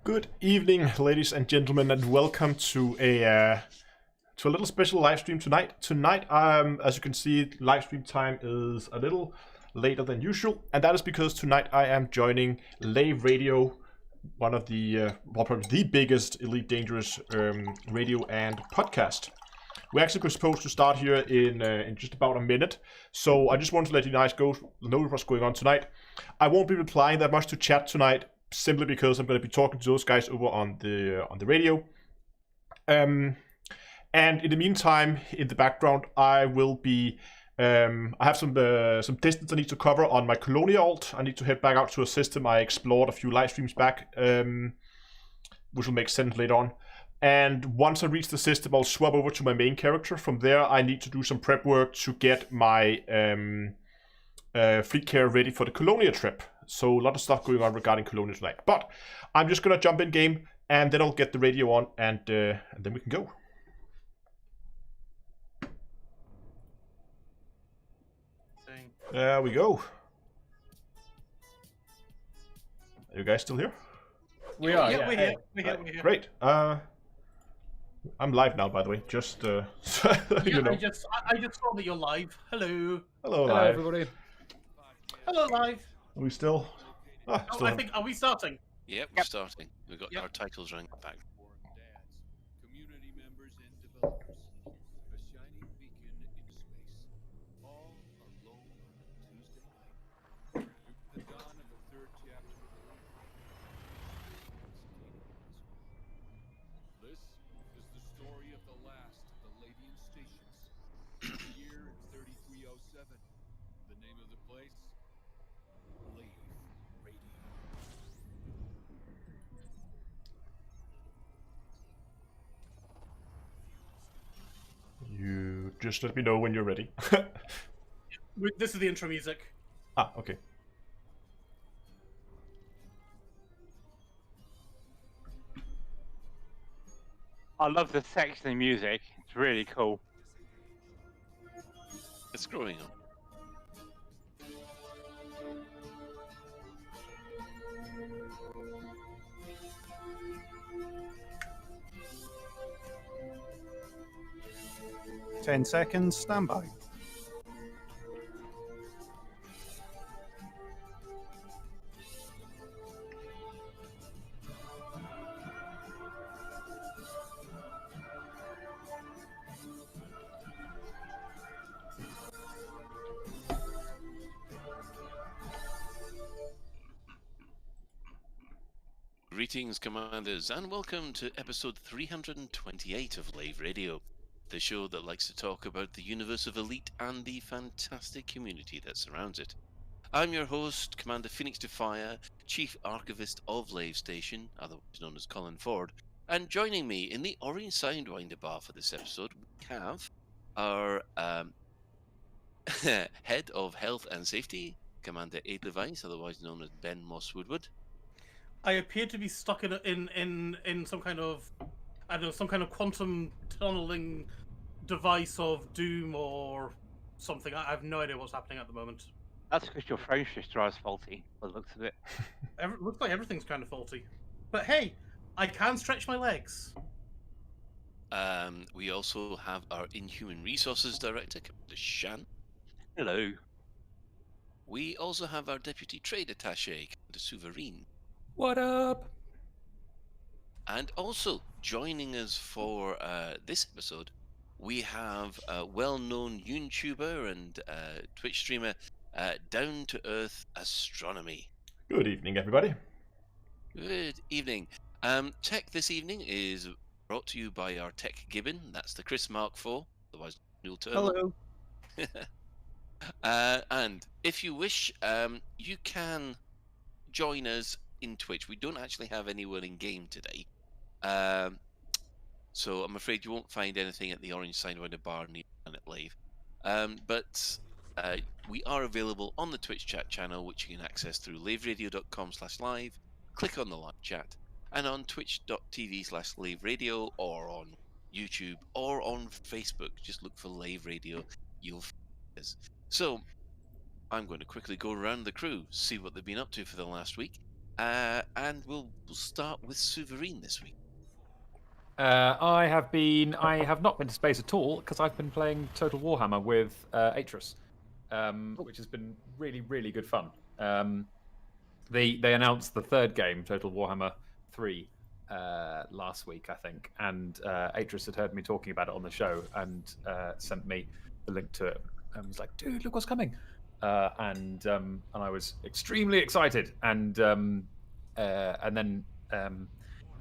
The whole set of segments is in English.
Good evening, ladies and gentlemen, and welcome to a little special live stream tonight. Tonight, as you can see, live stream time is a little later than usual, and that is because tonight I am joining Lave Radio, one of the probably the biggest Elite Dangerous radio and podcast. We're actually supposed to start here in just about a minute, so I just want to let you guys know what's going on tonight. I won't be replying that much to chat tonight, simply because I'm going to be talking to those guys over on the radio. And in the meantime, in the background, I will be. I have some distance I need to cover on my Colonia alt. I need to head back out to a system I explored a few live streams back, which will make sense later on. And once I reach the system, I'll swap over to my main character. From there, I need to do some prep work to get my fleet care ready for the Colonia trip. So a lot of stuff going on regarding Colonia tonight. But I'm just going to jump in game, and then I'll get the radio on, and then we can go. There we go. Are you guys still here? We are. Yeah, Yeah, we're here. Great. I'm live now, by the way. Just you know. I just saw that you're live. Hello. Hello, Hello, live. everybody. Hello, live. Are we still? Still I think, are we starting? Yep, we're starting. We've got our titles right back. Community members and developers, a shining beacon in space, all alone on a Tuesday night. The dawn of the third chapter of the Lave. This is the story of the last of the Lavian stations. The year is 3307. The name of the place? Lave Radio. You just let me know when you're ready. This is the intro music. Okay. I love the section of music. It's really cool. It's growing on. Ten seconds, stand by. Greetings, Commanders, and welcome to episode 328 of Lave Radio, the show that likes to talk about the universe of Elite and the fantastic community that surrounds it. I'm your host, Commander Phoenix Defire, Chief Archivist of Lave Station, otherwise known as Colin Ford, and joining me in the Orange Sidewinder bar for this episode, we have our Head of Health and Safety, Commander Aid Levice, otherwise known as Ben Moss Woodward. I appear to be stuck in some kind of, I don't know, some kind of quantum tunneling device of doom or something. I have no idea what's happening at the moment. That's because your phone sister is faulty, by the looks of it. Looks like everything's kind of faulty. But hey, I can stretch my legs. We also have our Inhuman Resources Director, Commander Shan. Hello. We also have our Deputy Trade Attaché, Commander Souverine. What up? And also joining us for this episode, we have a well-known YouTuber and Twitch streamer, Down to Earth Astronomy. Good evening, everybody. Good evening. Tech this evening is brought to you by our Tech Gibbon. That's the Chris Mark IV, otherwise Neil Turner. Hello. And if you wish, you can join us in Twitch. We don't actually have anyone in game today, so I'm afraid you won't find anything at the Orange Sidewinder bar near Planet Lave. But we are available on the Twitch chat channel, which you can access through laveradio.com/live. Click on the live chat, and on twitch.tv/laveradio, or on YouTube, or on Facebook. Just look for Lave Radio. You'll find us. So I'm going to quickly go around the crew, see what they've been up to for the last week, And we'll start with Souverain this week. I have not been to space at all because I've been playing Total Warhammer with Atris, which has been really, really good fun. They announced the third game, Total Warhammer 3, last week, I think, and Atris had heard me talking about it on the show and sent me the link to it and was like, "Dude, look what's coming!" And I was extremely excited, and then.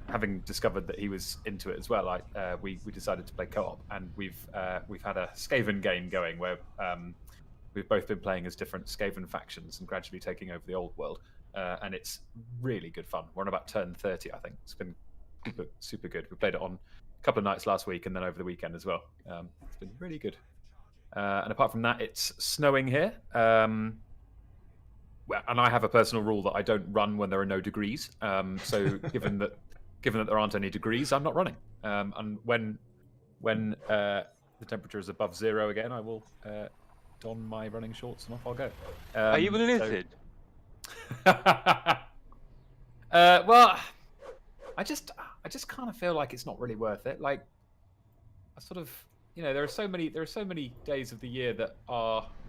Having discovered that he was into it as well, we decided to play co-op, and we've had a Skaven game going where we've both been playing as different Skaven factions and gradually taking over the old world, and it's really good fun. We're on about turn 30, I think. It's been super good. We played it on a couple of nights last week and then over the weekend as well. It's been really good. And apart from that, it's snowing here. And I have a personal rule that I don't run when there are no degrees. So given that there aren't any degrees, I'm not running. And when the temperature is above 0 again, I will don my running shorts and off I'll go. Are you a lizard? Well, I just kind of feel like it's not really worth it. Like, I sort of, there are so many days of the year that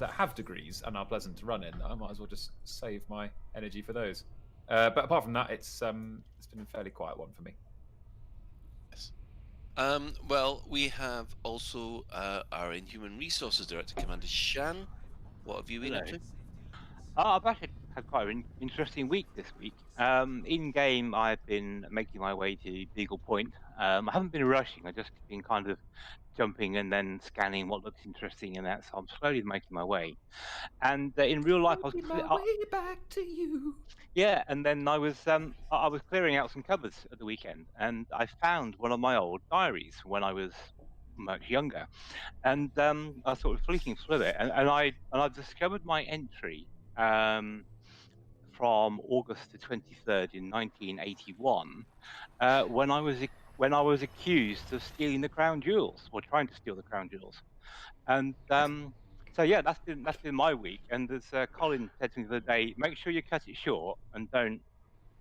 have degrees and are pleasant to run in that I might as well just save my energy for those. But apart from that, it's been a fairly quiet one for me. Yes. Well, we have also our Inhuman Resources Director, Commander Shan. What have you been up to? I've actually had quite an interesting week this week. In game, I've been making my way to Beagle Point. I haven't been rushing. I've just been kind of jumping and then scanning what looks interesting, and that. So I'm slowly making my way. And in real life, I was way back to you. Yeah, and then I was clearing out some cupboards at the weekend, and I found one of my old diaries when I was much younger, and I sort of flicking through it, and I discovered my entry from August the 23rd in 1981, when I was accused of stealing the crown jewels, or trying to steal the crown jewels, and so yeah, that's been my week. And as Colin said to me the other day, make sure you cut it short and don't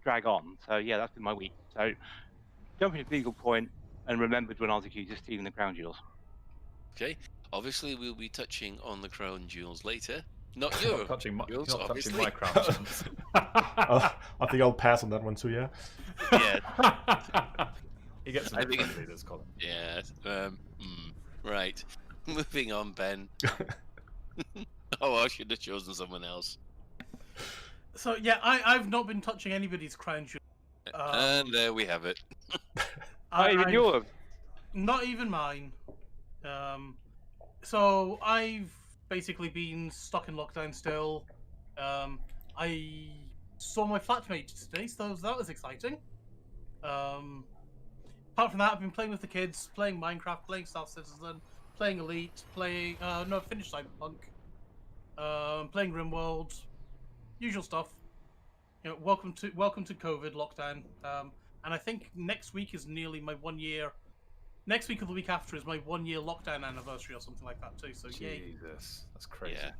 drag on. So yeah, that's been my week. So jumping to Beagle Point and remembered when I was accused of stealing the crown jewels. Okay. Obviously, we'll be touching on the crown jewels later. Not your touching my obviously. crown jewels. I think I'll pass on that one too. Yeah. Yeah. He gets some I think- friendly, this Colin. Yeah. Right. Moving on, Ben. Oh, I should have chosen someone else. So yeah, I've not been touching anybody's crown jewel. And there we have it. Not even yours. Not even mine. So I've basically been stuck in lockdown still. I saw my flatmate today, so that was exciting. Apart from that, I've been playing with the kids, playing Minecraft, playing Star Citizen, playing Elite, playing finished Cyberpunk, playing RimWorld, usual stuff. Welcome to COVID lockdown. And I think next week is nearly my 1 year. Next week or the week after is my 1 year lockdown anniversary or something like that too. So yay. Jesus, that's crazy. Yeah.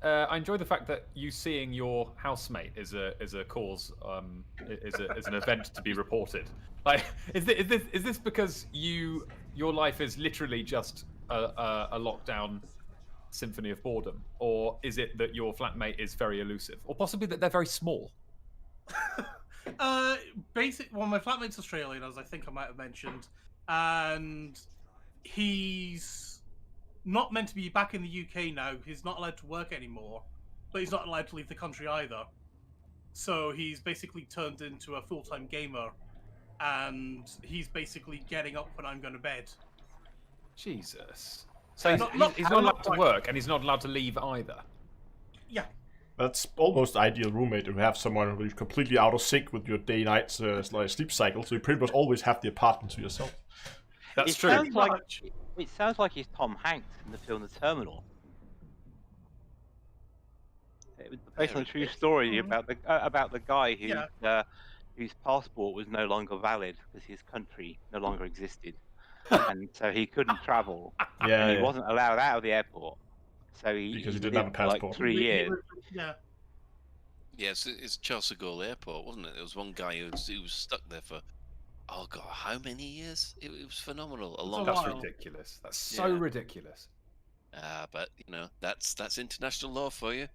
I enjoy the fact that you seeing your housemate is a cause, is an event to be reported. Like, is this because your life is literally just a lockdown symphony of boredom, or is it that your flatmate is very elusive, or possibly that they're very small? Well, my flatmate's Australian, as I think I might have mentioned, and he's not meant to be back in the UK now. He's not allowed to work anymore, but he's not allowed to leave the country either. So he's basically turned into a full-time gamer, and he's basically getting up when I'm going to bed. Jesus. So he's not allowed to work, and he's not allowed to leave either. Yeah. That's almost ideal roommate to have someone who's completely out of sync with your day-night sleep cycle, so you pretty much always have the apartment to yourself. That's It true. sounds like he's Tom Hanks in the film The Terminal. It was based on a true story about the guy whose passport was no longer valid because his country no longer existed, and so he couldn't travel. And he wasn't allowed out of the airport. So he didn't have a passport. Like 3 years. Yeah. Yes, it's Charles de Gaulle Airport, wasn't it? There was one guy who was stuck there for, oh god, how many years? It was phenomenal. A long That's time. ridiculous. That's so Yeah. ridiculous. But you know, that's international law for you.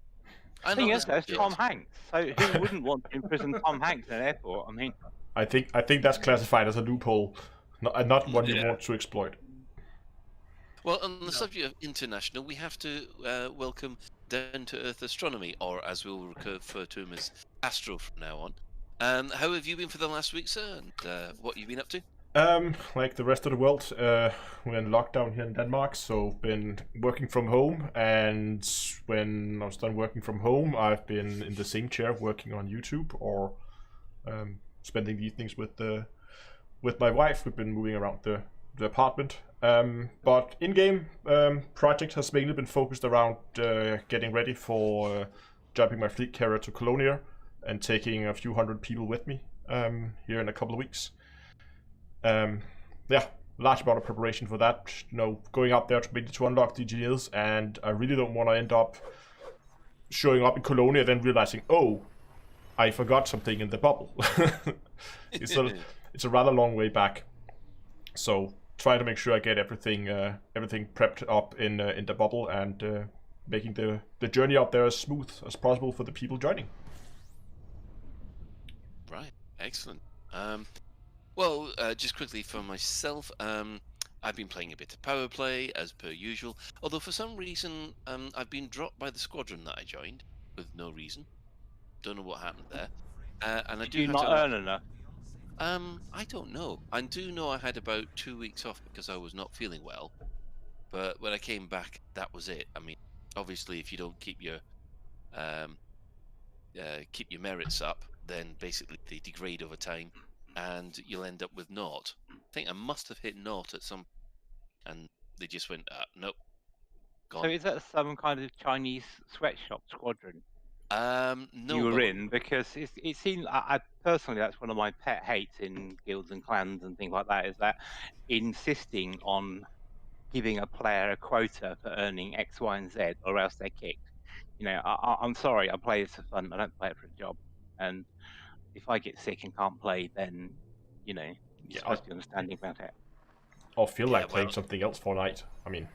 The I thing know is, this there's Tom Hanks. So who wouldn't want to imprison Tom Hanks in an airport? I mean, I think that's classified as a loophole, not one you Yeah. want to exploit. Well, on the subject of international, we have to welcome Down to Earth Astronomy, or as we'll refer to him as Astro from now on. How have you been for the last week, sir? And what have you been up to? Like the rest of the world, we're in lockdown here in Denmark, so been working from home. And when I was done working from home, I've been in the same chair working on YouTube or spending the evenings with my wife. We've been moving around the apartment. But in-game project has mainly been focused around getting ready for jumping my fleet carrier to Colonia and taking a few hundred people with me here in a couple of weeks. Yeah, large amount of preparation for that. You know, going up there to unlock the engineers, and I really don't want to end up showing up in Colonia then realizing, oh, I forgot something in the bubble. It's a rather long way back, so try to make sure I get everything prepped up in the bubble and making the journey up there as smooth as possible for the people joining. Right, excellent. Well, just quickly for myself, I've been playing a bit of Power Play as per usual. Although for some reason, I've been dropped by the squadron that I joined with no reason. Don't know what happened there. And I did do you have not to. earn enough? I don't know. I do know I had about 2 weeks off because I was not feeling well. But when I came back, that was it. I mean, obviously, if you don't keep your merits up, then basically they degrade over time, and you'll end up with naught. I think I must have hit naught at some, and they just went, nope, gone. So is that some kind of Chinese sweatshop squadron No, you were but in? Because it seems, I personally, that's one of my pet hates in guilds and clans and things like that, is that insisting on giving a player a quota for earning X, Y, and Z, or else they're kicked. You know, I'm sorry, I play this for fun. I don't play it for a job. And if I get sick and can't play, then, you know, you're supposed to be understanding about it. Or feel Yeah, like playing well- something else for a night. I mean,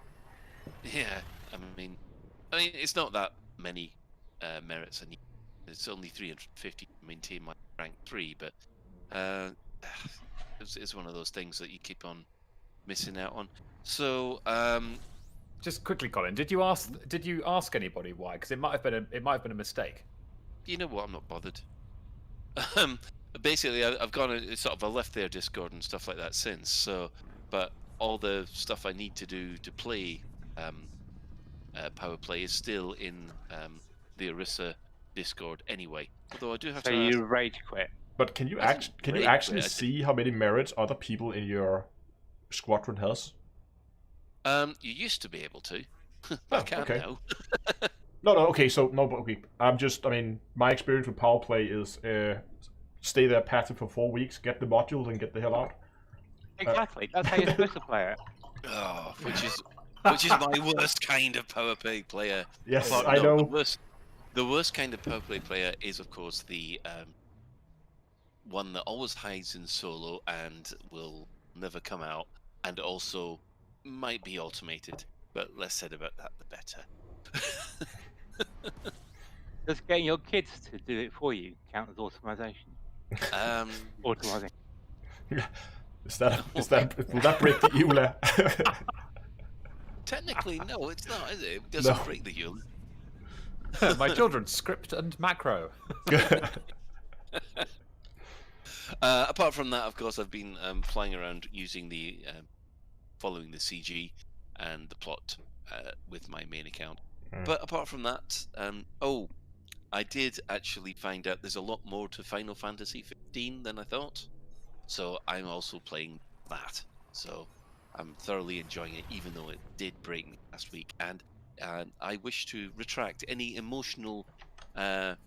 yeah, I mean, it's not that many merits I need. It's only 350 to maintain my rank 3, but it's one of those things that you keep on missing out on. So, Just quickly, Colin, did you ask anybody why? Because it might have been a mistake. you know what? I'm not bothered. Basically, I've gone I left their Discord and stuff like that since. So, but all the stuff I need to do to play Power Play is still in the Orisa Discord anyway. Although I do have So to. you rage quit. but can you I didn't actually rate it, I did- see how many merits other people in your squadron has? You used to be able to. I can't okay. now. No, okay, so no, but okay. I mean, my experience with Power Play is stay there passive for 4 weeks, get the modules, and get the hell out. Exactly. That's how you're supposed to play it. Oh, which is my worst kind of Power Play player. Yes, Well, I no, know. The worst kind of Power Play player is, of course, the one that always hides in solo and will never come out, and also might be automated. But less said about that, the better. Does getting your kids to do it for you count as automation? Automation. Is that will that break the EULA? Technically, no, it's not, is it? It doesn't No. break the EULA. My children, script and macro. Apart from that, of course, I've been flying around using following the CG and the plot with my main account. But apart from that, I did actually find out there's a lot more to Final Fantasy 15 than I thought. So I'm also playing that. So I'm thoroughly enjoying it, even though it did break me last week. And I wish to retract any emotional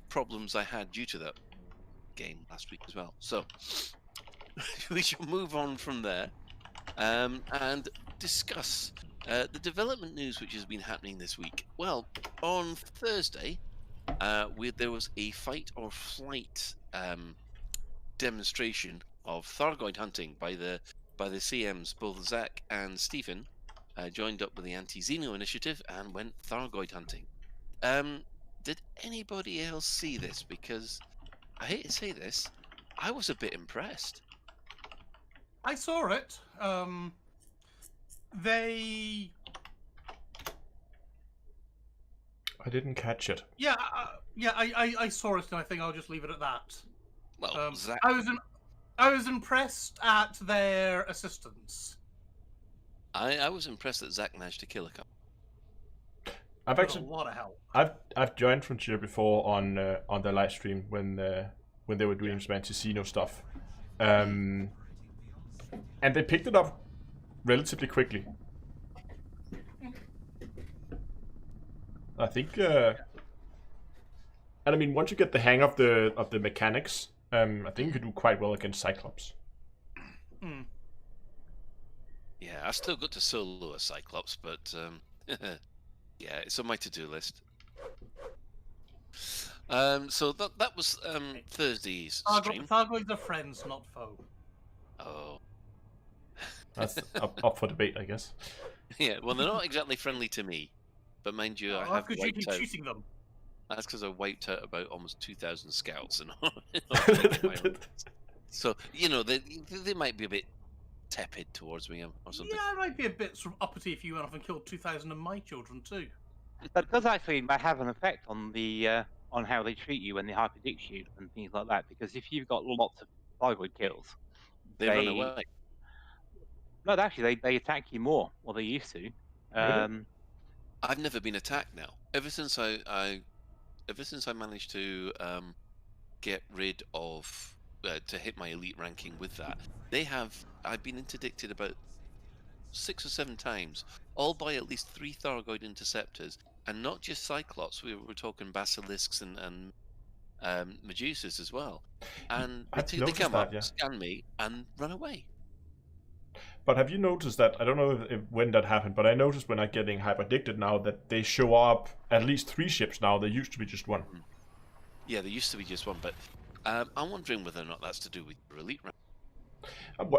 problems I had due to that game last week as well. So we shall move on from there and discuss the development news which has been happening this week. Well, on Thursday, where there was a fight or flight demonstration of Thargoid hunting by the CMs. Both Zach and Stephen joined up with the Anti-Xeno initiative and went Thargoid hunting. Did anybody else see this? Because I hate to say this, I was a bit impressed. I saw it. They. I didn't catch it. Yeah, I saw it, and I think I'll just leave it at that. Well, Zach, I was impressed at their assistance. I was impressed that Zach managed to kill a couple. I've With actually a lot of help. I've joined Frontier before on their live stream when they were doing some anti-Xeno stuff, and they picked it up relatively quickly. I think, and I mean, once you get the hang of the mechanics, I think you could do quite well against Cyclops. Mm. Yeah, I still got to solo a Cyclops, but yeah, it's on my to-do list. So that was Thursday's stream. Thargoids are friends, not foe. Oh, That's up for debate, I guess. yeah. Well, they're not exactly friendly to me, but mind you, I Oh, have because you wiped keep out. shooting them. That's because I wiped out about almost 2,000 scouts and all. So you know they might be a bit tepid towards me or something. Yeah, I might be a bit sort of uppity if you went off and killed 2,000 of my children too. That does actually have an effect on the on how they treat you when they hyperdict you and things like that. Because if you've got lots of thyroid kills, They run away. no, actually they attack you more, or they used to. I've never been attacked now. Ever since I managed to get rid of to hit my elite ranking with that, I've been interdicted about 6 or 7 times, all by at least 3 Thargoid interceptors, and not just Cyclops. We were talking basilisks and Medusas as well, and they come up, scan me, and run away. But have you noticed that, I don't know when that happened, but I noticed when I'm getting hyperdicted now that they show up at least 3 ships now. There used to be just 1. Yeah, there used to be just 1, but I'm wondering whether or not that's to do with your elite rank.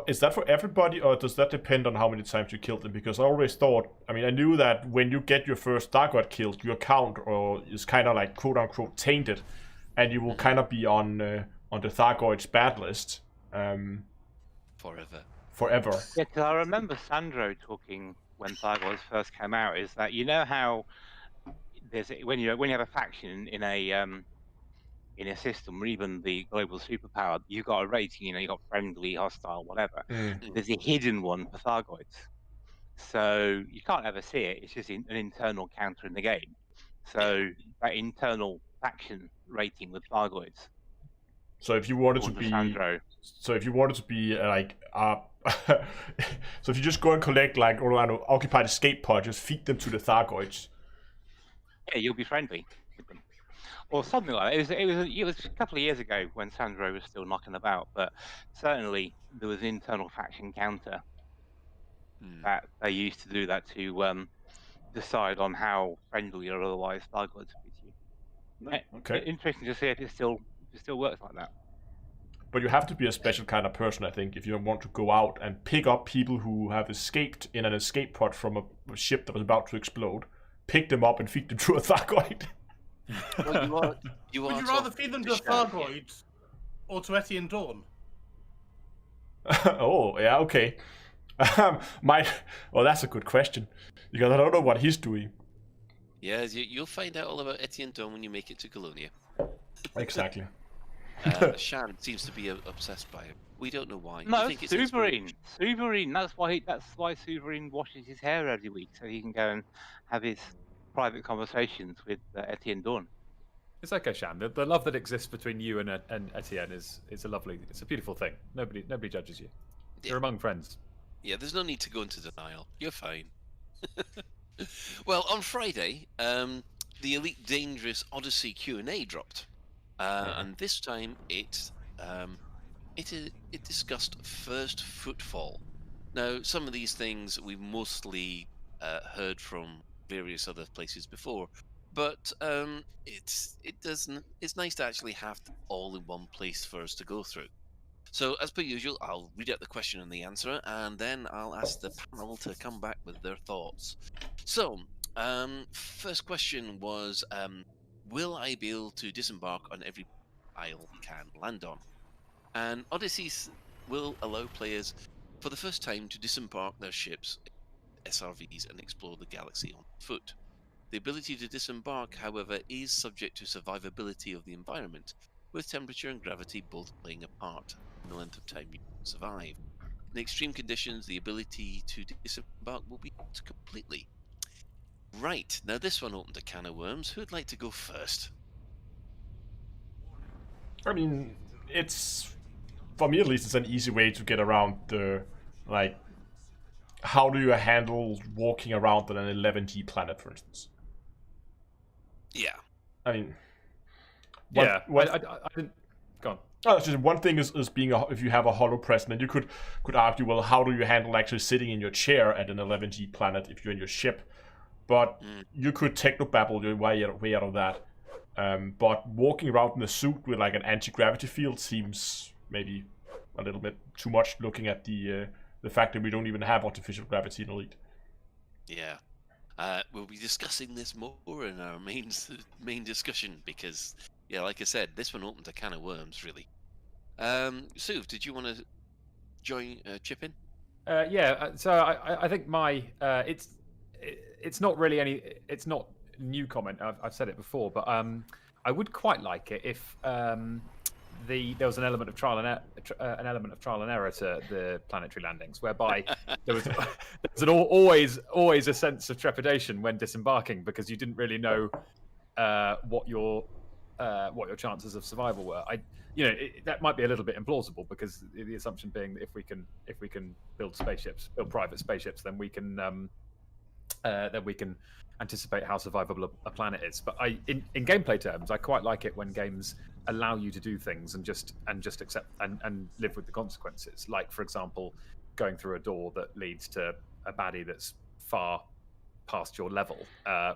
Is that for everybody, or does that depend on how many times you killed them? Because I always thought, I mean, I knew that when you get your first Thargoid killed, your count is kind of like quote-unquote tainted, and you will kind of be on the Thargoid's bad list. Forever. Yeah, because I remember Sandro talking when Thargoids first came out, is that you know how when you have a faction in a system, or even the global superpower, you've got a rating, you've got friendly, hostile, whatever. There's a hidden one for Thargoids. So you can't ever see it, it's just an internal counter in the game. So that internal faction rating with Thargoids. So if you wanted to Or be, Sandro. so if you just go and collect like occupied escape pod, just feed them to the Thargoids. Yeah, you'll be friendly with them. Or something like that. It was a couple of years ago when Sandro was still knocking about, but certainly there was an internal faction counter that they used to do that to decide on how friendly or otherwise Thargoids would be to you. Okay. Interesting to see if it still works like that. But you have to be a special kind of person, I think, if you want to go out and pick up people who have escaped in an escape pod from a ship that was about to explode, pick them up and feed them to a Thargoid. Well, Would you rather feed them to a Thargoid or to Etienne Dawn? Oh, yeah, okay. Well, that's a good question, because I don't know what he's doing. Yeah, you'll find out all about Etienne Dawn when you make it to Colonia. Exactly. Shan seems to be obsessed by him. We don't know why. No, think it's Souverine. Souverine. That's why Souverine washes his hair every week, so he can go and have his private conversations with Etienne Dawn. It's okay, Shan. The love that exists between you and Etienne is it's a beautiful thing. Nobody judges you. You're among friends. Yeah, there's no need to go into denial. You're fine. Well, on Friday, the Elite Dangerous Odyssey Q&A dropped, and this time it discussed First Footfall. Now, some of these things we've mostly heard from various other places before, but it's nice to actually have all in one place for us to go through. So, as per usual, I'll read out the question and the answer, and then I'll ask the panel to come back with their thoughts. So, first question was, will I be able to disembark on every isle I can land on? And Odysseys will allow players, for the first time, to disembark their ships, SRVs, and explore the galaxy on foot. The ability to disembark, however, is subject to survivability of the environment, with temperature and gravity both playing a part in the length of time you can survive. In extreme conditions, the ability to disembark will be blocked completely. Right, now this one opened a can of worms. Who'd like to go first? I mean, it's, for me at least, it's an easy way to get around the, like, how do you handle walking around on an 11G planet, for instance? Yeah. I mean, I didn't. Go on. Oh, it's just one thing is being if you have a hollow present, and you could argue, well, how do you handle actually sitting in your chair at an 11G planet if you're in your ship? But you could technobabble your way out of that. But walking around in a suit with like an anti-gravity field seems maybe a little bit too much, looking at the fact that we don't even have artificial gravity in Elite. Yeah. We'll be discussing this more in our main discussion because, yeah, like I said, this one opened a can of worms, really. Sue, did you want to chip in? So I think my it's not really it's not new comment. I've said it before, but I would quite like it if there was an element of trial and error to the planetary landings, whereby there was always a sense of trepidation when disembarking because you didn't really know what your chances of survival were. That might be a little bit implausible because the assumption being that if we can build private spaceships, then we can anticipate how survivable a planet is. But in gameplay terms, I quite like it when games allow you to do things and just accept and live with the consequences. Like, for example, going through a door that leads to a baddie that's far past your level,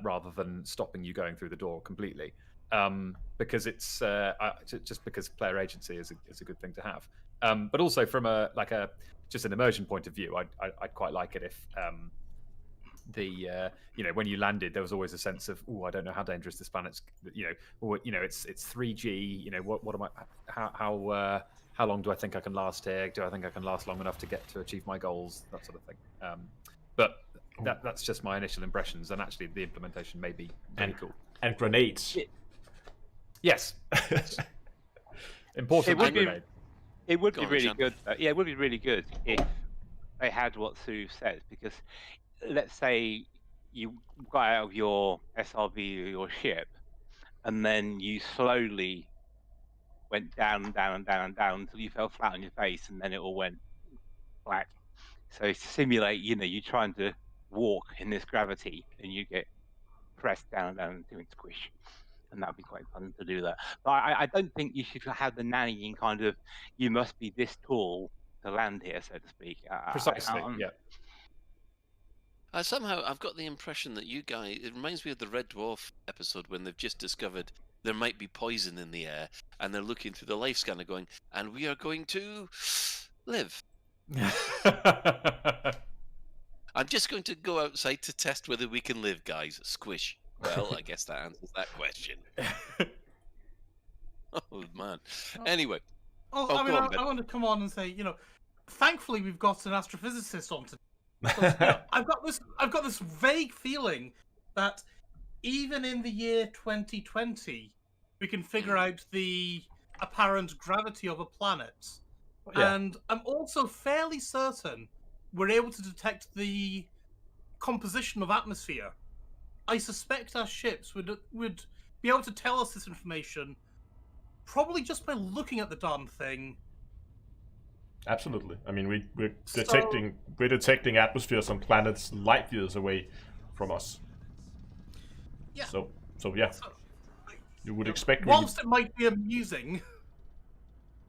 rather than stopping you going through the door completely. Because it's just because player agency is a good thing to have. But also from just an immersion point of view, I'd quite like it if when you landed, there was always a sense of, I don't know how dangerous this planet's, it's 3G. What am I? How long do I think I can last here? Do I think I can last long enough to achieve my goals? That sort of thing. But that's just my initial impressions, and actually the implementation may be really cool. And grenades. Yes. Important. It would be really good. It would be really good if they had what Sue says, because let's say you got out of your SRV or your ship, and then you slowly went down and down and down and down until you fell flat on your face, and then it all went black. So to simulate, you're trying to walk in this gravity, and you get pressed down and down and doing squish. And that'd be quite fun to do that. But I don't think you should have the nannying kind of, you must be this tall to land here, so to speak. Precisely, yeah. Somehow, I've got the impression that you guys, it reminds me of the Red Dwarf episode when they've just discovered there might be poison in the air, and they're looking through the life scanner going, and we are going to live. I'm just going to go outside to test whether we can live, guys. Squish. Well, I guess that answers that question. Oh, man. Anyway. I want to come on and say, thankfully we've got an astrophysicist on today. I've got this vague feeling that even in the year 2020, we can figure out the apparent gravity of a planet. Yeah. And I'm also fairly certain we're able to detect the composition of atmosphere. I suspect our ships would be able to tell us this information probably just by looking at the darn thing. Absolutely. I mean, we're detecting atmospheres on planets light years away from us. Yeah. So yeah. You would expect. Whilst it might be amusing,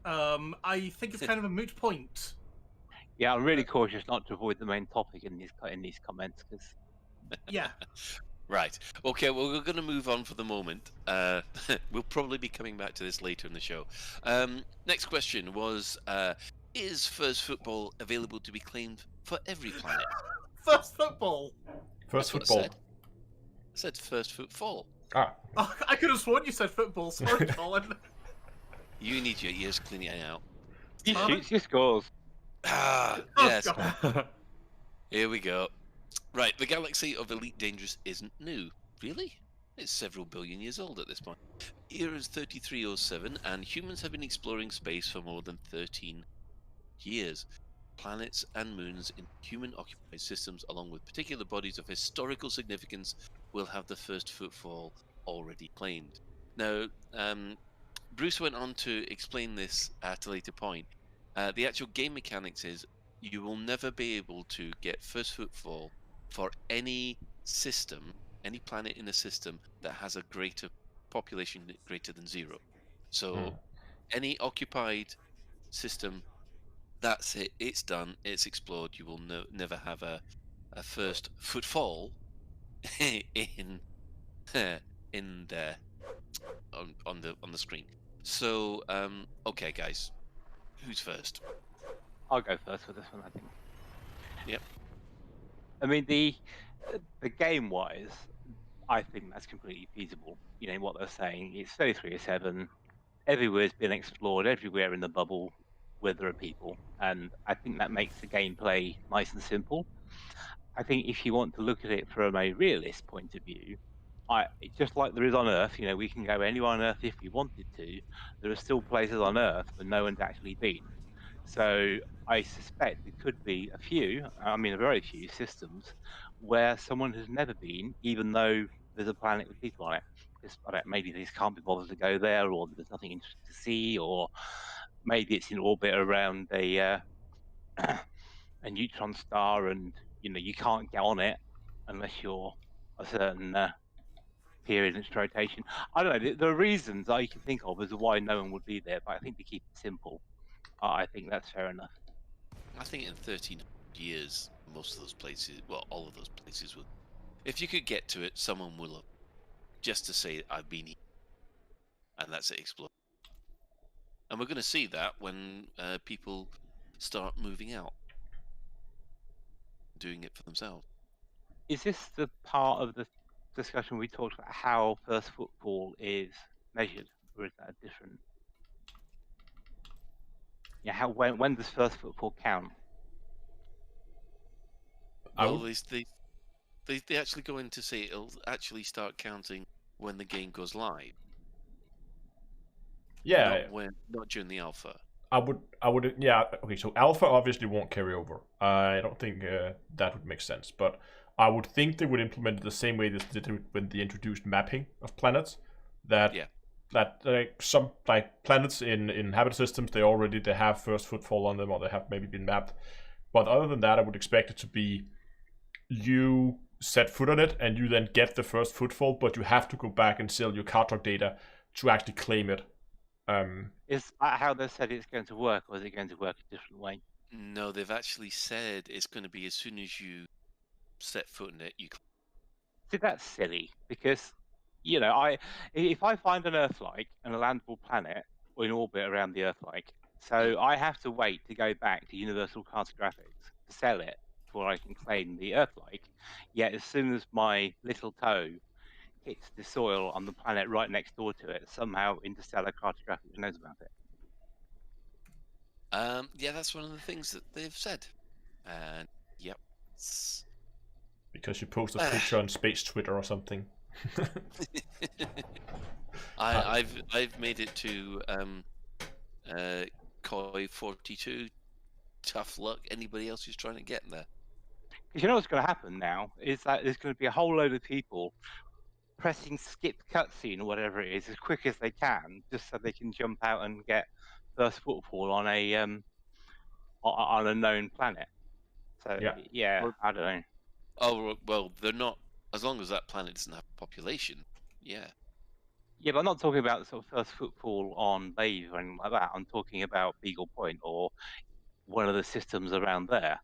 I think it's kind of a moot point. Yeah, I'm really cautious not to avoid the main topic in these comments because. Yeah. Right. Okay, well, we're going to move on for the moment. We'll probably be coming back to this later in the show. Next question was, is first football available to be claimed for every planet? First football. First That's what I football. said. I said first footfall. Ah, Oh, I could have sworn you said football. Sorry, Colin. You need your ears cleaning out. He Pardon? shoots your scores. Ah, Oh, yes. God. Here we go. Right, the galaxy of Elite Dangerous isn't new. Really? It's several billion years old at this point. Era is 3307, and humans have been exploring space for more than 13 years. Planets and moons in human-occupied systems, along with particular bodies of historical significance, will have the first footfall already claimed. Now, Bruce went on to explain this at a later point. The actual game mechanics is you will never be able to get first footfall for any system, any planet in a system that has a greater population greater than 0. So any occupied system, that's it. It's done. It's explored. You will never have a first footfall in in there on the screen. So okay, guys, who's first? I'll go first for this one, I think. Yep. I mean, the game wise, I think that's completely feasible. You know what they're saying. It's 3307. Everywhere's been explored. Everywhere in the bubble, where there are people, and I think that makes the gameplay nice and simple. I think if you want to look at it from a realist point of view, it's just like there is on Earth. You know, we can go anywhere on Earth if we wanted to. There are still places on Earth where no one's actually been. So I suspect there could be a few, I mean, a very few systems where someone has never been, even though there's a planet with people on it. Because I don't, maybe they just can't be bothered to go there, or there's nothing interesting to see, or maybe it's in orbit around a neutron star, and you know you can't get on it unless you're a certain period in its rotation. I don't know. There are reasons I can think of as to why no one would be there, but I think to keep it simple, I think that's fair enough. I think in 13 years, most of those places, well, all of those places would. If you could get to it, someone will have, just to say I've been here, and that's it, explore. And we're going to see that when people start moving out, doing it for themselves. Is this the part of the discussion we talked about how first football is measured, or is that a different? Yeah, how when does first football count? Well, they actually go in to say it'll actually start counting when the game goes live. yeah. Not during the alpha. I would, yeah. Okay, so alpha obviously won't carry over. I don't think that would make sense, but I would think they would implement it the same way they did it when they introduced mapping of planets. That Yeah. that some like planets in inhabited systems they have first footfall on them, or they have maybe been mapped. But other than that, I would expect it to be you set foot on it and you then get the first footfall, but you have to go back and sell your cartog data to actually claim it. Is that how they said it's going to work, or is it going to work a different way? No, they've actually said it's going to be as soon as you set foot in it, you. See, that's silly because, you know, if I find an Earth-like and a landable planet or in orbit around the Earth-like, so I have to wait to go back to Universal Cartographics to sell it before I can claim the Earth-like. Yet as soon as my little toe hits the soil on the planet right next door to it, somehow Interstellar Cartographics knows about it. Yeah, that's one of the things that they've said. And yep. Because you post a picture on space Twitter or something. I've made it to Koi 42. Tough luck. Anybody else who's trying to get there? Because you know what's going to happen now is that there's going to be a whole load of people pressing skip cutscene or whatever it is as quick as they can, just so they can jump out and get first footfall on a known planet. So Yeah. I don't know. Oh well, they're not. As long as that planet doesn't have a population, yeah. Yeah, but I'm not talking about sort of first footfall on Lave or anything like that. I'm talking about Beagle Point or one of the systems around there.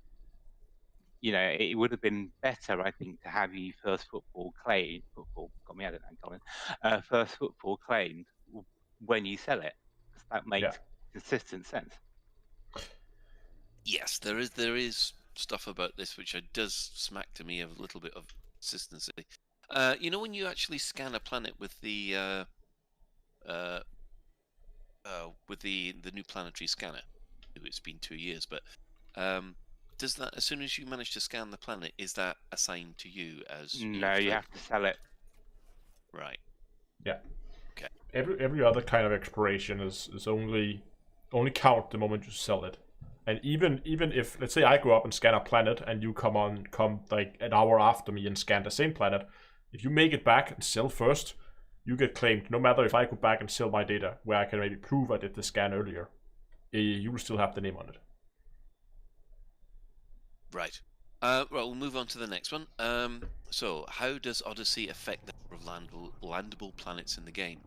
you know, it would have been better, I think, to have you first football claimed. Football got me out of that, Colin. First football claimed when you sell it, because that makes consistent sense. Yes, there is stuff about this which does smack to me of a little bit of consistency. You know, when you actually scan a planet with the new planetary scanner, it's been 2 years, but does that, as soon as you manage to scan the planet, is that assigned to you as No, you have to sell it. Right. Yeah. Okay. Every other kind of exploration is only count the moment you sell it. And even if, let's say I go up and scan a planet and you come like an hour after me and scan the same planet, if you make it back and sell first, you get claimed. No matter if I go back and sell my data, where I can maybe prove I did the scan earlier, you will still have the name on it. Right. Well, we'll move on to the next one. So, how does Odyssey affect the number of landable planets in the game?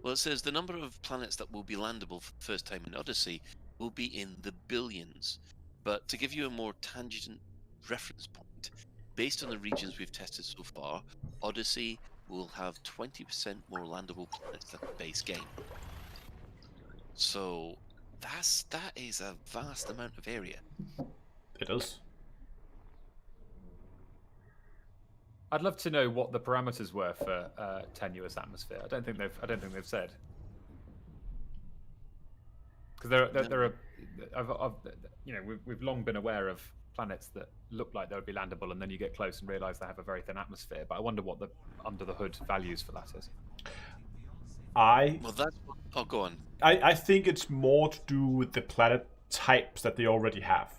Well, it says the number of planets that will be landable for the first time in Odyssey will be in the billions. But to give you a more tangent reference point, based on the regions we've tested so far, Odyssey will have 20% more landable planets than the base game. So that is a vast amount of area. It is. I'd love to know what the parameters were for tenuous atmosphere. I don't think they've said. Because there are, you know, we've long been aware of planets that look like they would be landable, and then you get close and realise they have a very thin atmosphere. But I wonder what the under the hood values for that is. Well, that's what, oh, go on. I think it's more to do with the planet types that they already have.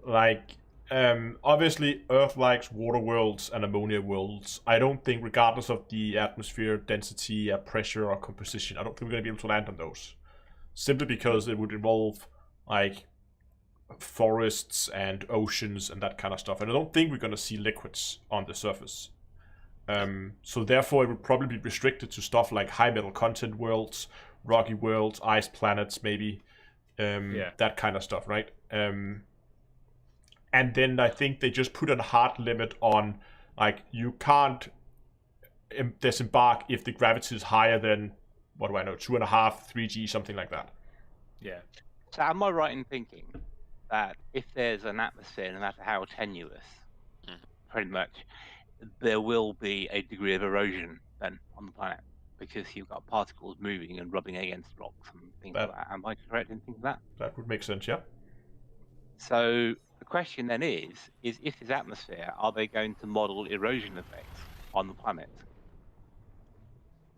Like, obviously, Earth likes water worlds and ammonia worlds. I don't think, regardless of the atmosphere, density, pressure, or composition, I don't think we're going to be able to land on those. Simply because it would involve, like, forests and oceans and that kind of stuff. And I don't think we're going to see liquids on the surface. So therefore, it would probably be restricted to stuff like high metal content worlds, rocky worlds, ice planets, maybe. That kind of stuff, right? And then I think they just put a hard limit on, like, you can't disembark if the gravity is higher than, what do I know, 2.5, 3G, something like that. Yeah. So am I right in thinking that if there's an atmosphere, no matter how tenuous, pretty much, there will be a degree of erosion then on the planet because you've got particles moving and rubbing against rocks and things like that. Am I correct in thinking that? That would make sense, yeah. So the question then is if there's atmosphere, are they going to model erosion effects on the planet?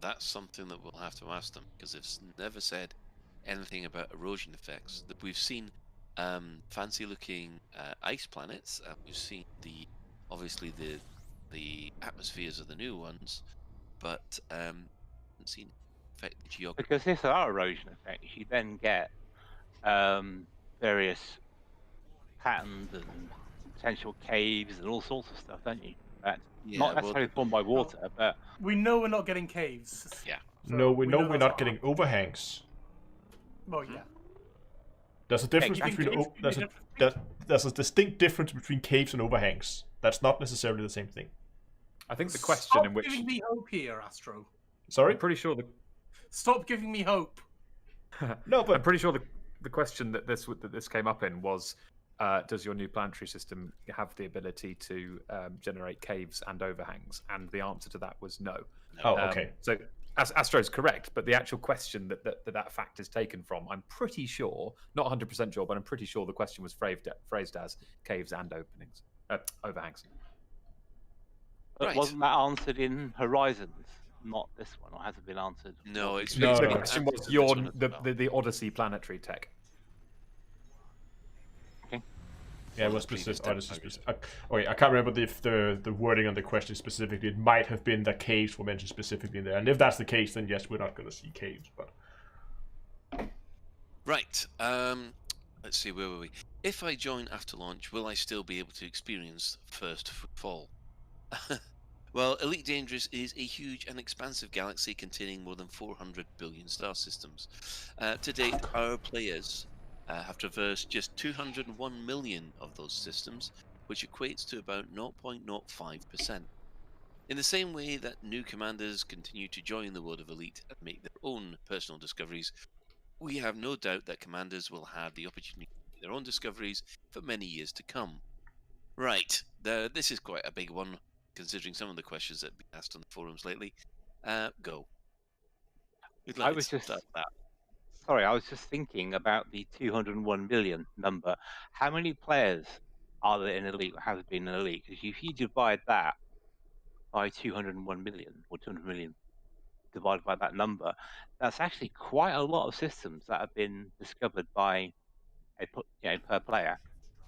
That's something that we'll have to ask them, because they've never said anything about erosion effects. That we've seen fancy-looking ice planets. We've seen obviously the atmospheres of the new ones, but haven't seen affect the geography. Because if there are erosion effects, you then get various patterns and potential caves and all sorts of stuff, don't you? That's not necessarily formed by water, but we know we're not getting caves. Yeah. So No, we know we're that's not getting overhangs. Well, yeah. There's a difference between there's a distinct difference between caves and overhangs. That's not necessarily the same thing. I think the question Stop in which giving me hope here, Astro. Sorry? I'm pretty sure Stop giving me hope. No, but I'm pretty sure the question that this came up in was, does your new planetary system have the ability to generate caves and overhangs? And the answer to that was no. Oh, okay. So Astro's correct, but the actual question that fact is taken from, I'm pretty sure, not 100% sure, but I'm pretty sure the question was phrased as caves and overhangs. But Right. wasn't that answered in Horizons? Not this one, or has it been answered? No, it's No, The no. question was This one as well. the Odyssey planetary tech. Yeah, it was Previous specific. Okay, I can't remember if the wording on the question specifically. It might have been that caves were mentioned specifically in there. And if that's the case, then yes, we're not going to see caves. But Right. Let's see, where were we? If I join after launch, will I still be able to experience first footfall? Well, Elite Dangerous is a huge and expansive galaxy containing more than 400 billion star systems. To date, our players have traversed just 201 million of those systems, which equates to about 0.05%. In the same way that new commanders continue to join the world of Elite and make their own personal discoveries, we have no doubt that commanders will have the opportunity to make their own discoveries for many years to come. Right, this is quite a big one, considering some of the questions that have been asked on the forums lately. Go. Who'd I like was to just start that? sorry, I was just thinking about the 201 million number. How many players are there in Elite or have been in Elite? Because if you divide that by 201 million or 200 million divided by that number, that's actually quite a lot of systems that have been discovered by per player.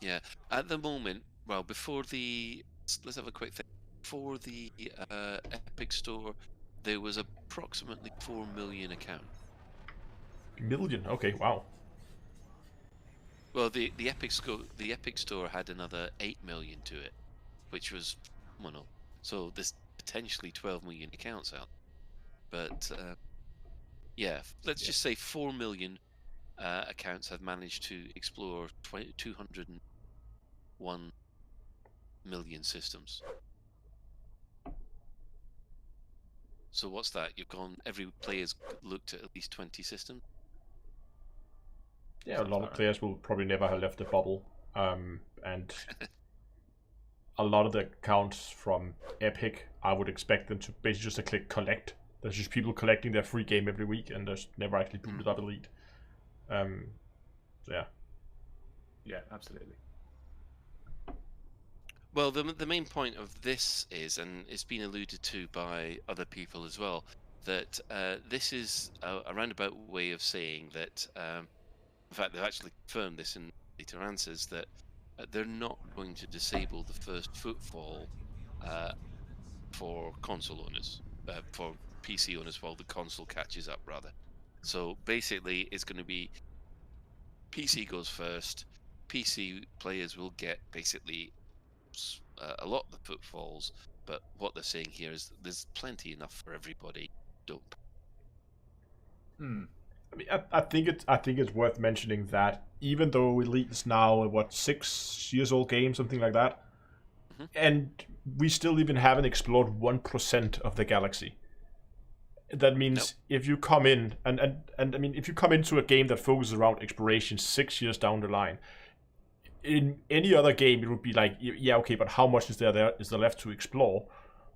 Yeah, at the moment, well, before the let's have a quick thing. Before the Epic Store, there was approximately 4 million accounts. Million? Okay, wow. Well, the Epic Store had another 8 million to it, which was phenomenal. So there's potentially 12 million accounts out. But yeah, let's just say 4 million accounts have managed to explore 201 million systems. So what's that? Every player's looked at least 20 systems? Yeah, a lot of players will probably never have left the bubble. And a lot of the accounts from Epic, I would expect them to basically just click collect. There's just people collecting their free game every week, and there's never actually booted up Elite. So yeah. Yeah, absolutely. Well, the main point of this is, and it's been alluded to by other people as well, that this is a roundabout way of saying that, in fact, they've actually confirmed this in later answers, that they're not going to disable the first footfall for console owners, for PC owners while the console catches up, rather. So basically, it's going to be PC goes first. PC players will get basically a lot of the footfalls, but what they're saying here is there's plenty enough for everybody. Don't. I mean, I think it's worth mentioning that even though Elite is now a 6 years old game, something like that, and we still even haven't explored 1% of the galaxy. That means if you come in and I mean, if you come into a game that focuses around exploration 6 years down the line, in any other game it would be like, yeah, okay, but how much is there left to explore?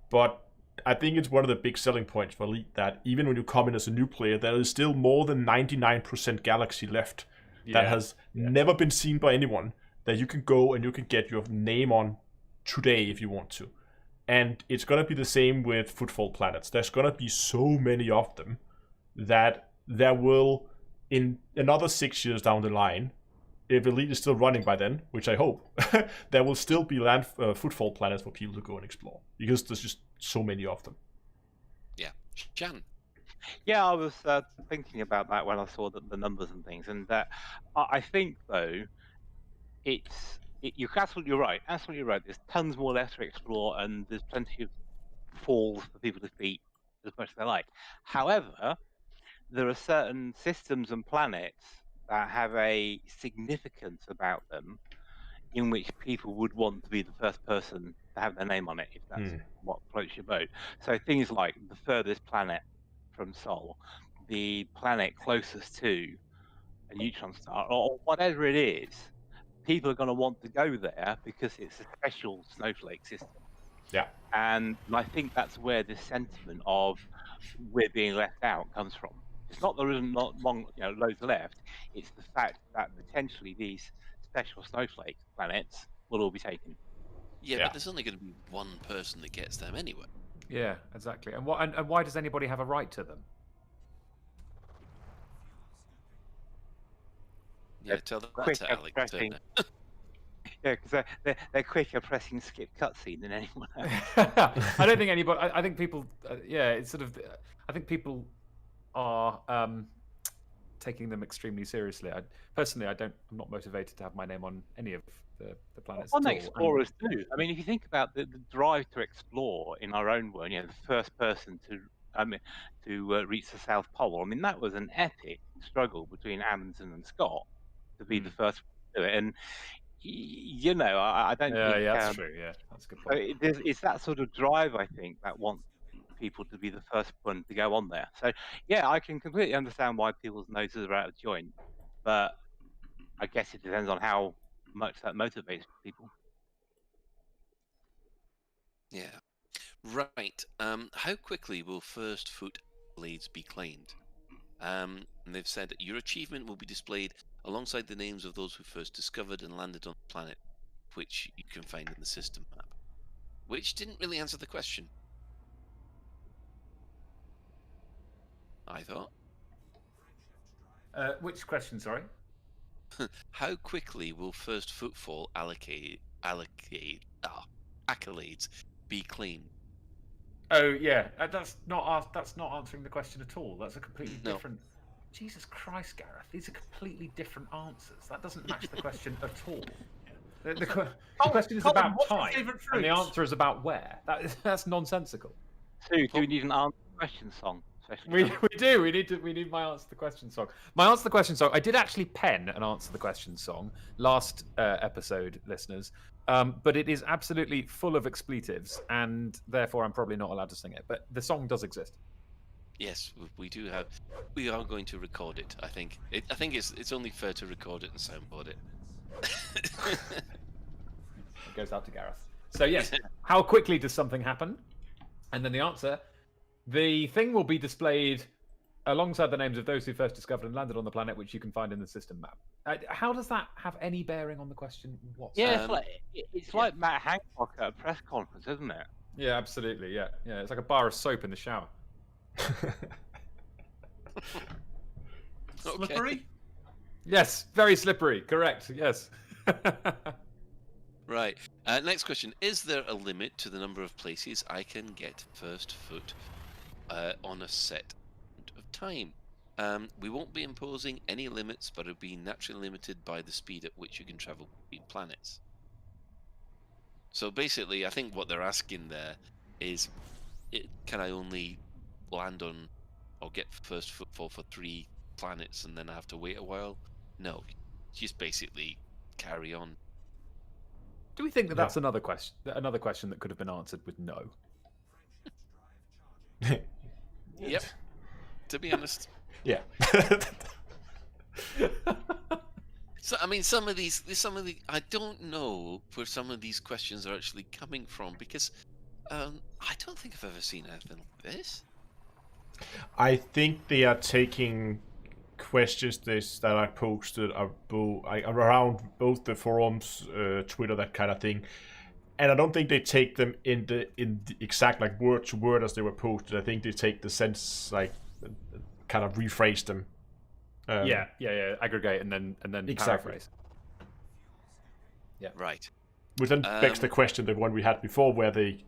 But I think it's one of the big selling points for Elite that even when you come in as a new player, there is still more than 99% galaxy left that has never been seen by anyone, that you can go and you can get your name on today if you want to. And it's going to be the same with footfall planets. There's going to be so many of them that there will, in another 6 years down the line, if Elite is still running by then, which I hope, there will still be footfall planets for people to go and explore, because there's just so many of them. Yeah. Jan? Yeah, I was thinking about that when I saw the numbers and things, and I think though you're absolutely right. Absolutely right. There's tons more left to explore, and there's plenty of falls for people to beat as much as they like. However, there are certain systems and planets that have a significance about them in which people would want to be the first person to have their name on it, if that's what floats your boat. So things like the furthest planet from Sol, the planet closest to a neutron star, or whatever it is, people are going to want to go there because it's a special snowflake system. Yeah. And I think that's where this sentiment of we're being left out comes from. It's not there isn't loads left. It's the fact that potentially these special snowflake planets will all be taken. Yeah, but there's only going to be one person that gets them anyway. Yeah, exactly. And why does anybody have a right to them? Yeah, tell that to Alex Turner. Yeah, because they're quicker pressing skip cutscene than anyone else. I don't think anybody. I think people. It's sort of. I think people are taking them extremely seriously. Personally, I'm not motivated to have my name on any of the planets. Well, at all. explorers do. I mean, if you think about the drive to explore in our own world, the first person to reach the South Pole. I mean, that was an epic struggle between Amundsen and Scott to be the first to do it. And you know, I don't Yeah, think. yeah, that's true. Yeah, that's a good So point. it's that sort of drive, I think, that wants people to be the first one to go on there. So yeah, I can completely understand why people's noses are out of joint, but I guess it depends on how much that motivates people. Yeah. Right. How quickly will first foot blades be claimed? And they've said your achievement will be displayed alongside the names of those who first discovered and landed on the planet, which you can find in the system map. Which didn't really answer the question, I thought. Which question? Sorry. How quickly will first footfall accolades be claimed? Oh yeah, that's not answering the question at all. That's a completely No. different. Jesus Christ, Gareth! These are completely different answers. That doesn't match the question at all. The question is Colin, about what's your time, favourite and the fruit? answer is about where. That's nonsensical. Sue, do we need an answer question song? We do. We need my answer the question song. My answer the question song. I did actually pen an answer the question song last episode, listeners. But it is absolutely full of expletives, and therefore I'm probably not allowed to sing it. But the song does exist. Yes, we do have. We are going to record it. I think. I think it's only fair to record it and soundboard it. It goes out to Gareth. So yes, how quickly does something happen? And then the answer: the thing will be displayed alongside the names of those who first discovered and landed on the planet, which you can find in the system map. How does that have any bearing on the question whatsoever? Yeah, it's like Matt Hancock at a press conference, isn't it? Yeah, absolutely. Yeah, it's like a bar of soap in the shower. Slippery? Yes, very slippery. Correct. Yes. Right. Next question: is there a limit to the number of places I can get first foot on a set of time? We won't be imposing any limits, but it'll be naturally limited by the speed at which you can travel between planets. So basically, I think what they're asking there is, can I only land on or get first footfall for 3 planets and then I have to wait a while? No, just basically carry on. Do we think that that's another question? Another question that could have been answered with no. Yep. To be honest. Yeah. So I mean, some of the I don't know where some of these questions are actually coming from, because I don't think I've ever seen anything like this. I think they are taking questions that I posted around both the forums, Twitter, that kind of thing, and I don't think they take them in the exact like word to word as they were posted. I think they take the sense, like, kind of rephrase them. Yeah. Aggregate and then Exactly. paraphrase. Yeah. Right. Which then begs the question, the one we had before, where they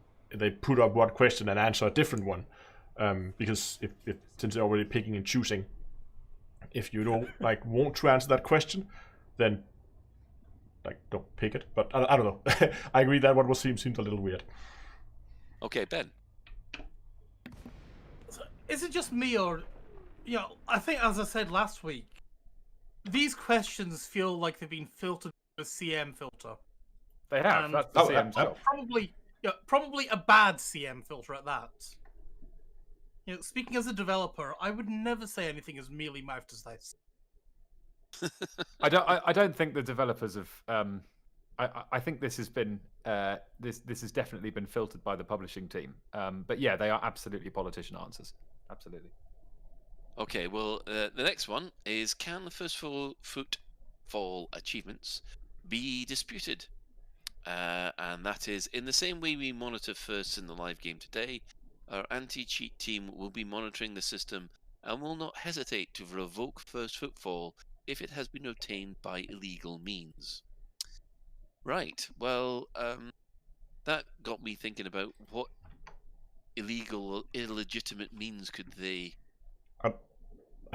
put up one question and answer a different one, because if since they're already picking and choosing, if you don't want to answer that question, then don't pick it. But I don't know. I agree that one seems a little weird. Okay, Ben. Is it just me, or I think, as I said last week, these questions feel like they've been filtered with a CM filter. They have. And That's the CM's job. Probably a bad CM filter at that. Speaking as a developer, I would never say anything as mealy-mouthed as this. I don't think the developers have. I think this has been this has definitely been filtered by the publishing team. But yeah, they are absolutely politician answers. Absolutely. Okay, well, the next one is, can the first footfall achievements be disputed? And that is, in the same way we monitor firsts in the live game today, our anti-cheat team will be monitoring the system and will not hesitate to revoke first footfall if it has been obtained by illegal means. Right, well, that got me thinking about what illegal or illegitimate means could they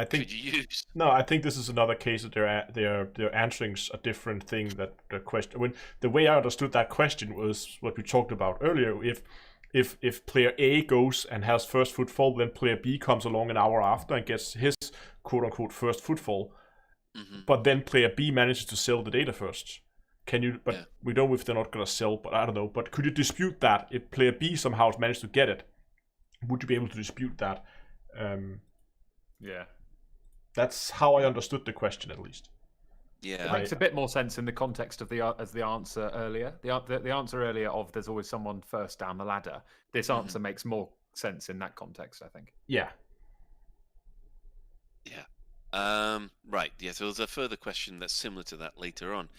could you use? No, I think this is another case that they're answering a different thing. That the question, when the way I understood that question was what we talked about earlier. If player A goes and has first footfall, then player B comes along an hour after and gets his quote unquote first footfall, but then player B manages to sell the data first. can you? But Yeah. we know if they're not gonna sell. But I don't know. But could you dispute that if player B somehow managed to get it? Would you be able to dispute that? Yeah. That's how I understood the question, at least. It Yeah. makes a bit more sense in the context of the answer earlier. The answer earlier of there's always someone first down the ladder. This answer makes more sense in that context, I think. Yeah. Right. Yeah. So there's a further question that's similar to that later on.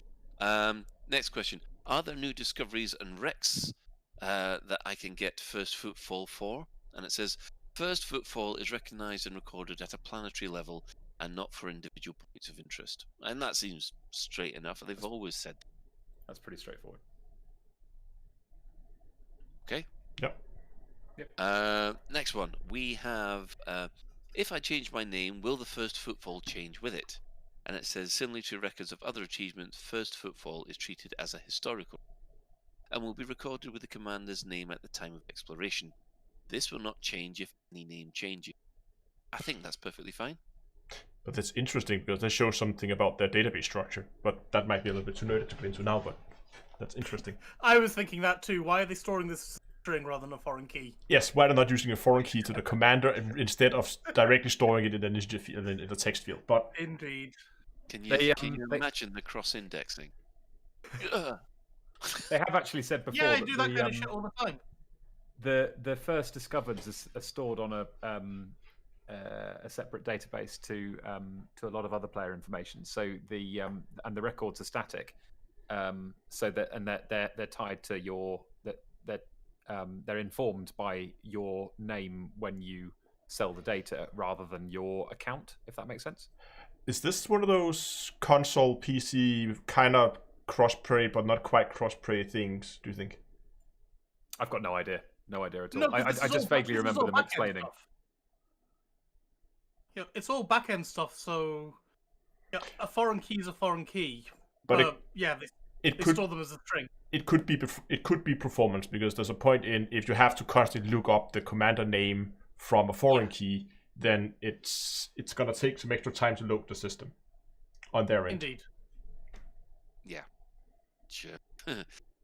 Next question: are there new discoveries and wrecks that I can get first footfall for? And it says first footfall is recognized and recorded at a planetary level and not for individual points of interest. And that seems straight enough. They've always said. That's pretty straightforward. Okay. Yep. Next one. We have if I change my name, will the first footfall change with it? And it says, similarly to records of other achievements, first footfall is treated as a historical and will be recorded with the commander's name at the time of exploration. This will not change if any name changes. I think that's perfectly fine. But that's interesting because they show something about their database structure. But that might be a little bit too nerdy to go into now. But that's interesting. I was thinking that too. Why are they storing this string rather than a foreign key? Yes, why they're not using a foreign key to the commander instead of directly storing it in the initiative field, in the text field. But Indeed. Can you, They, can you they- imagine the cross-indexing? They have actually said before Yeah, I that do that kind of shit all the time. the first discovereds are stored on a separate database to a lot of other player information. So and the records are static. So that and they're tied to your they're informed by your name when you sell the data rather than your account, if that makes sense. is this one of those console PC kind of cross-play but not quite cross-play things, do you think? I've got no idea. No idea at all. No, 'cause I this is just all vaguely this is remember all them back-end explaining. stuff. Yeah, it's all back-end stuff, so yeah, a foreign key is a foreign key. But They it could store them as a string. it could be performance, because there's a point in if you have to constantly look up the commander name from a foreign key, then it's gonna take some extra time to load the system on their end. Indeed. Yeah, sure.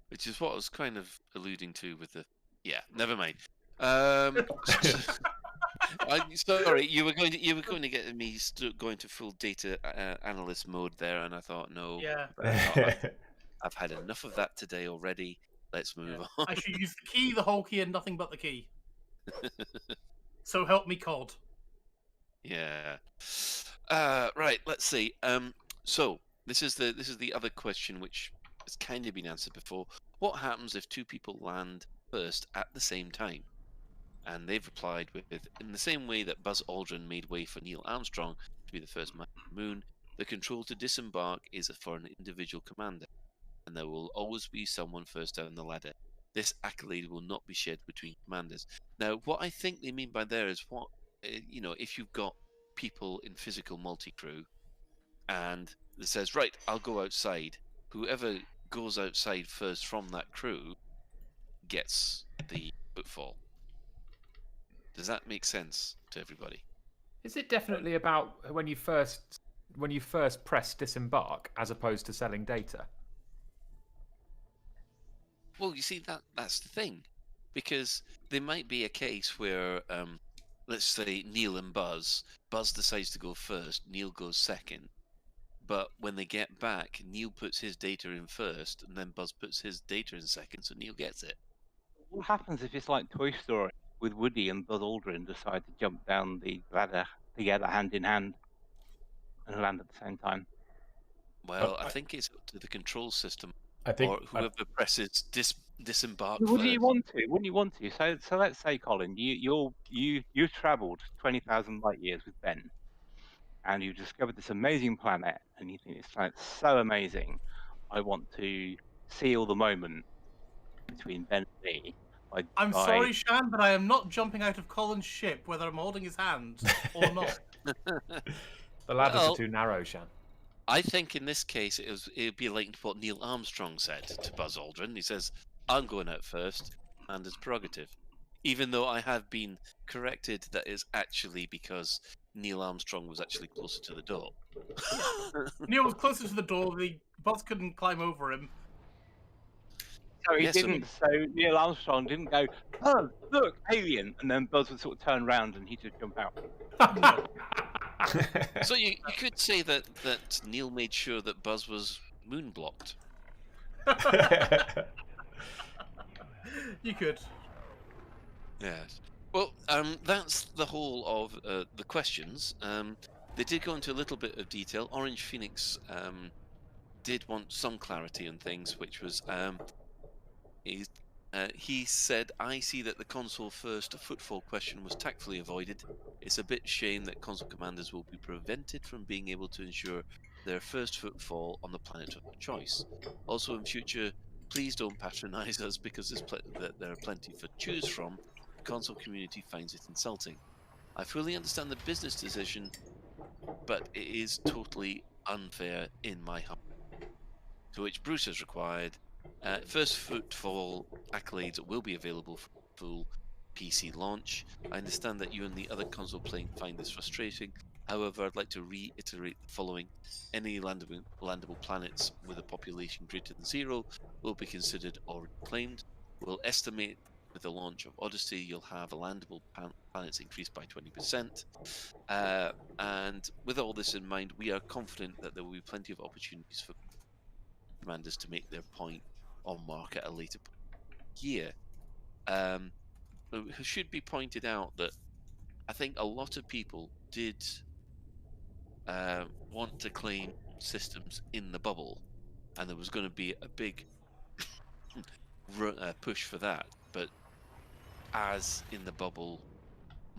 Which is what I was kind of alluding to with the. Yeah, never mind. Sorry, you were going to get me going to full data analyst mode there, and I thought no. Yeah. I've had enough of that today already. Let's move Yeah. on. I should use the key, the whole key, and nothing but the key. So help me, COD. Yeah. Right. Let's see. So this is the other question, which has kind of been answered before. What happens if two people land first at the same time? And they've replied with, in the same way that Buzz Aldrin made way for Neil Armstrong to be the first man on the moon, the control to disembark is for an individual commander, and there will always be someone first down the ladder. This accolade will not be shared between commanders. Now, what I think they mean by there is what, if you've got people in physical multi-crew, and it says, right, I'll go outside. Whoever goes outside first from that crew gets the footfall. Does that make sense to everybody? Is it definitely about when you first press disembark as opposed to selling data? Well, you see, that's the thing, because there might be a case where, let's say Neil and Buzz decides to go first, Neil goes second, but when they get back, Neil puts his data in first, and then Buzz puts his data in second, so Neil gets it. What happens if it's like Toy Story with Woody and Buzz Aldrin decide to jump down the ladder together, hand in hand, and land at the same time? Well, I think it's up to the control system, I think or whoever presses disembark Wouldn't first. you want to? Wouldn't you want to? So let's say, Colin, you've travelled 20,000 light years with Ben, and you've discovered this amazing planet, and you think this planet's so amazing. I want to seal the moment between Ben and me. I'm sorry, Shan, but I am not jumping out of Colin's ship, whether I'm holding his hand or not. The ladders Well- are too narrow, Shan. I think in this case it would be like what Neil Armstrong said to Buzz Aldrin. He says, "I'm going out first, and it's prerogative," even though I have been corrected that is actually because Neil Armstrong was actually closer to the door. Neil was closer to the door. Buzz couldn't climb over him. So he Yes, I didn't. mean- So Neil Armstrong didn't go, "Buzz, look, alien," and then Buzz would sort of turn around and he'd just jump out. No. So you could say that Neil made sure that Buzz was moon blocked. You could. Yes. Well, that's the whole of the questions. They did go into a little bit of detail. Orange Phoenix did want some clarity on things, which was he said, "I see that the console first footfall question was tactfully avoided. It's a bit shame that console commanders will be prevented from being able to ensure their first footfall on the planet of their choice. Also, in future, please don't patronize us because there are plenty to choose from. The console community finds it insulting. I fully understand the business decision, but it is totally unfair in my heart." To which Bruce has required, first footfall accolades will be available for full PC launch. I understand that you and the other console playing find this frustrating. However, I'd like to reiterate the following. Any landable planets with a population greater than 0 will be considered already claimed. We'll estimate with the launch of Odyssey, you'll have landable planets increased by 20%. And with all this in mind, we are confident that there will be plenty of opportunities for commanders to make their point on market at a later year. It should be pointed out that I think a lot of people did want to claim systems in the bubble, and there was going to be a big push for that. But as in the bubble,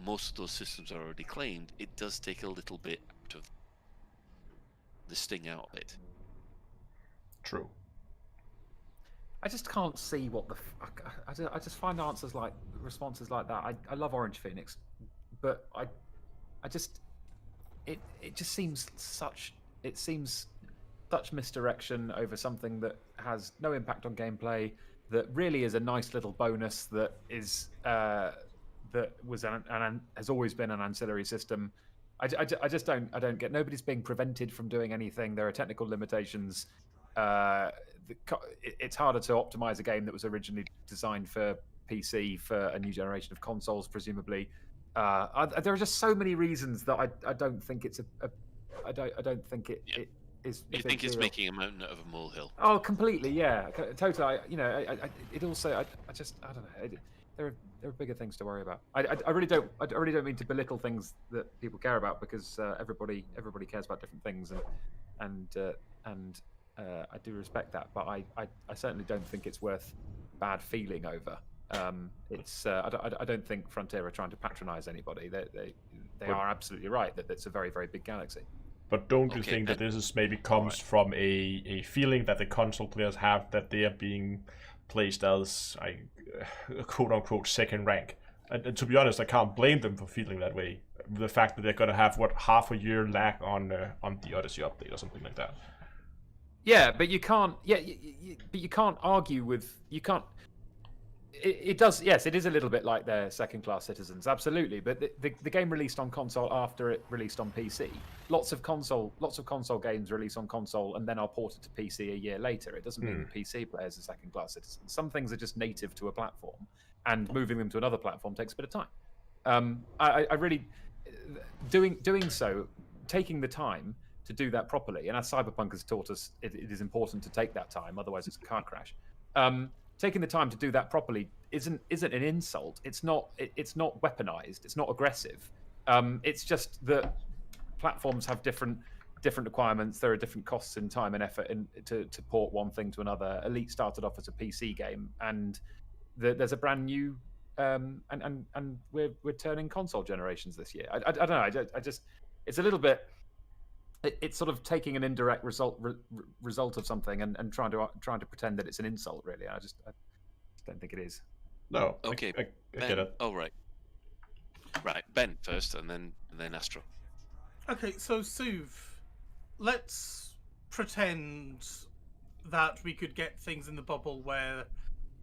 most of those systems are already claimed, it does take a little bit out of the sting out of it. True. I just can't see what the fuck. I just find responses like that. I love Orange Phoenix, but it just seems such misdirection over something that has no impact on gameplay. That really is a nice little bonus that is that was has always been an ancillary system. I just don't get. Nobody's being prevented from doing anything. There are technical limitations. It's harder to optimize a game that was originally designed for PC for a new generation of consoles, presumably. There are just so many reasons that I don't think it's I don't think it is. You think it's making a mountain out of a molehill? Oh, completely, yeah, totally. It also I don't know. There are bigger things to worry about. I really don't mean to belittle things that people care about, because everybody cares about different things, and I do respect that, but I certainly don't think it's worth bad feeling over. I don't think Frontier are trying to patronize anybody. They are absolutely right that it's a very, very big galaxy. But don't you think that this is maybe comes from a feeling that the console players have that they are being placed as a quote-unquote second rank? And to be honest, I can't blame them for feeling that way. The fact that they're going to have, half a year lag on the Odyssey update or something like that. Yeah, but you can't. Yeah, but you can't argue with. You can't. It does. Yes, it is a little bit like they're second-class citizens, absolutely. But the game released on console after it released on PC. Lots of console games release on console and then are ported to PC a year later. It doesn't mean that PC players are second-class citizens. Some things are just native to a platform, and moving them to another platform takes a bit of time. I really doing so, taking the time to do that properly, and as Cyberpunk has taught us, it is important to take that time. Otherwise, it's a car crash. Taking the time to do that properly isn't an insult. It's not weaponized. It's not aggressive. It's just that platforms have different requirements. There are different costs in time and effort to port one thing to another. Elite started off as a PC game, and there's a brand new and we're turning console generations this year. I don't know. I just it's a little bit. It's sort of taking an indirect result of something and trying to pretend that it's an insult. Really, I just don't think it is. No. Okay. I get it. Oh, right. Ben first, and then Astro. Okay, so Suv, let's pretend that we could get things in the bubble where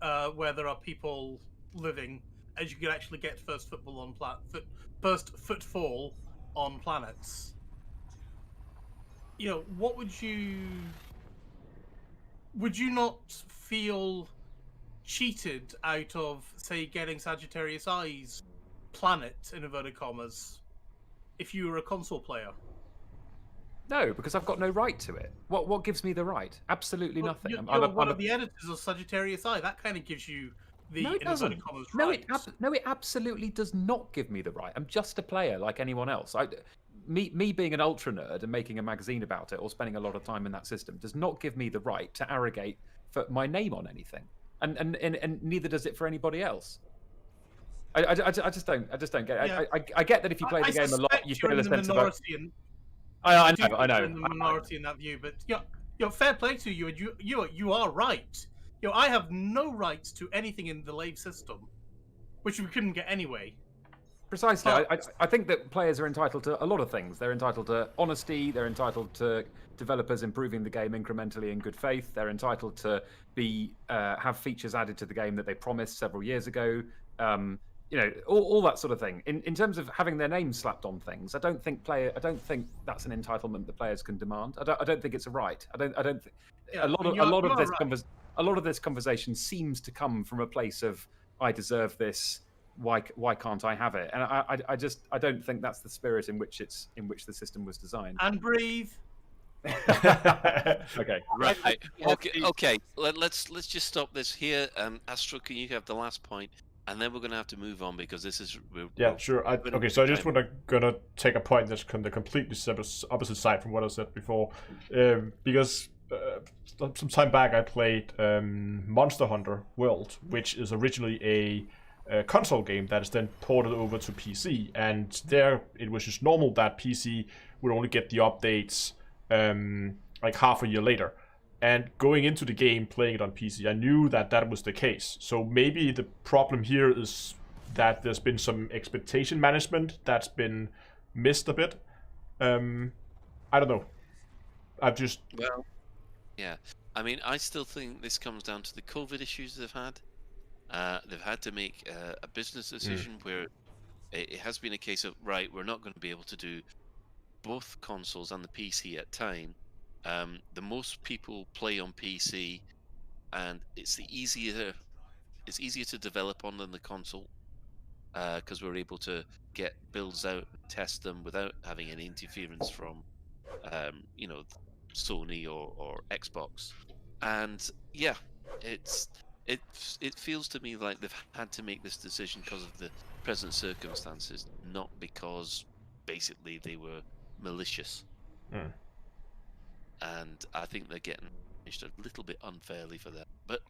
there are people living, and you could actually get first footfall on planets. What would you would you not feel cheated out of, say, getting Sagittarius Eye's planet, in inverted commas, if you were a console player? No, because I've got no right to it. What gives me the right? Absolutely Well, nothing. You're one of the editors of Sagittarius Eye. That kind of gives you the No, it in inverted doesn't. commas No, right. it absolutely does not give me the right. I'm just a player like anyone else. Me being an ultra nerd and making a magazine about it or spending a lot of time in that system does not give me the right to arrogate for my name on anything, and neither does it for anybody else. I just don't get it. Yeah. I get that if you play the game a lot, suspect you you're feel a in the sense of. minority in- I do know. think you're in the minority in that view, but fair play to you, and you are right. I have no rights to anything in the Lave system, which we couldn't get anyway. Precisely. But- I think that players are entitled to a lot of things. They're entitled to honesty. They're entitled to developers improving the game incrementally in good faith. They're entitled to have features added to the game that they promised several years ago. All that sort of thing. In terms of having their names slapped on things, I don't think that's an entitlement that players can demand. I don't think it's a right. I don't think Yeah, a lot of this right. a lot of this conversation seems to come from a place of I deserve this. Why can't I have it? And I don't think that's the spirit in which the system was designed. And breathe. Okay. Right. Okay. Let's just stop this here. Astro, can you have the last point, and then we're going to have to move on because this is. Yeah, sure. Okay, so I just gonna take a point that's the completely opposite side from what I said before, because some time back I played Monster Hunter World, which is originally a console game that is then ported over to PC, and there it was just normal that PC would only get the updates like half a year later. And going into the game, playing it on PC, I knew that was the case. So maybe the problem here is that there's been some expectation management that's been missed a bit. I don't know. Well, yeah. I mean, I still think this comes down to the COVID issues they've had. They've had to make a business decision where it has been a case of, right, we're not going to be able to do both consoles and the PC at time. The most people play on PC, and it's easier to develop on than the console, because we're able to get builds out and test them without having any interference from Sony or Xbox. And yeah, it feels to me like they've had to make this decision because of the present circumstances, not because basically they were malicious. And I think they're getting punished a little bit unfairly for that. But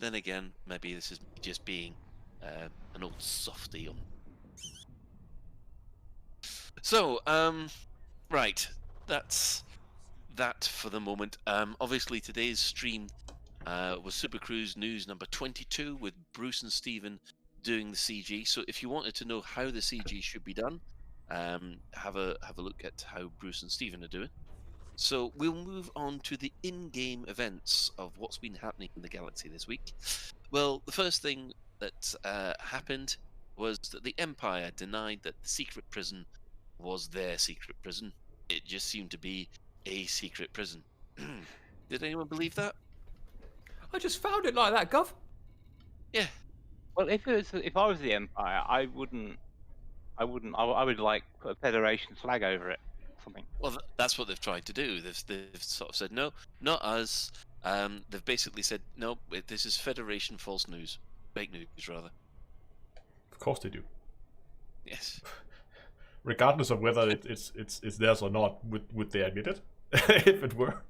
then again, maybe this is just being an old softy on. So, right, that's that for the moment. Obviously, today's stream was Super Cruise News number 22 with Bruce and Stephen doing the CG. So, if you wanted to know how the CG should be done, have a look at how Bruce and Stephen are doing. So we'll move on to the in-game events of what's been happening in the galaxy this week. Well, the first thing that happened was that the Empire denied that the secret prison was their secret prison. It just seemed to be a secret prison. Did anyone believe that? I just found it like that, Gov. Yeah. Well, if I was the Empire, I would like put a Federation flag over it. Something. Well, that's what they've tried to do. They've sort of said, no, not us. They've basically said, no, this is Federation false news. Fake news, rather. Of course they do. Yes. Regardless of whether it's theirs or not, would they admit it? If it were?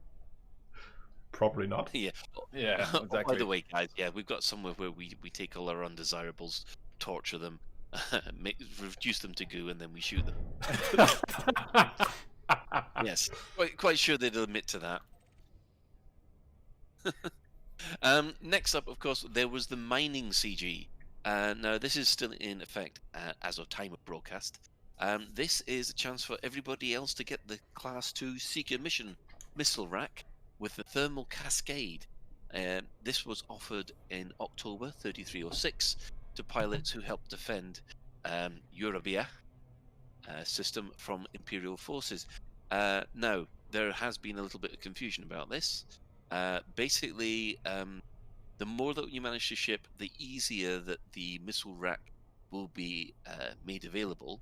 Probably not. Yeah. Yeah, exactly. By the way, guys, yeah, we've got somewhere where we take all our undesirables, torture them, reduce them to goo, and then we shoot them. Yes, quite sure they'd admit to that. Next up, of course, there was the mining CG. Now, this is still in effect as of time of broadcast. This is a chance for everybody else to get the Class 2 Seeker mission missile rack with the thermal cascade. This was offered in October 3306 to pilots who helped defend Eurabia system from Imperial forces. Now, there has been a little bit of confusion about this. Basically, the more that you manage to ship, the easier that the missile rack will be made available,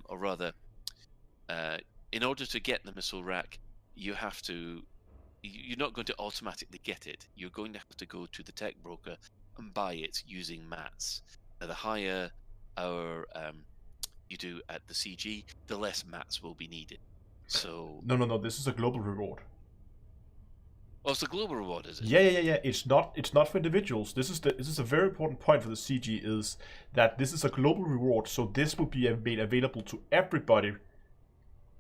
or rather, in order to get the missile rack, you have to. You're not going to automatically get it. You're going to have to go to the tech broker and buy it using mats. Now, the higher you do at the CG, the less mats will be needed. So, No. This is a global reward. oh, it's a global reward, is it? Yeah. It's not for individuals. This is a very important point for the CG is that this is a global reward. So this will be made available to everybody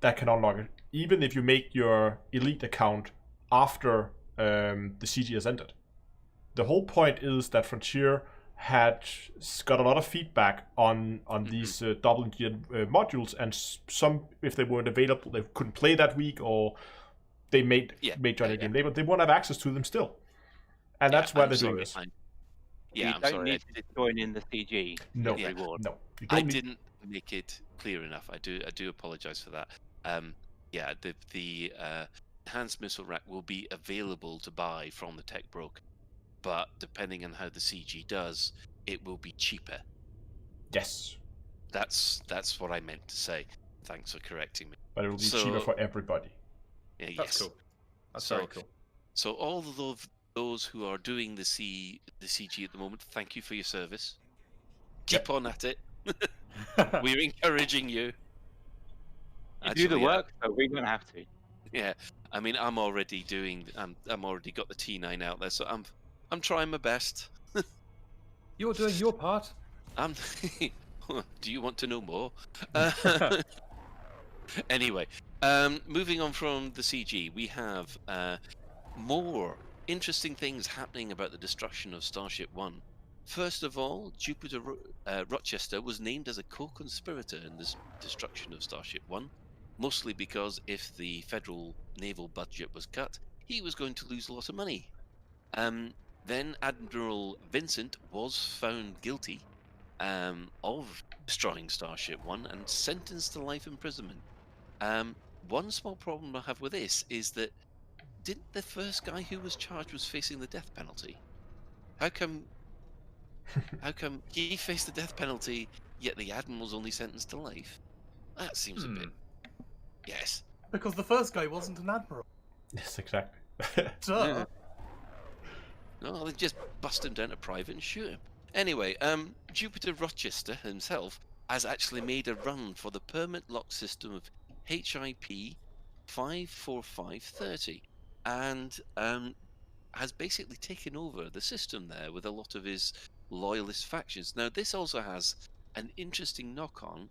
that can unlock it, even if you make your elite account after the CG has ended. The whole point is that Frontier had got a lot of feedback on these double engineered modules, and some, if they weren't available, they couldn't play that week, or they made join the game. They won't have access to them still, and that's why they're doing this. You don't need to join in the CG. No, reward. no. I didn't make it clear enough. I do apologize for that. The enhanced missile rack will be available to buy from the tech broker, but depending on how the CG does, it will be cheaper. Yes. That's what I meant to say. Thanks for correcting me. But it will be cheaper for everybody. Yeah, That's cool. That's very cool. So all of those who are doing the CG at the moment, thank you for your service. Keep on at it. We're encouraging you. You do the work, so we don't have to. Yeah, I mean, I'm already got the T9 out there, so I'm trying my best. You're doing your part. Do you want to know more? Anyway, moving on from the CG, we have more interesting things happening about the destruction of Starship One. First of all, Jupiter Rochester was named as a co-conspirator in this destruction of Starship One, mostly because if the federal naval budget was cut, he was going to lose a lot of money. Then Admiral Vincent was found guilty of destroying Starship One and sentenced to life imprisonment. One small problem I have with this is that didn't the first guy who was charged was facing the death penalty? How come he faced the death penalty, yet the Admiral's only sentenced to life? That seems a bit... Yes. Because the first guy wasn't an admiral. Yes, exactly. Duh. No, they just bust him down to private and shoot him. Anyway, Jupiter Rochester himself has actually made a run for the permanent lock system of HIP 54530 and has basically taken over the system there with a lot of his loyalist factions. Now, this also has an interesting knock-on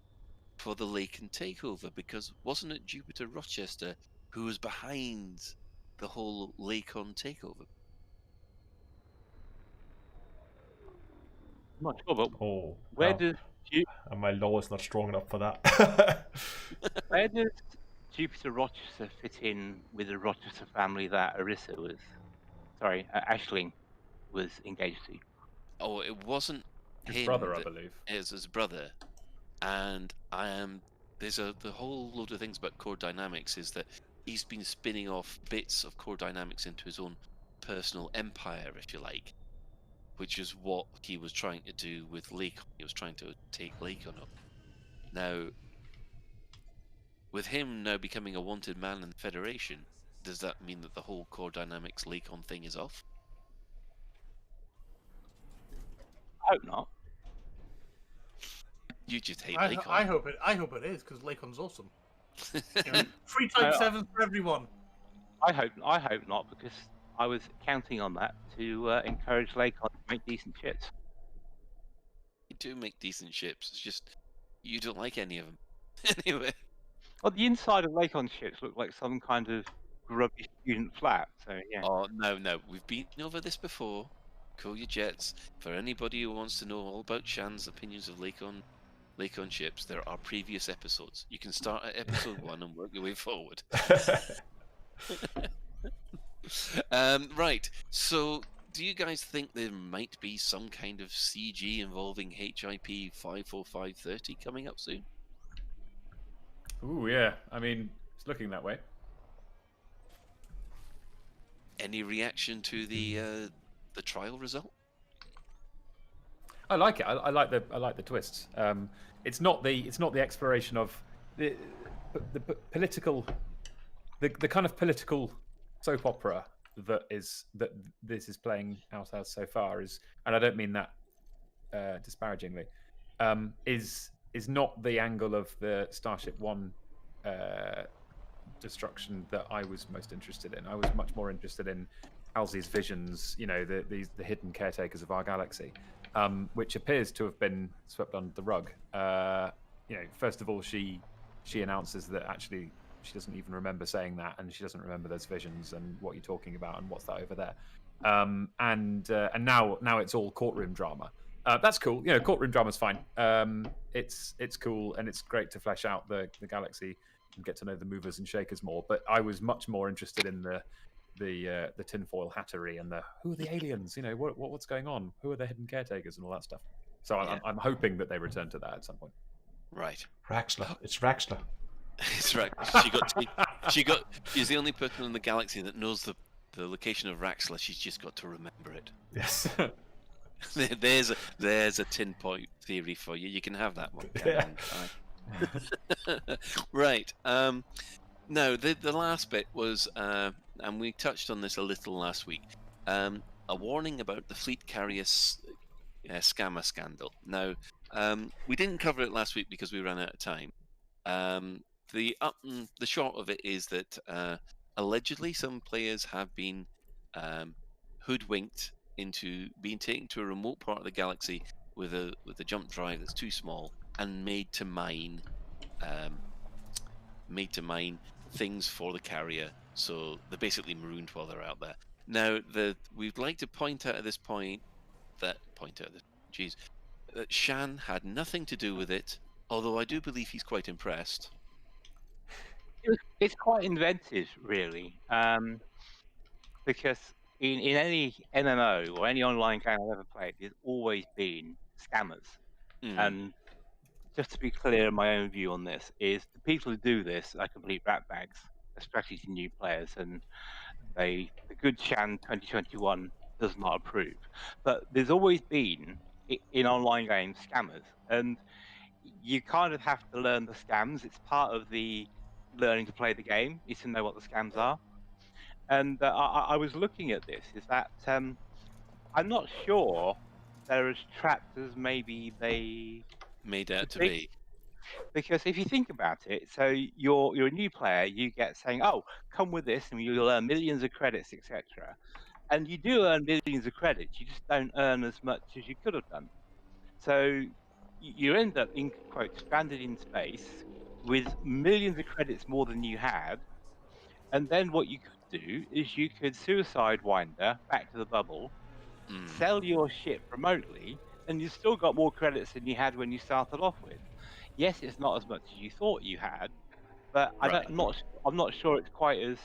for the Laken takeover, because wasn't it Jupiter Rochester who was behind the whole Lakon takeover? I'm not sure, but where does my law is not strong enough for that. where does Jupiter Rochester fit in with the Rochester family that Aisling was engaged to? Oh, it wasn't his brother, I believe. It was his brother, and there's the whole load of things about Core Dynamics is that he's been spinning off bits of Core Dynamics into his own personal empire, if you like, which is what he was trying to do with Lakon. He was trying to take Lakon up. Now, with him now becoming a wanted man in the Federation, does that mean that the whole Core Dynamics Lakon thing is off? I hope not. You just hate Lakon. I hope it is, because Lakon's awesome. You know, 3 times 7 for everyone. I hope not, because I was counting on that to encourage Lakon to make decent ships. You do make decent ships. It's just you don't like any of them. Anyway. Well, the inside of Lakon ships look like some kind of grubby student flat. So yeah. Oh no, we've been over this before. Cool your jets. For anybody who wants to know all about Shan's opinions of Lakon ships, there are previous episodes. You can start at episode 1 and work your way forward. Right. So, do you guys think there might be some kind of CG involving HIP 54530 coming up soon? Ooh, yeah. I mean, it's looking that way. Any reaction to the trial result? I like it. I like the twists. It's not the exploration of the political, the kind of political soap opera that this is playing out as so far is, and I don't mean that disparagingly, is not the angle of the Starship One destruction that I was most interested in. I was much more interested in Halsey's visions, the hidden caretakers of our galaxy, which appears to have been swept under the rug. First of all, she announces that actually she doesn't even remember saying that, and she doesn't remember those visions and what you're talking about and what's that over there. And now it's all courtroom drama. That's cool. Courtroom drama's fine. It's cool, and it's great to flesh out the galaxy and get to know the movers and shakers more. But I was much more interested in the tinfoil hattery and who are the aliens? What's going on? Who are the hidden caretakers and all that stuff. So I'm hoping that they return to that at some point. Right. Raxler. It's Raxler. It's right. She's the only person in the galaxy that knows the location of Raxler. She's just got to remember it. Yes. There's a tin point theory for you. You can have that one. Yeah. Right. No, the last bit was, and we touched on this a little last week, a warning about the fleet carrier scammer scandal. Now, we didn't cover it last week because we ran out of time. The short of it is that allegedly some players have been hoodwinked into being taken to a remote part of the galaxy with a jump drive that's too small and made to mine things for the carrier. So they're basically marooned while they're out there. Now, we'd like to point out at this point that Shan had nothing to do with it, although I do believe he's quite impressed. It's quite inventive, really, because in any MMO or any online game I've ever played, there's always been scammers. And just to be clear, my own view on this is the people who do this are complete ratbags, especially to new players, and the good Shan 2021 does not approve. But there's always been in online games scammers, and you kind of have to learn the scams. It's part of the learning to play the game is to know what the scams are. And I was looking at this. Is that I'm not sure they're as trapped as maybe they Made out to could be. because if you think about it, so you're a new player, you get saying, "Oh, come with this, and you'll earn millions of credits, etc." And you do earn millions of credits, you just don't earn as much as you could have done. So you end up, in quote, stranded in space with millions of credits more than you had. And then what you could do is you could suicide winder back to the bubble, sell your ship remotely, and you've still got more credits than you had when you started off with. Yes, it's not as much as you thought you had, but I'm not sure it's quite as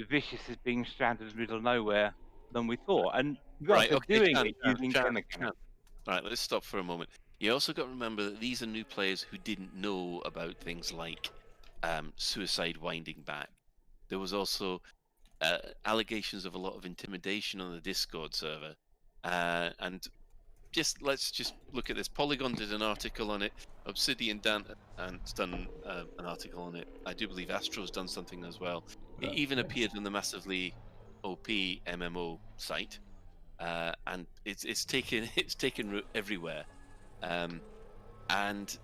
vicious as being stranded in the middle of nowhere than we thought. And Right, they're okay, doing Chan, it using Chan, chemicals. Chan. Right, let's stop for a moment. You also got to remember that these are new players who didn't know about things like suicide winding back. There was also allegations of a lot of intimidation on the Discord server, and let's just look at this. Polygon did an article on it. Obsidian done an article on it. I do believe Astro's done something as well. It even appeared on the massively OP MMO site, and it's taken root everywhere. And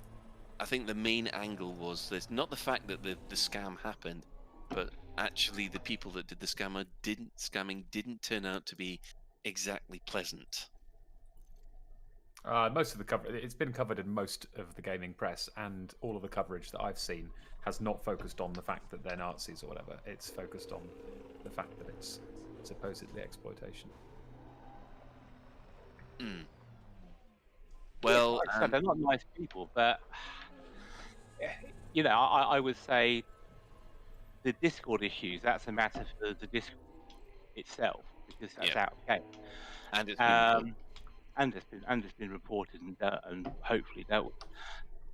I think the main angle was this: not the fact that the scam happened, but actually the people that did the scamming didn't turn out to be exactly pleasant. Most of the cover, it's been covered in most of the gaming press, and all of the coverage that I've seen has not focused on the fact that they're Nazis or whatever. It's focused on the fact that it's supposedly exploitation. Well, like I said, they're not nice people, but I would say the Discord issues, that's a matter for the Discord itself, because that's out of game. And it's been it's been reported and hopefully dealt with.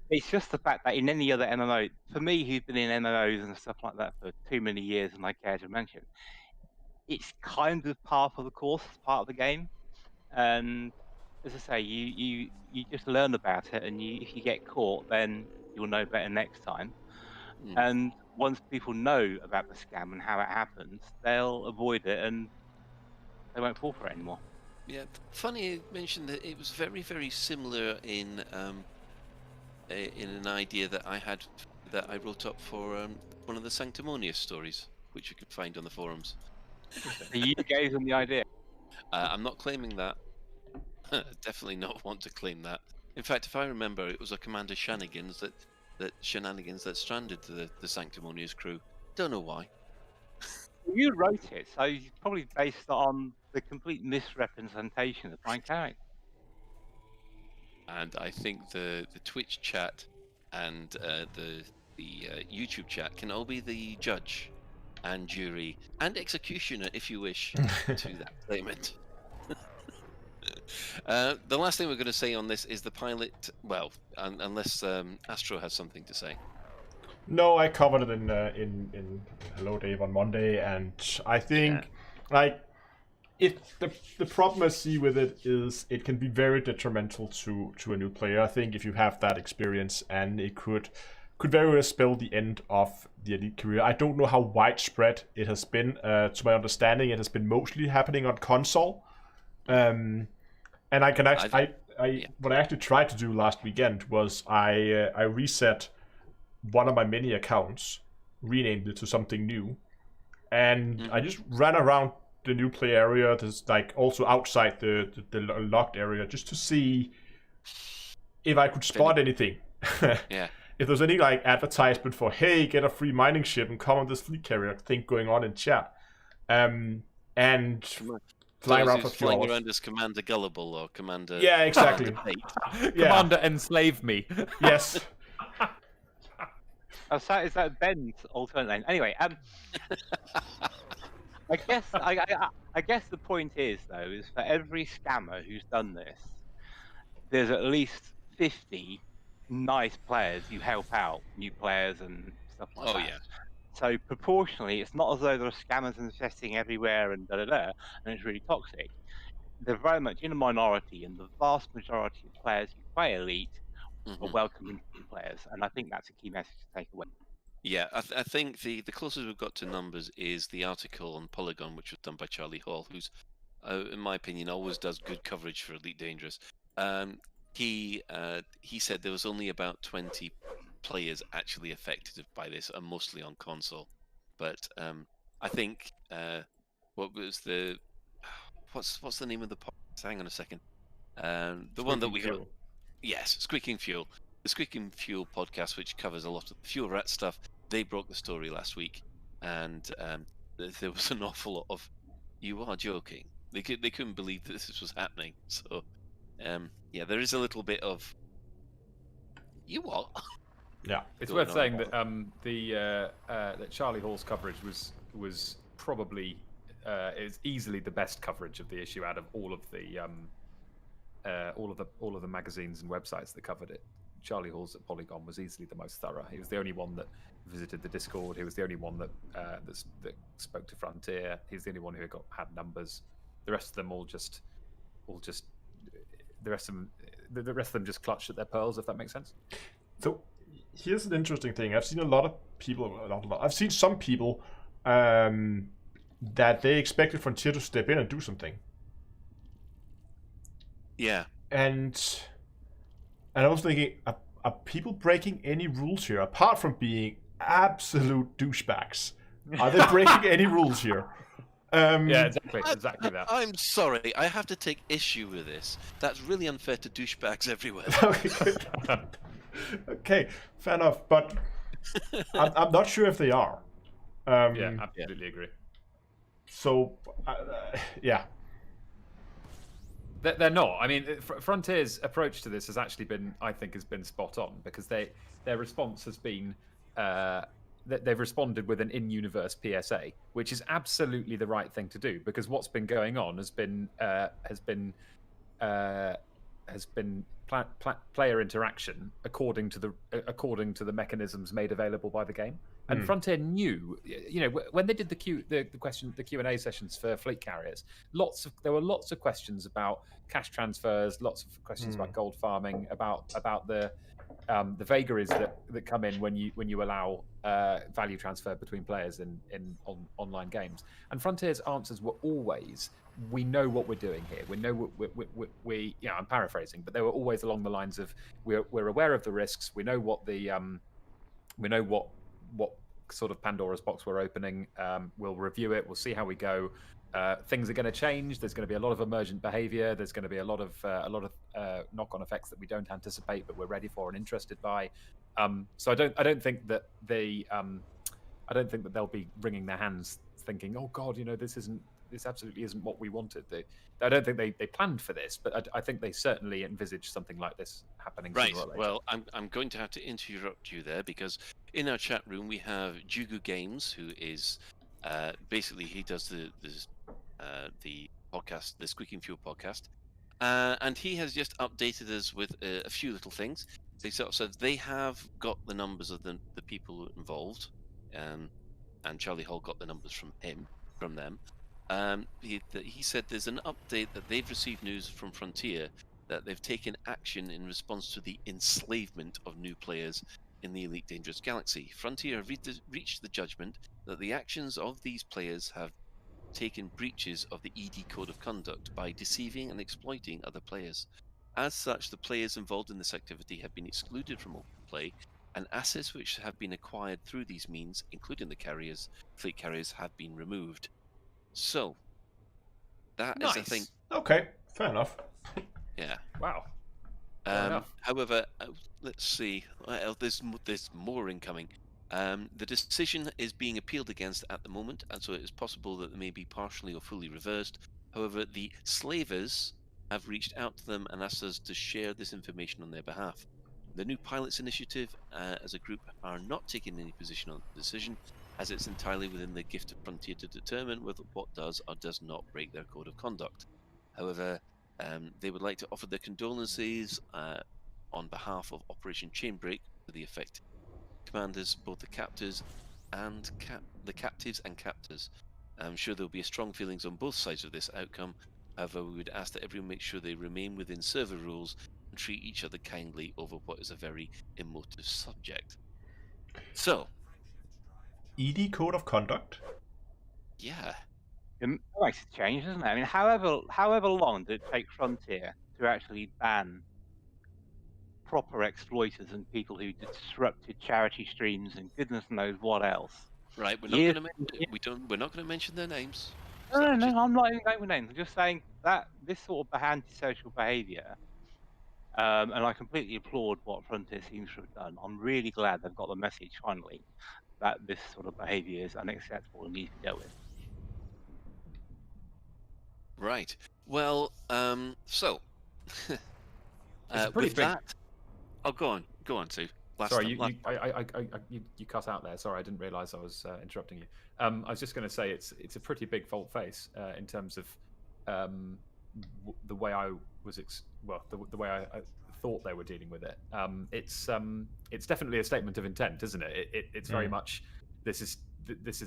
It's just the fact that in any other MMO, for me, who's been in MMOs and stuff like that for too many years, and I care to mention, it's kind of part of the course, it's part of the game, and as I say, you just learn about it, and if you get caught, then you'll know better next time. Mm. And once people know about the scam and how it happens, they'll avoid it and they won't fall for it anymore. Yeah, funny you mentioned that it was very, very similar in an idea that I had that I wrote up for one of the Sanctimonious stories, which you could find on the forums. So you gave them the idea. I'm not claiming that. Definitely not want to claim that. In fact, if I remember, it was a Commander Shenanigans that stranded the Sanctimonious crew. Don't know why. You wrote it, so it's probably based on the complete misrepresentation of my character. And I think the Twitch chat and the YouTube chat can all be the judge and jury and executioner, if you wish, to that statement. The last thing we're going to say on this is the pilot. Well, unless Astro has something to say. No, I covered it in Hello Dave on Monday, and I think like the problem I see with it is it can be very detrimental to a new player. I think if you have that experience, and it could very well spell the end of the elite career. I don't know how widespread it has been. To my understanding, it has been mostly happening on console. And I can actually, what I actually tried to do last weekend was I reset one of my many accounts, renamed it to something new, and I just ran around the new play area, that's like also outside the locked area, just to see if I could spot anything. Yeah. If there's any like advertisement for, hey, get a free mining ship and come on this fleet carrier thing going on in chat, and flying around for a few flying hours. around as Commander Gullible or Commander. Yeah, exactly. Commander enslave me. Yes. Oh, so is that Ben's alternate name? Anyway, I guess the point is though is for every scammer who's done this, there's at least 50 nice players who help out new players and stuff like that. Yeah. So proportionally, it's not as though there are scammers infesting everywhere and and it's really toxic. They're very much in a minority, and the vast majority of players who play Elite are welcoming players, and I think that's a key message to take away. Yeah, I think the closest we've got to numbers is the article on Polygon, which was done by Charlie Hall, who's, in my opinion, always does good coverage for Elite Dangerous. He said there was only about 20 players actually affected by this, and mostly on console. But I think what was the what's the name of the podcast? Hang on a second. The one that we got. Yes, Squeaking Fuel. The Squeaking Fuel podcast, which covers a lot of Fuel Rat stuff, they broke the story last week, and there was an awful lot of, you are joking. They couldn't believe that this was happening. So, yeah, there is a little bit of, you what? Yeah, it's worth saying that that Charlie Hall's coverage was probably is easily the best coverage of the issue out of all of the magazines and websites that covered it. Charlie Hall's at Polygon was easily the most thorough. He was the only one that visited the Discord. He was the only one that spoke to Frontier. He was the only one who had numbers. The rest of them the rest of them just clutched at their pearls, if that makes sense. So here's an interesting thing. I've seen a lot of people. I've seen some people that they expected Frontier to step in and do something. Yeah. And I was thinking, are people breaking any rules here apart from being absolute douchebags? Are they breaking any rules here? Yeah, exactly that. I'm sorry, I have to take issue with this. That's really unfair to douchebags everywhere. Okay, fair enough, but I'm not sure if they are. Yeah, absolutely agree. So, yeah. They're not. I mean, Frontier's approach to this has actually been, I think, spot on, because their response has been that they've responded with an in-universe PSA, which is absolutely the right thing to do, because what's been going on has been player interaction according to the mechanisms made available by the game. And Frontier knew, when they did the Q&A sessions for fleet carriers, there were lots of questions about cash transfers, lots of questions about gold farming, about the vagaries that come in when you allow value transfer between players in online games. And Frontier's answers were always, we know what we're doing here. We know we I'm paraphrasing, but they were always along the lines of, we're aware of the risks. We know what what sort of Pandora's box we're opening. We'll review it. We'll see how we go. Things are going to change. There's going to be a lot of emergent behavior. There's going to be a lot of knock-on effects that we don't anticipate, but we're ready for and interested by. So I don't think that they'll be wringing their hands, thinking, "Oh God, this absolutely isn't what we wanted." I don't think they planned for this, but I think they certainly envisaged something like this happening. Right. Sooner or later. Well, I'm going to have to interrupt you there, because in our chat room we have Jugu Games, who is basically, he does the podcast, the Squeaking Fuel podcast, and he has just updated us with a few little things. They sort of said they have got the numbers of the people involved, and Charlie Hall got the numbers from them. He said there's an update that they've received news from Frontier that they've taken action in response to the enslavement of new players in the Elite Dangerous Galaxy. Frontier have reached the judgment that the actions of these players have taken breaches of the ED Code of Conduct by deceiving and exploiting other players. As such, the players involved in this activity have been excluded from open play, and assets which have been acquired through these means, including the fleet carriers, have been removed. So, that is, I think... Okay, fair enough. Yeah. Wow. However, let's see. There's more incoming. The decision is being appealed against at the moment, and so it is possible that it may be partially or fully reversed. However, the slavers have reached out to them and asked us to share this information on their behalf. The New Pilots Initiative, as a group, are not taking any position on the decision, as it's entirely within the gift of Frontier to determine whether what does or does not break their code of conduct. However, they would like to offer their condolences on behalf of Operation Chainbreak to the affected commanders, both the captives and captors. I'm sure there will be strong feelings on both sides of this outcome. However, we would ask that everyone make sure they remain within server rules and treat each other kindly over what is a very emotive subject. So, ED Code of Conduct? yeah. It makes a change, doesn't it? I mean, however long did it take Frontier to actually ban proper exploiters and people who disrupted charity streams and goodness knows what else? Right, we're not going to mention their names. No, I'm not even naming names. I'm just saying that this sort of antisocial behaviour, and I completely applaud what Frontier seems to have done. I'm really glad they've got the message finally that this sort of behaviour is unacceptable and needs to be dealt with. Right. Well, so It's pretty with big. that, go on, Sue. Sorry, you cut out there. Sorry, I didn't realise I was interrupting you. I was just going to say it's a pretty big fault face in terms of the way I was the way I thought they were dealing with it. It's definitely a statement of intent, isn't it? It's very much this is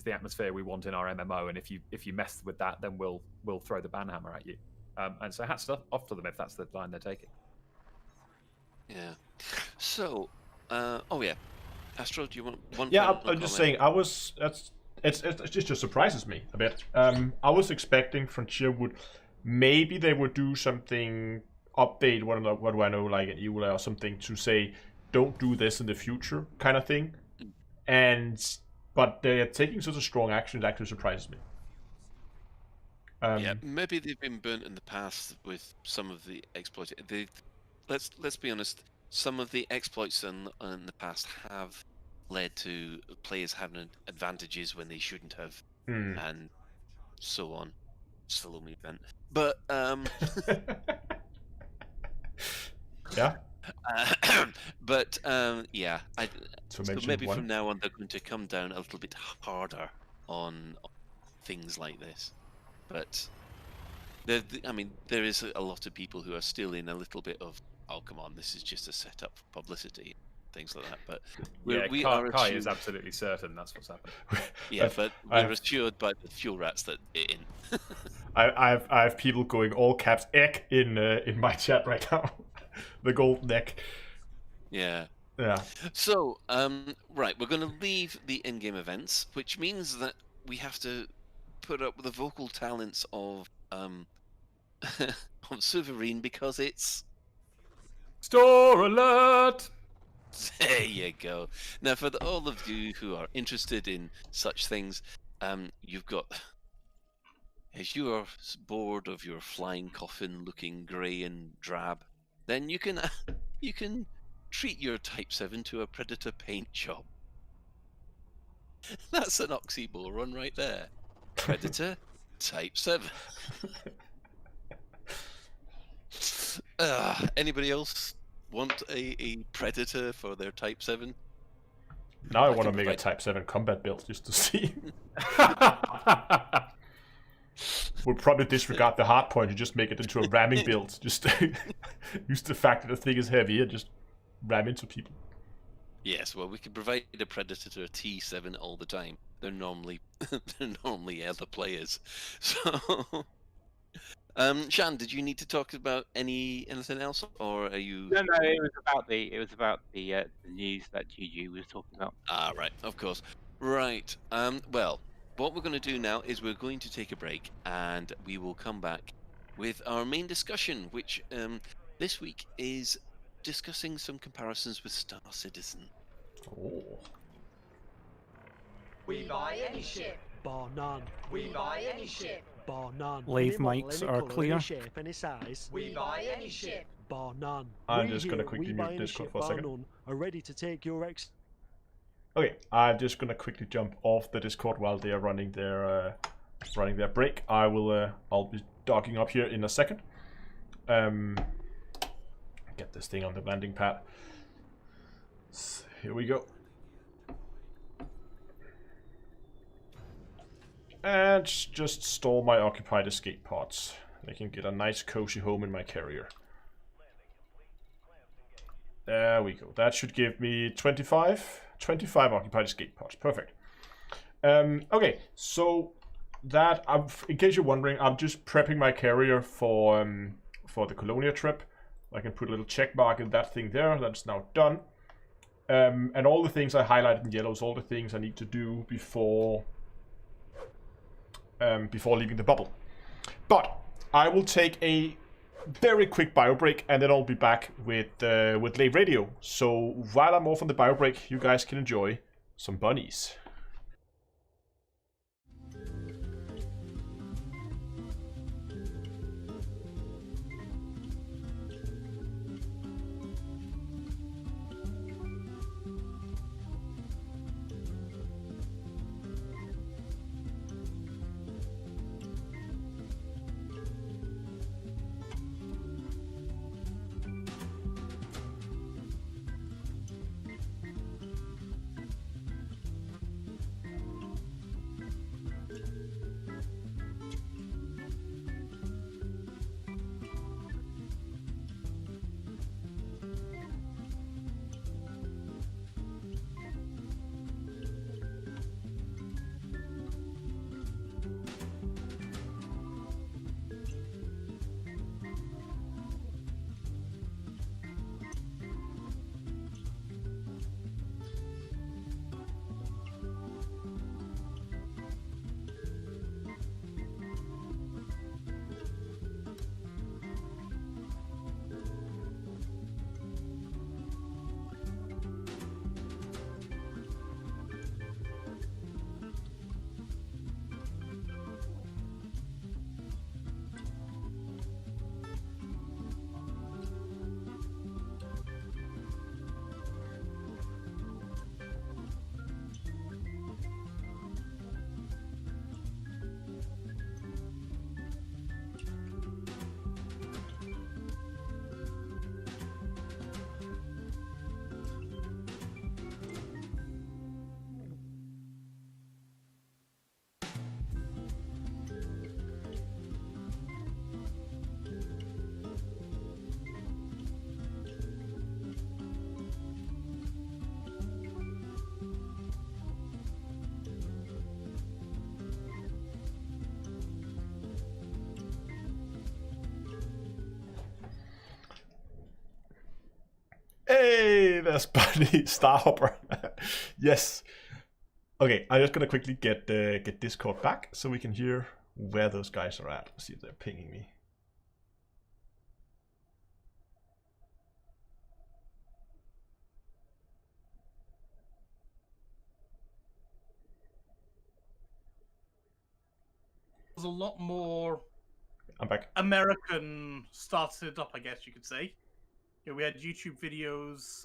the atmosphere we want in our MMO, and if you mess with that, then we'll throw the ban hammer at you. And so hats off to them if that's the line they're taking. Yeah. So, Astro, do you want one? Yeah, I'm just saying. It just surprises me a bit. I was expecting Frontier maybe they would do something, update what do I know, like an EULA or something, to say don't do this in the future kind of thing. But they're taking such a strong action, it actually surprises me. Yeah, maybe they've been burnt in the past with some of the exploits. Let's be honest. Some of the exploits in the past have led to players having advantages when they shouldn't have, and so on. Slow me vent. But yeah. Yeah. So maybe from now on they're going to come down a little bit harder on things like this. But there is a lot of people who are still in a little bit of, oh come on, this is just a setup for publicity. things like that. But Yeah, we Kai are is assured, absolutely certain that's what's happening. yeah, but we're assured by the fuel rats that it in. I have people going all caps egg in my chat right now. The golden egg. Yeah. Yeah. So, right, we're going to leave the in-game events, which means that we have to put up with the vocal talents of of Sovereign because it's. Store alert! There you go. Now, for all of you who are interested in such things, you've got. As you are bored of your flying coffin looking grey and drab, then you can you can treat your Type 7 to a Predator paint job. That's an oxymoron right there. Predator Type 7. Anybody else want a Predator for their Type 7? Now I want to can make a provide- Type 7 combat build just to see. We'll probably disregard the hard point and just make it into a ramming build. Just use the fact that the thing is heavy and just ram into people. Yes, well, we can provide a Predator to a T7 all the time. They're normally other players. So, Shan, did you need to talk about anything else, or are you? No, it was about the news that GG was talking about. Ah, right, of course. Right. Well, what we're going to do now is we're going to take a break, and we will come back with our main discussion, which this week is discussing some comparisons with Star Citizen. Oh. We buy any ship, bar none. we buy any ship, Bar none. Lave Any model, mics any are colour, clear. Any shape, any size. we buy any ship. Bar none. I'm We just gonna here, quickly we mute buy any Discord ship, for a bar second. none, are ready to take your Okay, I'm just gonna quickly jump off the Discord while they are running their break. I'll be docking up here in a second. Get this thing on the landing pad. So, here we go. And just store my occupied escape pods. I can get a nice cozy home in my carrier. There we go. That should give me 25 occupied escape pods. Perfect. Okay, so that in case you're wondering, I'm just prepping my carrier for the Colonia trip. I can put a little check mark in that thing there. That's now done. And all the things I highlighted in yellow is all the things I need to do before leaving the bubble. But I will take a very quick bio break, and then I'll be back with Lave Radio. So while I'm off on the bio break, you guys can enjoy some bunnies. Hey, there's Buddy Starhopper. Yes. Okay, I'm just gonna quickly get Discord back so we can hear where those guys are at. See if they're pinging me. There's a lot more I'm back. American started up, I guess you could say. We had YouTube videos,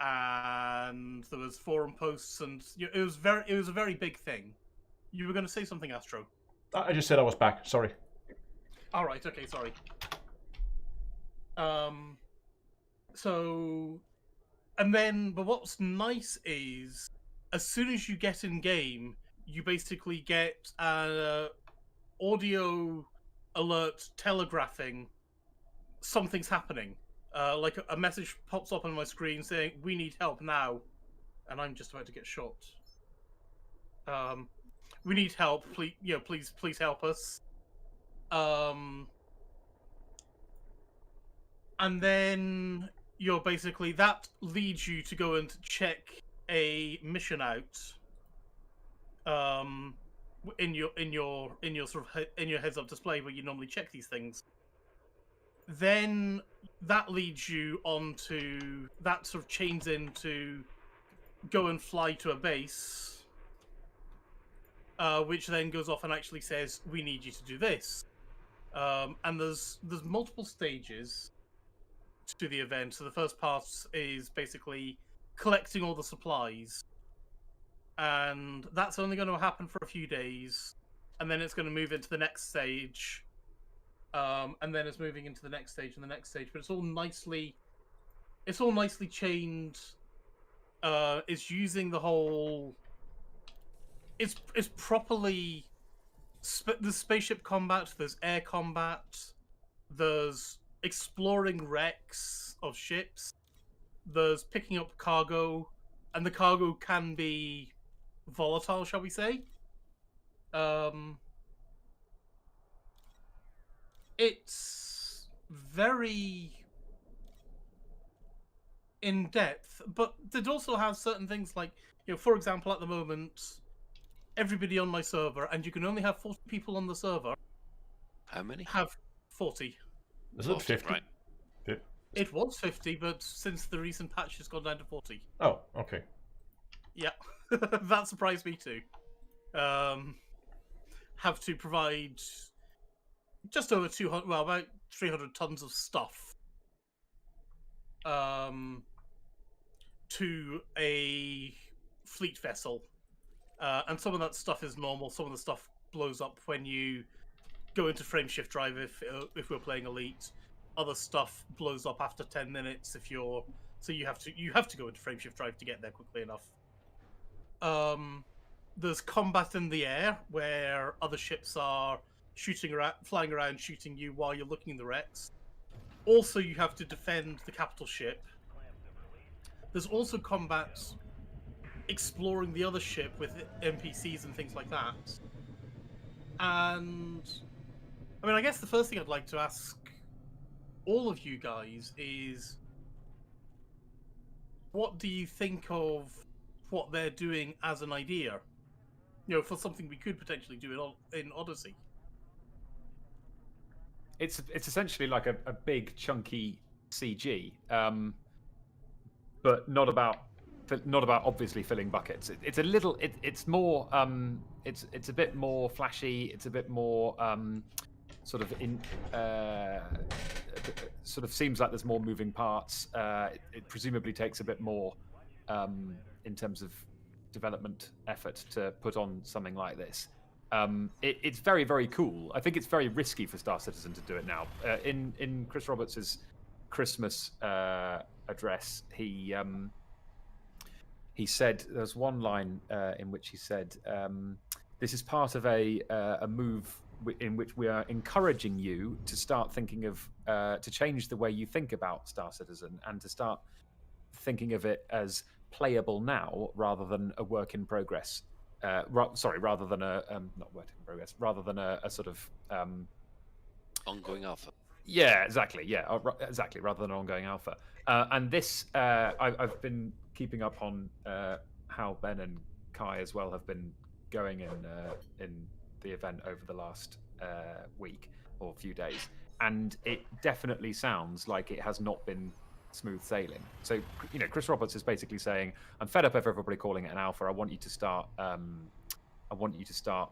and there was forum posts, and it was a very big thing. You were going to say something, Astro? I just said I was back. Sorry. All right. Okay. Sorry. So, and then, but what's nice is, as soon as you get in game, you basically get an audio alert telegraphing something's happening. Like a message pops up on my screen saying, "We need help now," and I'm just about to get shot. We need help. Please, please help us. And then basically that leads you to go and check a mission out. In your heads up display where you normally check these things. Then that leads you onto that sort of chains into go and fly to a base, which then goes off and actually says we need you to do this. And there's multiple stages to the event. So the first part is basically collecting all the supplies, and that's only going to happen for a few days, and then it's going to move into the next stage. And then it's moving into the next stage and the next stage, but it's all nicely chained. It's using the whole. It's properly. There's spaceship combat. There's air combat. There's exploring wrecks of ships. There's picking up cargo, and the cargo can be volatile, shall we say? It's very in depth, but it also has certain things like, for example, at the moment, everybody on my server, and you can only have 40 people on the server. How many? Have 40. Is it 50? Right. It was 50, but since the recent patch, it's gone down to 40. Oh, okay. Yeah, that surprised me too. Have to provide just over 200, well, about 300 tons of stuff to a fleet vessel. And some of that stuff is normal. Some of the stuff blows up when you go into frameshift drive if we're playing Elite. Other stuff blows up after 10 minutes if you're... So you have to go into frameshift drive to get there quickly enough. There's combat in the air where other ships are flying around shooting you while you're looking in the wrecks. Also, you have to defend the capital ship. There's also combat exploring the other ship with NPCs and things like that. And I mean, I guess the first thing I'd like to ask all of you guys is, what do you think of what they're doing as an idea? For something we could potentially do in Odyssey. It's essentially like a big chunky CG, but not about obviously filling buckets. It's a little. It's more. It's a bit more flashy. It's a bit more sort of in. Sort of seems like there's more moving parts. It presumably takes a bit more in terms of development effort to put on something like this. It's very, very cool. I think it's very risky for Star Citizen to do it now. In Chris Roberts' Christmas address, he said, there's one line in which he said, this is part of a move in which we are encouraging you to start thinking of, to change the way you think about Star Citizen and to start thinking of it as playable now rather than a work in progress. Rather than a not work in progress, rather than a sort of ongoing alpha. Yeah, exactly. Yeah, exactly. Rather than an ongoing alpha. And this, I've been keeping up on how Ben and Kai as well have been going in the event over the last week or few days, and it definitely sounds like it has not been smooth sailing. So Chris Roberts is basically saying, "I'm fed up of everybody calling it an alpha. I want you to start. I want you to start."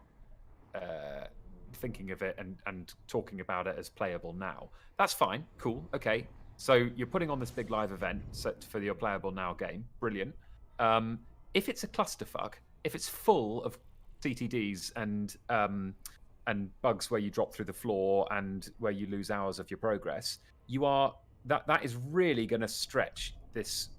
Thinking of it and talking about it as playable now. That's fine, cool, okay. So you're putting on this big live event set for your playable now game, brilliant. If it's a clusterfuck, if it's full of CTDs and bugs where you drop through the floor and where you lose hours of your progress, that is really going to stretch this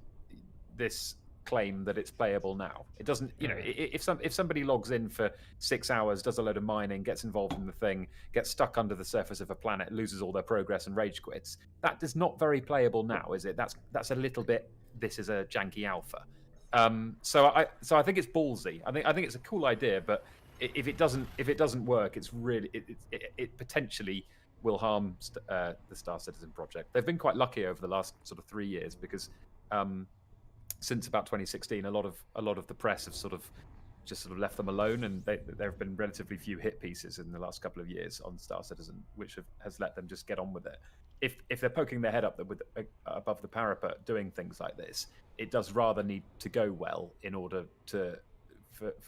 claim that it's playable now. It doesn't, if somebody logs in for 6 hours, does a load of mining, gets involved in the thing, gets stuck under the surface of a planet, loses all their progress and rage quits, that is not very playable now, is it? That's a little bit, this is a janky alpha. So I think it's ballsy. I think it's a cool idea, but if it doesn't work, it's really it potentially will harm the Star Citizen project. They've been quite lucky over the last sort of 3 years because since about 2016, a lot of the press have sort of left them alone, and there have been relatively few hit pieces in the last couple of years on Star Citizen, which has let them just get on with it. If they're poking their head up above the parapet doing things like this, it does rather need to go well in order for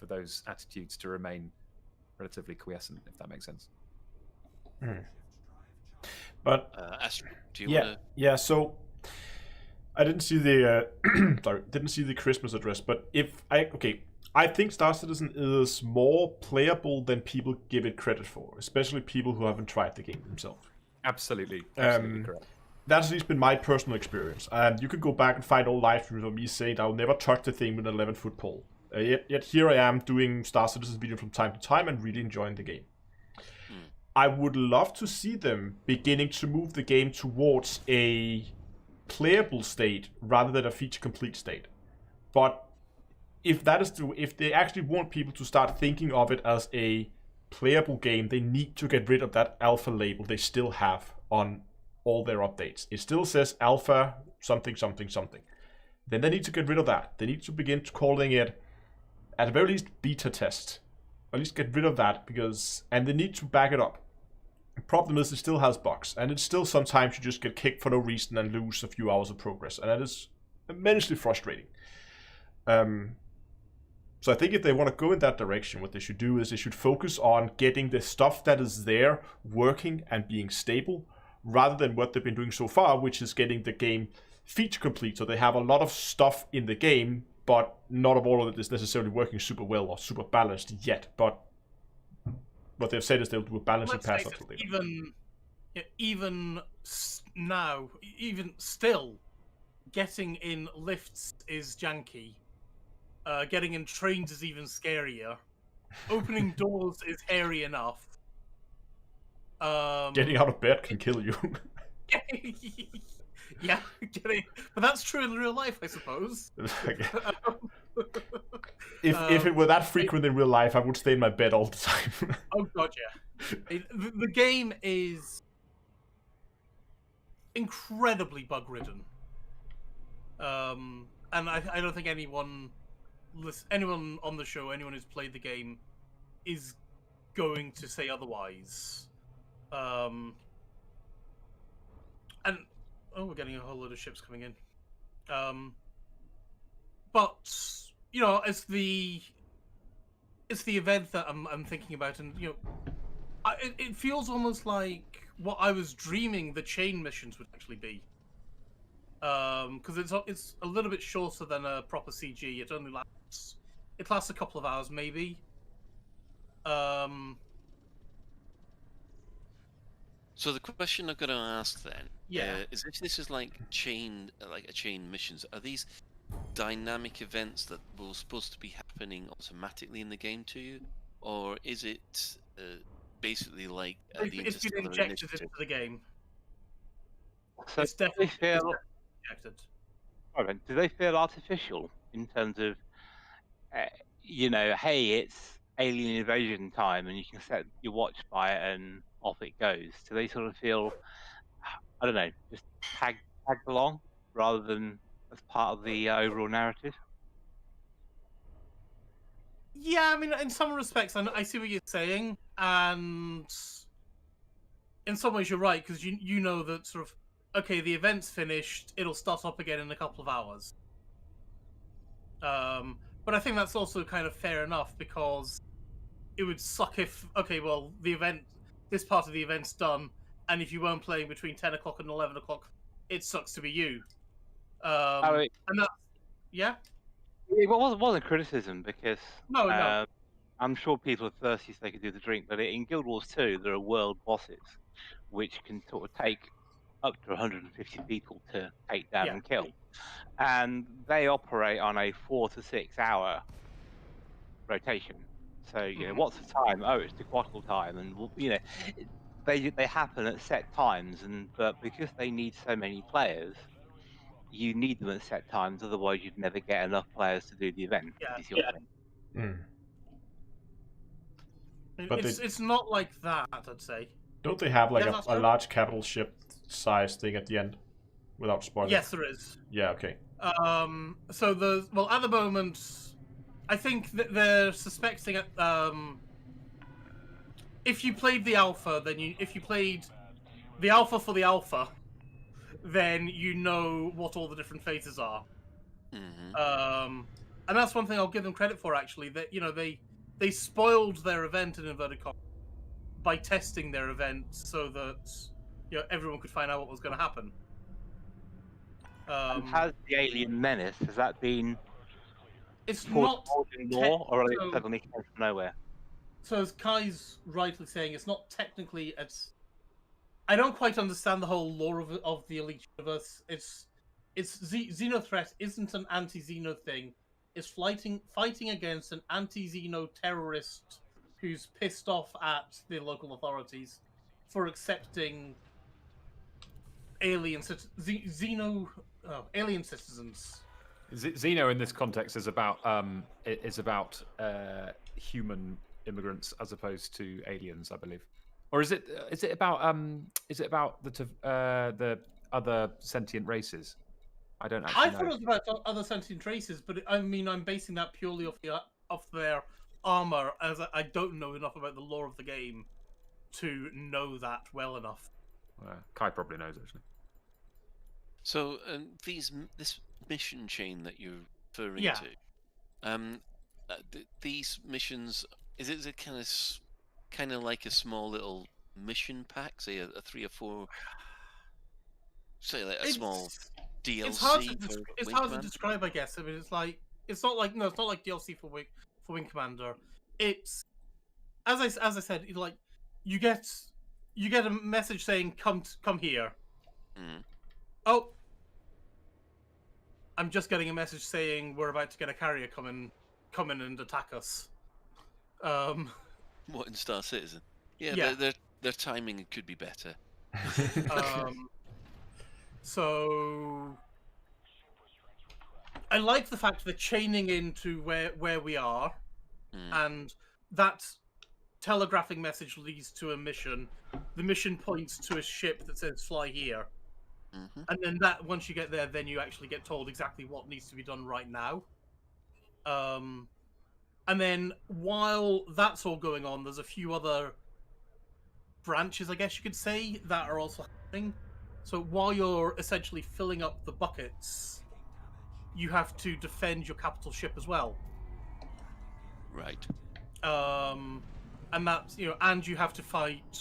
those attitudes to remain relatively quiescent, if that makes sense. But Astro, do you want to? Yeah. So I didn't see the didn't see the Christmas address, but I think Star Citizen is more playable than people give it credit for, especially people who haven't tried the game themselves. Absolutely correct. That's at least been my personal experience. And you could go back and find all live streams of me saying I'll never touch the thing with an 11-foot pole. Yet here I am doing Star Citizen video from time to time and really enjoying the game. I would love to see them beginning to move the game towards a playable state rather than a feature complete state. But if they actually want people to start thinking of it as a playable game, they need to get rid of that alpha label they still have on all their updates. It still says alpha something something something. Then they need to get rid of that. They need to begin calling it, at the very least, beta test. Or at least get rid of that, and they need to back it up. The problem is it still has bugs, and it's still sometimes you just get kicked for no reason and lose a few hours of progress, and that is immensely frustrating. So I think if they want to go in that direction, what they should do is they should focus on getting the stuff that is there working and being stable, rather than what they've been doing so far, which is getting the game feature complete. So they have a lot of stuff in the game, but not all of it is necessarily working super well or super balanced yet. But what they've said is they'll do a balancing pass up. Even now, even still, getting in lifts is janky. Getting in trains is even scarier. Opening doors is hairy enough. Getting out of bed can kill you. Yeah, but that's true in real life, I suppose. If it were that frequent in real life, I would stay in my bed all the time. Oh god, yeah. The game is incredibly bug-ridden, and I don't think anyone on the show, anyone who's played the game, is going to say otherwise. And we're getting a whole load of ships coming in. But it's the event that I'm thinking about, and it feels almost like what I was dreaming the chain missions would actually be. Because it's a little bit shorter than a proper CG. It only lasts a couple of hours, maybe. So the question I've got to ask then, is if this is like a chain missions, are these dynamic events that were supposed to be happening automatically in the game to you, or is it basically like it's been injected into the game? So it's definitely injected. Do they feel artificial in terms of, hey, it's alien invasion time, and you can set your watch by it, and off it goes? Do they sort of feel I don't know, just tagged along rather than as part of the overall narrative. Yeah, I mean, in some respects, I see what you're saying, and in some ways you're right, because you know that sort of, okay, the event's finished, it'll start up again in a couple of hours. But I think that's also kind of fair enough, because it would suck if, okay, well, this part of the event's done, and if you weren't playing between 10 o'clock and 11 o'clock, it sucks to be you. Oh, And that's, yeah? it wasn't criticism because No. I'm sure people are thirsty so they can do the drink, but in Guild Wars 2, there are world bosses which can sort of take up to 150 people to take down Yeah. and kill. And they operate on a 4 to 6 hour rotation. So, what's the time? Oh, it's Tequatl time. And, they happen at set times. But because they need so many players, you need them at set times. Otherwise, you'd never get enough players to do the event. Yeah. If you see what I mean. But It's not like that, I'd say. Don't they have like Yeah, a large capital ship size thing at the end? Without spoiling. Yes, there is. Yeah, okay. So at the moment, I think that they're suspecting if you played the alpha, if you played the alpha for the alpha, then you know what all the different phases are. And that's one thing I'll give them credit for, actually, that they spoiled their event in inverted commas by testing their event so that everyone could find out what was going to happen. And has the alien menace, has that been It's foretold not in lore, or are they so- suddenly came from nowhere? So as Kai's rightly saying, it's not technically. I don't quite understand the whole lore of the Elite universe. Xenothreat isn't an anti-Xeno thing. It's fighting against an anti-Xeno terrorist who's pissed off at the local authorities for accepting alien citizens. Xeno in this context is about human immigrants as opposed to aliens, I believe. Or is it about the other sentient races? I don't actually I know. thought it was about other sentient races, but I'm basing that purely off their armor, as I don't know enough about the lore of the game to know that well enough. Kai probably knows, actually. So this mission chain that you're referring Yeah. to, these missions, is it kind of like a small little mission pack, say a 3 or 4, say like a small DLC? It's hard to describe, I guess. I mean, it's not like DLC for Wing Commander. It's as I said, you get a message saying come here. Oh, I'm just getting a message saying we're about to get a carrier come in and attack us. What, in Star Citizen? Yeah. Their timing could be better. So I like the fact that chaining into where we are, and that telegraphing message leads to a mission. The mission points to a ship that says "Fly here," and then once you get there, then you actually get told exactly what needs to be done right now. And then while that's all going on, there's a few other branches, I guess you could say, that are also happening. So while you're essentially filling up the buckets, you have to defend your capital ship as well. Right. And that's, and you have to fight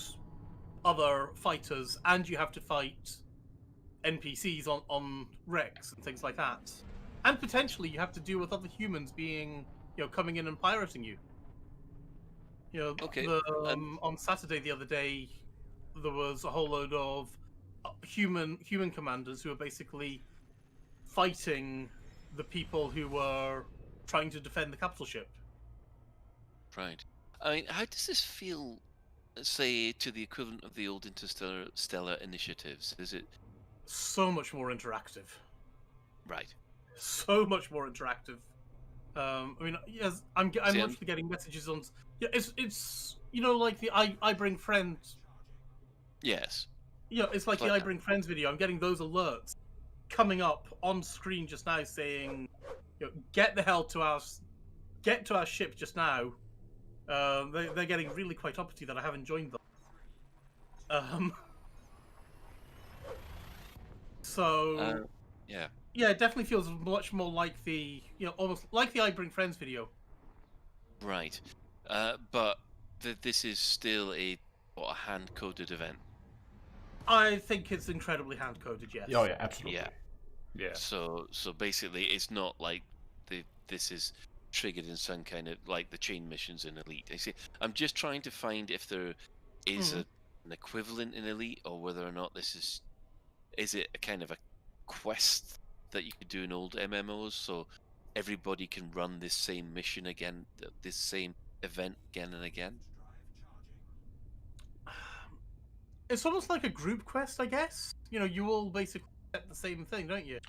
other fighters, and you have to fight NPCs on wrecks and things like that. And potentially you have to deal with other humans being, coming in and pirating you. Okay. On Saturday the other day, there was a whole load of human commanders who were basically fighting the people who were trying to defend the capital ship. Right. I mean, how does this feel, say, to the equivalent of the old interstellar initiatives? Is it so much more interactive? Right. So much more interactive. I mean, yes, I'm actually getting messages on. Yeah, it's like the I bring friends. Yes. Yeah, it's like the I Bring Friends video. I'm getting those alerts coming up on screen just now saying, get the hell to our ship just now. They're getting really quite uppity that I haven't joined them. So yeah. yeah, it definitely feels much more like the almost like the I Bring Friends video. Right. But this is still a hand-coded event. I think it's incredibly hand coded. Yes. Oh yeah, absolutely. Yeah. Yeah. So basically, it's not like this is triggered in some kind of like the chain missions in Elite. I see. I'm just trying to find if there is an equivalent in Elite, or whether or not this is it a kind of a quest that you could do in old MMOs, so everybody can run this same mission again, this same event again and again. It's almost like a group quest, I guess. You all basically get the same thing, don't you?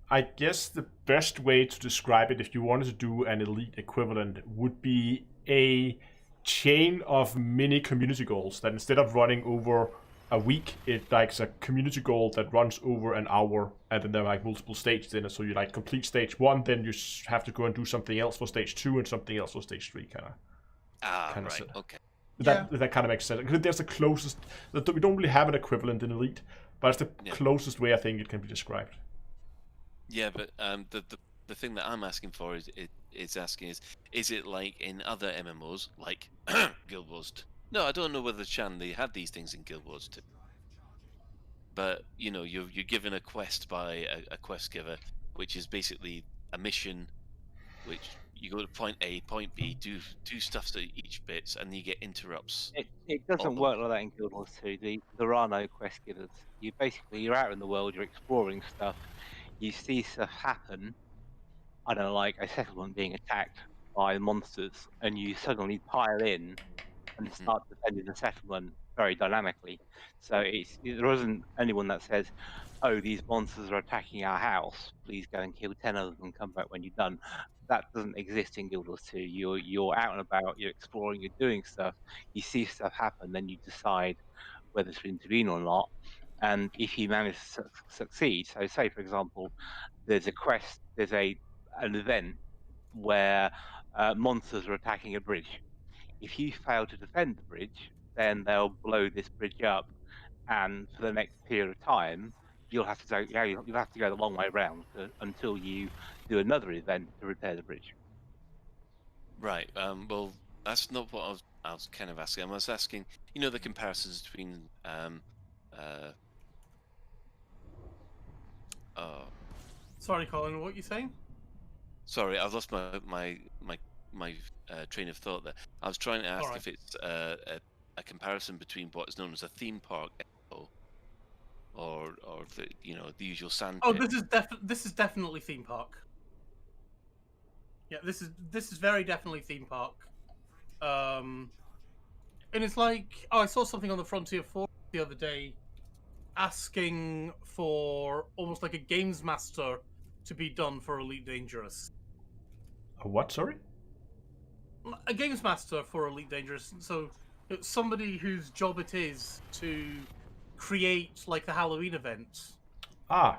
I guess the best way to describe it, if you wanted to do an Elite equivalent, would be a chain of mini community goals that instead of running over a week, it's like a community goal that runs over an hour, and then there are like multiple stages in it. So you like complete stage 1, then you have to go and do something else for stage 2 and something else for stage 3, kind of. Right. Okay. That kind of makes sense. Because there's the closest. We don't really have an equivalent in Elite, but it's the closest way I think it can be described. Yeah, but the thing that I'm asking for is it like in other MMOs like Guild Wars? No, I don't know whether they had these things in Guild Wars 2. But you're given a quest by a quest giver, which is basically a mission, which you go to point A, point B, do stuff to each bits, and you get interrupts. It doesn't work like that in Guild Wars 2. There are no quest givers. You're out in the world, you're exploring stuff, you see stuff happen. I don't know, like a settlement being attacked by monsters, and you suddenly pile in and start defending the settlement very dynamically. So there isn't anyone that says, "Oh, these monsters are attacking our house. Please go and kill 10 of them and come back when you're done." That doesn't exist in Guild Wars 2. You're out and about, you're exploring, you're doing stuff. You see stuff happen, then you decide whether to intervene or not. And if you manage to succeed, so say for example, there's a quest, there's an event where monsters are attacking a bridge. If you fail to defend the bridge, then they'll blow this bridge up, and for the next period of time, you'll have to go the long way around until you do another event to repair the bridge. Right. Well, that's not what I was kind of asking. I was asking, the comparisons between Sorry, Colin. What are you saying? Sorry, I've lost my train of thought there. I was trying to ask Alright. if it's a comparison between what is known as a theme park or the usual sand Oh, pit. this is definitely theme park. Yeah, this is very definitely theme park. And it's like, I saw something on the Frontier 4 the other day asking for almost like a games master to be done for Elite Dangerous. A what? Sorry. A games master for Elite Dangerous. So somebody whose job it is to create like the Halloween event. Ah.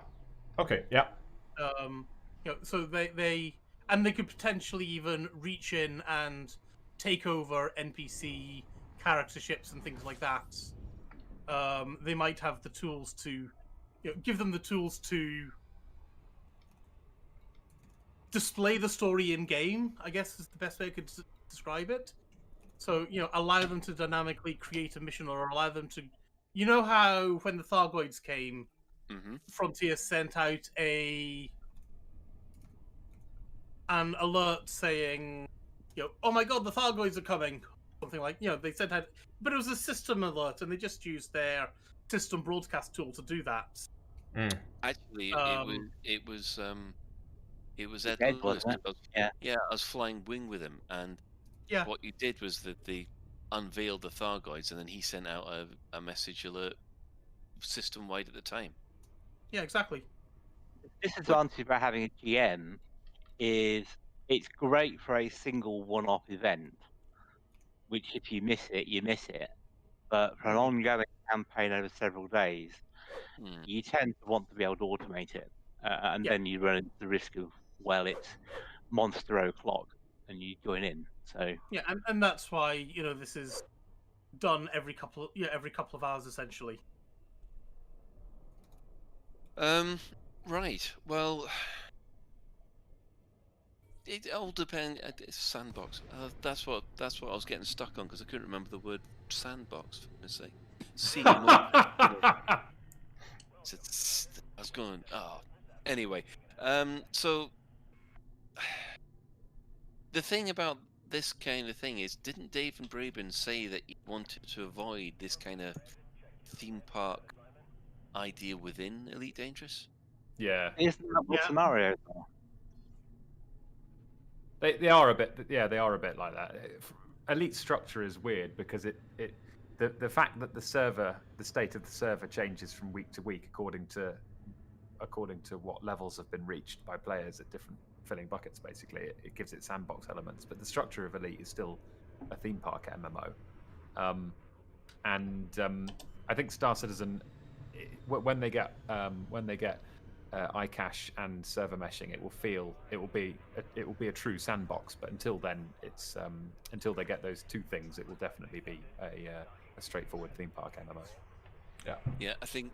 Okay. Yeah. So they could potentially even reach in and take over NPC character ships and things like that. They might have the tools to give them the tools to display the story in game, I guess is the best way I could describe it. So, allow them to dynamically create a mission, or allow them to, how when the Thargoids came, Frontier sent out an alert saying, oh my god, the Thargoids are coming. Something like, they sent out, but it was a system alert, and they just used their system broadcast tool to do that. Actually, it was Ed Ed, Lewis. wasn't it? Yeah, I was flying wing with him, and what you did was that they unveiled the Thargoids, and then he sent out a message alert system wide at the time. Yeah, exactly. The disadvantage about having a GM is it's great for a single one-off event, which if you miss it, you miss it. But for an ongoing campaign over several days, Hmm. you tend to want to be able to automate it, and Yeah. then you run into the risk of, well, it's monster o'clock, and you join in. So Yeah, and that's why this is done every couple of hours essentially. Right. Well, it all depends. It's sandbox. That's what I was getting stuck on because I couldn't remember the word sandbox. For goodness sake. CMO. I was going. Oh. Anyway. So the thing about this kind of thing is, didn't Dave and Braben say that he wanted to avoid this kind of theme park idea within Elite Dangerous? Yeah, isn't that what Yeah. scenarios are? they are a bit. Yeah, they are a bit like that. Elite structure is weird because the fact that the state of the server changes from week to week according to what levels have been reached by players at different filling buckets. Basically, it gives it sandbox elements, but the structure of Elite is still a theme park MMO. I think Star Citizen, when they get iCache and server meshing, it will be a true sandbox. But until then, it's until they get those two things, it will definitely be a straightforward theme park MMO. Yeah, I think.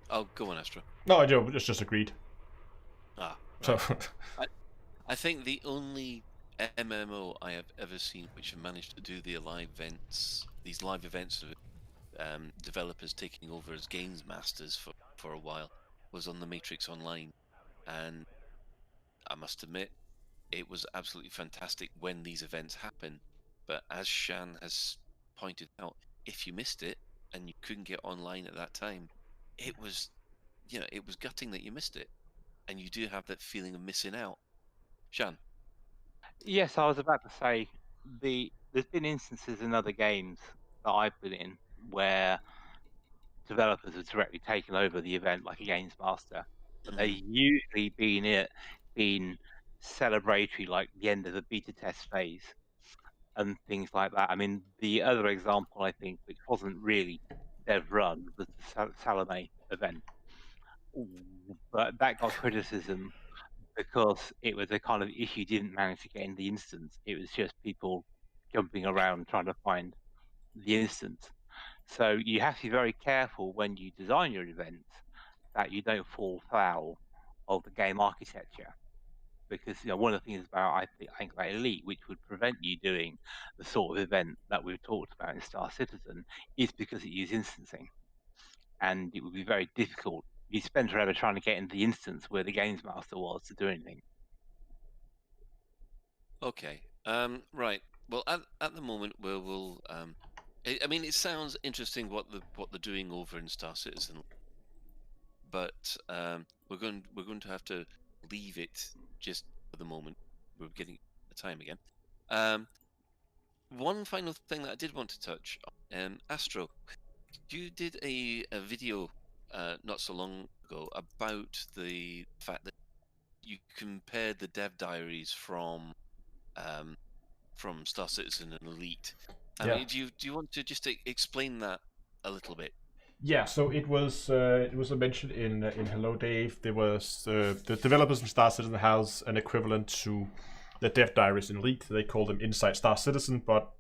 Oh, go on, Astra. No, I just agreed. Ah, So right. I think the only MMO I have ever seen which have managed to do these live events of developers taking over as games masters for a while was on the Matrix Online, and I must admit it was absolutely fantastic when these events happen. But as Shan has pointed out, if you missed it and you couldn't get online at that time, it was it was gutting that you missed it, and you do have that feeling of missing out. Shan. Yes, I was about to say there's been instances in other games that I've been in where developers have directly taken over the event like a games master, but they've usually been celebratory, like the end of the beta test phase and things like that. I mean, the other example I think, which wasn't really dev run, was the Salome event, but that got criticism because it was a kind of issue you didn't manage to get in the instance. It was just people jumping around trying to find the instance. So you have to be very careful when you design your events that you don't fall foul of the game architecture. Because one of the things about I think about Elite, which would prevent you doing the sort of event that we've talked about in Star Citizen, is because it uses instancing, and it would be very difficult. You spend forever trying to get into the instance where the games master was to do anything. Okay. Right. Well, at the moment, we'll. I mean, it sounds interesting what they're doing over in Star Citizen, but we're going to have to leave it just for the moment. We're getting the time again. One final thing that I did want to touch on, Astro, you did a video not so long ago about the fact that you compared the dev diaries from Star Citizen and Elite. I Yeah. mean, do you want to just explain that a little bit? yeah, so it was mentioned in Hello Dave. There was the developers in Star Citizen has an equivalent to the dev diaries in Elite. They call them Inside Star Citizen, but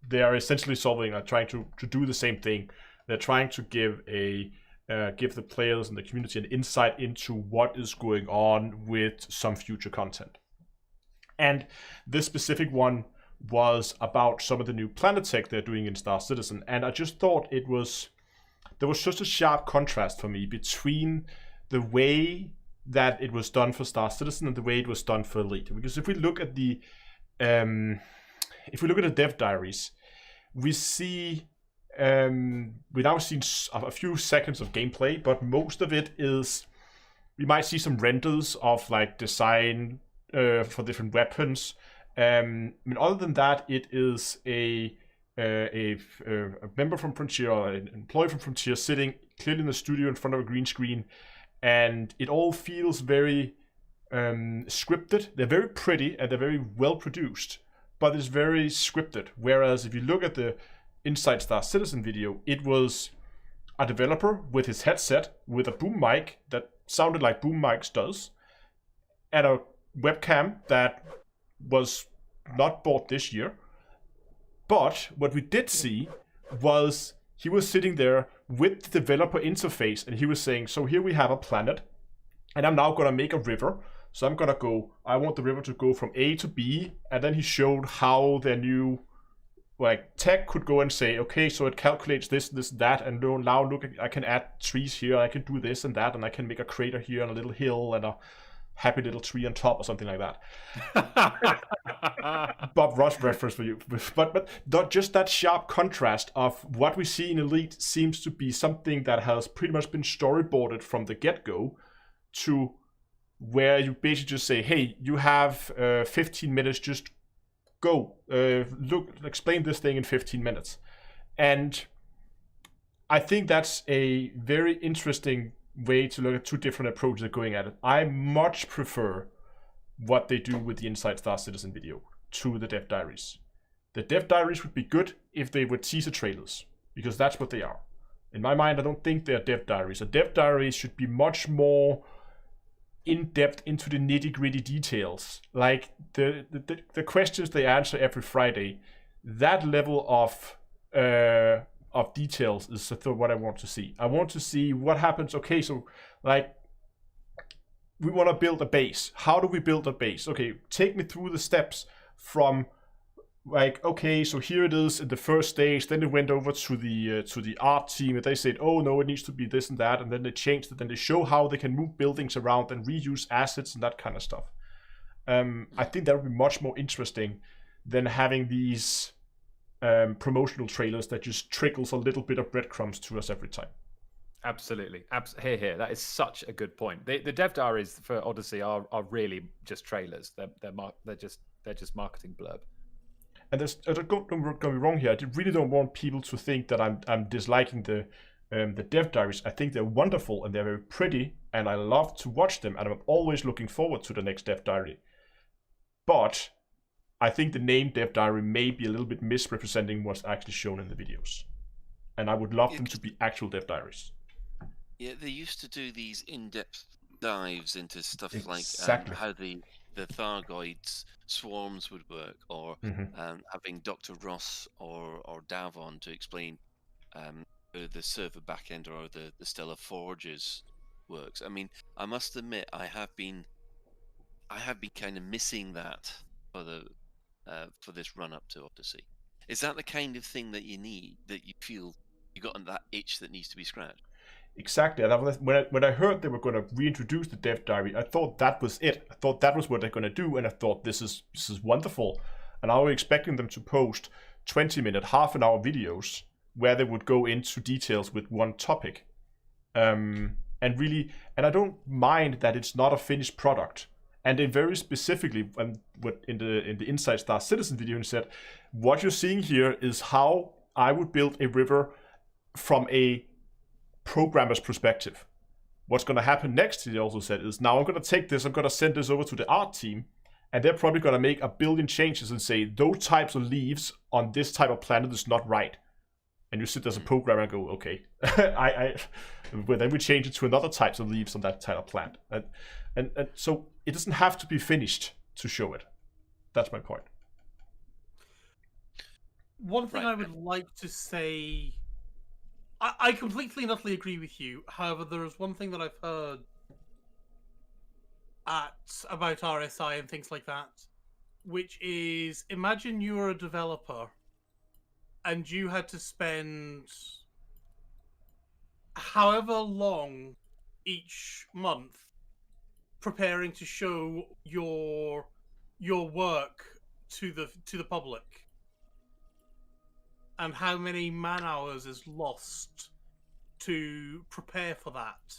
they are essentially trying to do the same thing. They're trying to give the players and the community an insight into what is going on with some future content. And this specific one was about some of the new planet tech they're doing in Star Citizen. And I just thought there was such a sharp contrast for me between the way that it was done for Star Citizen and the way it was done for Elite. Because if we look at the dev diaries, we see we now seen a few seconds of gameplay, but most of it is we might see some renders of like design for different weapons. I mean, other than that, it is a member from Frontier, or an employee from Frontier, sitting clearly in the studio in front of a green screen, and it all feels very scripted. They're very pretty and they're very well produced, but it's very scripted. Whereas if you look at the Inside Star Citizen video, it was a developer with his headset with a boom mic that sounded like boom mics does, and a webcam that was not bought this year. But what we did see was he was sitting there with the developer interface, and he was saying, so here we have a planet, and I'm now going to make a river. So I'm going to go, I want the river to go from A to B, and then he showed how their new tech could go and say, okay, so it calculates this, that, and now look, I can add trees here, I can do this and that, and I can make a crater here and a little hill and a happy little tree on top or something like that. Bob Ross reference for you. But not just that sharp contrast of what we see in Elite seems to be something that has pretty much been storyboarded from the get-go, to where you basically just say, hey, you have 15 minutes, just go, explain this thing in 15 minutes. And I think that's a very interesting way to look at two different approaches of going at it. I much prefer what they do with the Inside Star Citizen video to the Dev Diaries. The Dev Diaries would be good if they were teaser trailers, because that's what they are. In my mind, I don't think they're Dev Diaries. A Dev Diaries should be much more in-depth into the nitty-gritty details, like the questions they answer every Friday. That level of details is what I want to see. I want to see what happens. Okay, so like we want to build a base. How do we build a base? Okay, take me through the steps from like, okay, so here it is in the first stage, then it went over to the art team, and they said, oh no, it needs to be this and that, and then they changed it, and they show how they can move buildings around and reuse assets and that kind of stuff. I think that would be much more interesting than having these promotional trailers that just trickles a little bit of breadcrumbs to us every time. Absolutely. Here. That is such a good point. The Dev Diaries for Odyssey are really just trailers. They're just marketing blurb. And don't get me wrong here. I really don't want people to think that I'm disliking the Dev Diaries. I think they're wonderful and they're very pretty, and I love to watch them, and I'm always looking forward to the next Dev Diary. But I think the name Dev Diary may be a little bit misrepresenting what's actually shown in the videos, and I would love them to be actual Dev Diaries. Yeah, they used to do these in-depth dives into stuff Exactly. like how the Thargoids swarms would work, or having Dr. Ross or Dav on to explain the server backend or the Stellar Forges works. I mean, I must admit, I have been kind of missing that for this run up to Odyssey. Is that the kind of thing that you need, that you feel you got that itch that needs to be scratched? Exactly. When I heard they were going to reintroduce the Dev Diary, I thought that was it. I thought that was what they're going to do, and I thought this is wonderful. And I was expecting them to post 20-minute, half-an-hour videos where they would go into details with one topic. And I don't mind that it's not a finished product. And they very specifically, in the Inside Star Citizen video, he said, what you're seeing here is how I would build a river from a programmer's perspective. What's going to happen next, he also said, is now I'm going to take this, I'm going to send this over to the art team, and they're probably going to make a billion changes and say, those types of leaves on this type of planet is not right. And you sit as a programmer and go, okay. But then we change it to another types of leaves on that type of plant. And so it doesn't have to be finished to show it. That's my point. One thing I would like to say, I completely and utterly agree with you. However, there is one thing that I've heard about RSI and things like that, which is, imagine you were a developer and you had to spend however long each month preparing to show your work to the public. And how many man hours is lost to prepare for that?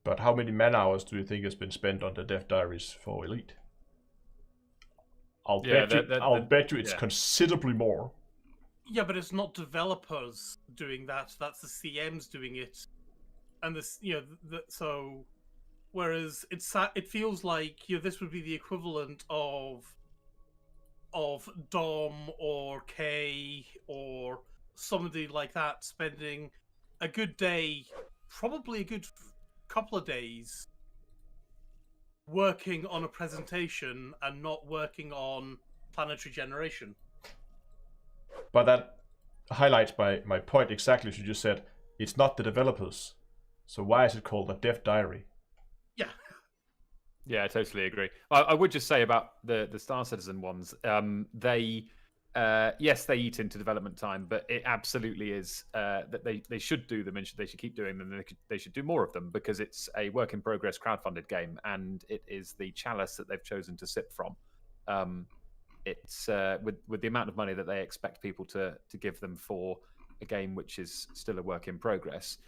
But how many man hours do you think has been spent on the Dev Diaries for Elite? I'll bet you it's considerably more. Yeah, but it's not developers doing that. That's the CMs doing it, and this, so. Whereas it feels like this would be the equivalent of of Dom or Kay or somebody like that spending a good day, probably a good couple of days, working on a presentation and not working on planetary generation. But that highlights my point exactly as you just said. It's not the developers. So why is it called a dev diary? Yeah. Yeah, I totally agree. I would just say about the Star Citizen ones, they yes, they eat into development time, but it absolutely is that they should do them and they should keep doing them. And they should do more of them because it's a work in progress crowdfunded game, and it is the chalice that they've chosen to sip from. It's with the amount of money that they expect people to give them for a game which is still a work in progress.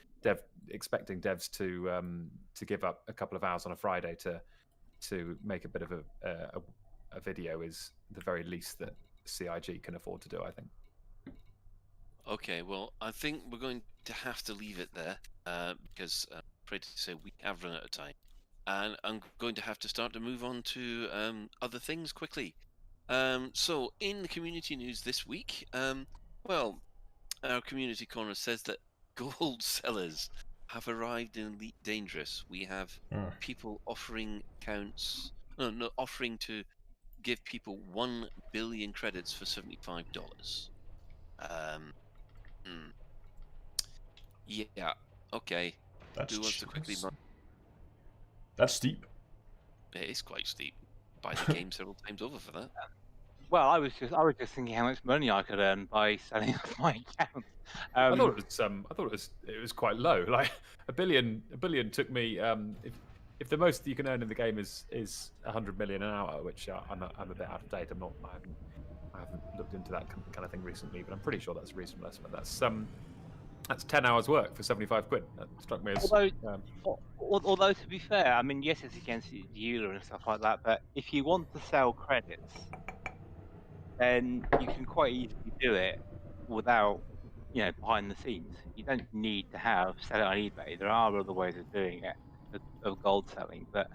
Expecting devs to give up a couple of hours on a Friday to make a bit of a video is the very least that CIG can afford to do, I think. Okay, well, I think we're going to have to leave it there because, afraid to say, we have run out of time. And I'm going to have to start to move on to other things quickly. So, in the community news this week, well, our community corner says that gold sellers have arrived in Elite Dangerous. We have people offering offering to give people 1 billion credits for $75. Yeah, okay. That's Who wants to quickly run? That's steep. It is quite steep. Buy the game several times over for that. Well, I was just thinking how much money I could earn by selling off my account. I thought it was quite low. Like a billion took me. If the most you can earn in the game is 100 million an hour, which I'm a bit out of date. I haven't looked into that kind of thing recently, but I'm pretty sure that's a reasonable estimate. That's 10 hours work for 75 quid. That struck me as. Although to be fair, I mean, yes, it's against the dealer and stuff like that, but if you want to sell credits, then you can quite easily do it without, behind the scenes. You don't need to sell it on eBay. There are other ways of doing it, of gold selling. But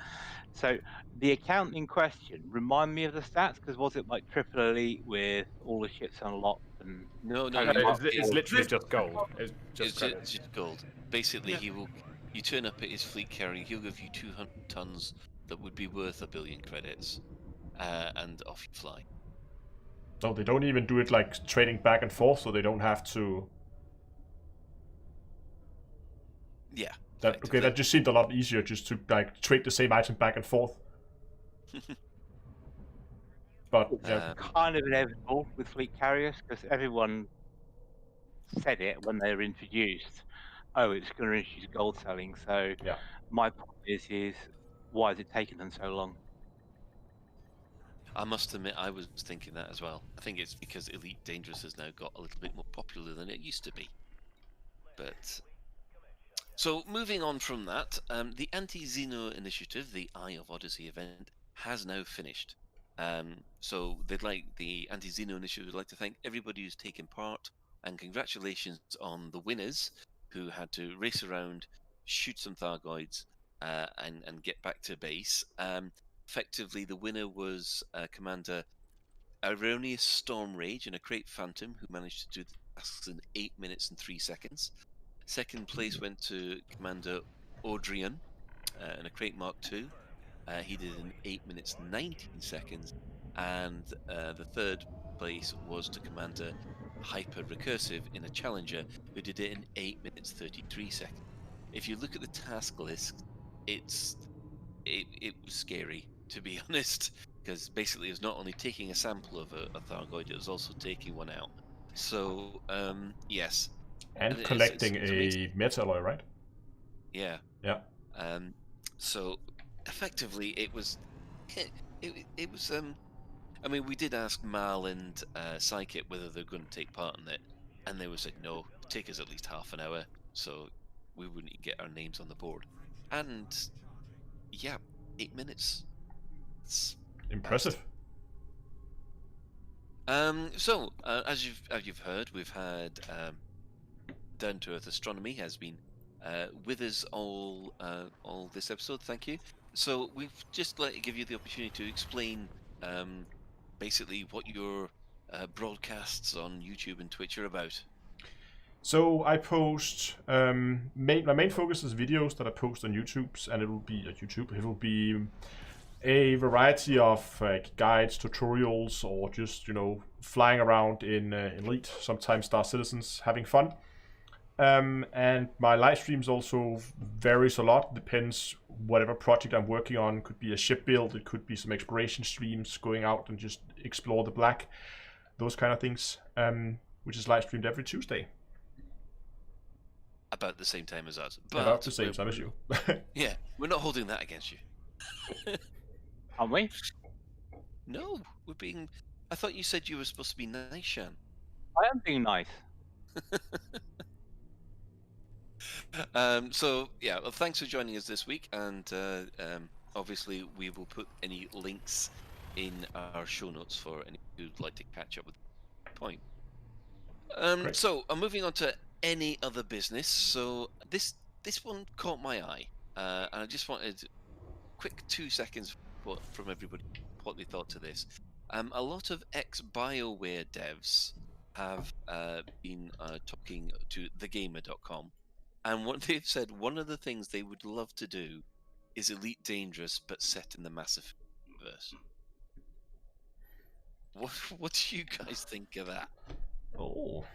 so the account in question, remind me of the stats, because was it like triple elite with all the ships unlocked and No, it's literally just gold. It's just gold. Basically, you turn up at his fleet carrier, he'll give you 200 tons that would be worth 1 billion credits, and off you fly. No, they don't even do it like trading back and forth, so they don't have to. Yeah. That just seemed a lot easier just to like trade the same item back and forth. But yeah, kind of inevitable with fleet carriers because everyone said it when they were introduced. Oh, it's going to introduce gold selling. So yeah. my point is why has it taken them so long? I must admit, I was thinking that as well. I think it's because Elite Dangerous has now got a little bit more popular than it used to be. But so moving on from that, the Anti-Xeno initiative, the Eye of Odyssey event, has now finished. So the Anti-Xeno initiative would like to thank everybody who's taken part, and congratulations on the winners who had to race around, shoot some Thargoids, and get back to base. Effectively, the winner was Commander Erroneous Storm Rage and a Crate Phantom, who managed to do the tasks in 8 minutes and 3 seconds. Second place went to Commander Audrian and a Crate Mark II. He did it in 8 minutes 19 seconds. And the third place was to Commander Hyper Recursive in a Challenger, who did it in 8 minutes 33 seconds. If you look at the task list, it was scary, to be honest, because basically it was not only taking a sample of a Thargoid, it was also taking one out. So, yes. And collecting it's a metalloy, right? Yeah. Yeah. So, effectively, it was. It was. I mean, we did ask Mal and Psychic whether they're going to take part in it, and they were said no. It'd take us at least half an hour, so we wouldn't even get our names on the board. And yeah, 8 minutes. It's impressive. So as you've heard, we've had Down to Earth Astronomy has been with us all this episode. Thank you. So we've just like to give you the opportunity to explain basically what your broadcasts on YouTube and Twitch are about. So I post my main focus is videos that I post on YouTube, and it will be It will be a variety of guides, tutorials, or just flying around in Elite, sometimes Star Citizens, having fun. And my live streams also varies a lot. Depends whatever project I'm working on. Could be a ship build. It could be some exploration streams, going out and just explore the black, those kind of things. Which is live streamed every Tuesday. About the same time as us. But About the same time as you. Yeah, we're not holding that against you. Aren't we? No, we're being... I thought you said you were supposed to be nice, Shan. I am being nice. So, yeah, well, thanks for joining us this week, and obviously we will put any links in our show notes for any who'd like to catch up with the point. Great. So, moving on to any other business. So, this one caught my eye, and I just wanted quick 2 seconds from everybody what they thought to this. A lot of ex-BioWare devs have been talking to thegamer.com, and what they've said, one of the things they would love to do is Elite Dangerous, but set in the Mass Effect universe. What do you guys think of that? Oh.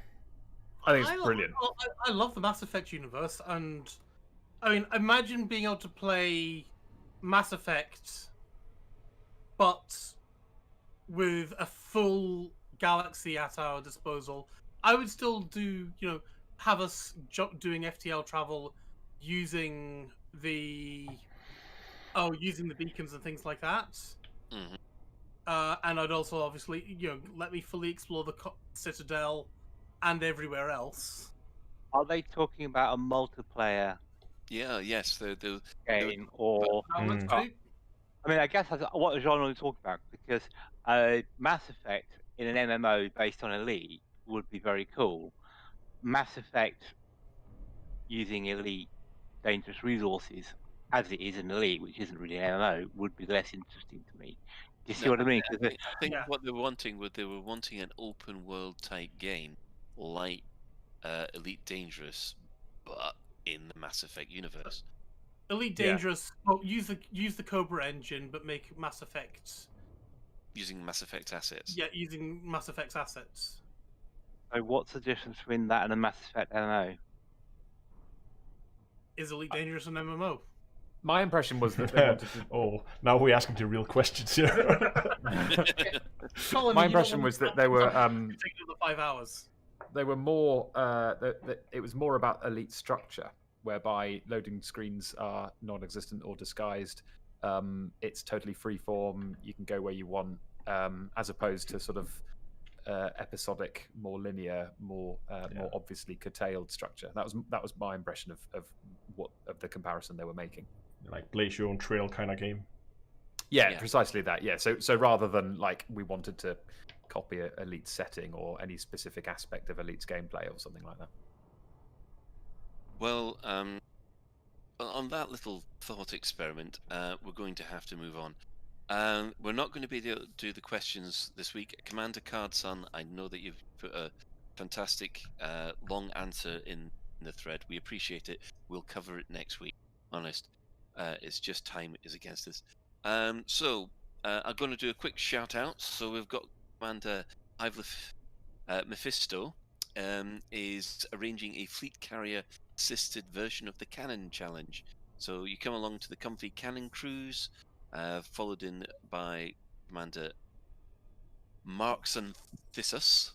I think it's brilliant. I love the Mass Effect universe, and I mean, imagine being able to play Mass Effect, but with a full galaxy at our disposal. I would still do, have us doing FTL travel using the beacons and things like that. Mm-hmm. And I'd also obviously, let me fully explore the Citadel and everywhere else. Are they talking about a multiplayer Yeah, yes, game or? Let's Mm. do. I mean, I guess that's what genre we talk about, because Mass Effect in an MMO based on Elite would be very cool. Mass Effect using Elite dangerous resources as it is in Elite, which isn't really an MMO, would be less interesting to me. Do you see No, what I mean? I think Yeah. what they were wanting an open world type game like Elite Dangerous, but in the Mass Effect universe. Elite Yeah. Dangerous. Well, use the Cobra engine, but make Mass Effect. Using Mass Effect assets. Yeah, using Mass Effect's assets. So what's the difference between that and a Mass Effect MMO? Is Elite Dangerous an MMO? My impression was that they wanted to. Oh, now we're asking the real questions here. Colin, My you don't impression want was to that they were take another 5 hours. they were more it was more about elite structure, whereby loading screens are non-existent or disguised. It's totally freeform. You can go where you want, as opposed to sort of episodic, more linear, more obviously curtailed structure. That was my impression of the comparison they were making. Like blaze your own trail kind of game. Yeah, precisely that. Yeah, so rather than like we wanted to copy a Elite setting or any specific aspect of Elite's gameplay or something like that. Well, on that little thought experiment, we're going to have to move on. We're not going to be able to do the questions this week. Commander Cardson, I know that you've put a fantastic long answer in the thread. We appreciate it. We'll cover it next week. Honest, it's just time is against us. So I'm going to do a quick shout out. So we've got Commander Ivlif Mephisto is arranging a fleet carrier assisted version of the Cannon Challenge. So you come along to the comfy Cannon cruise, followed in by Commander Markson Thissus.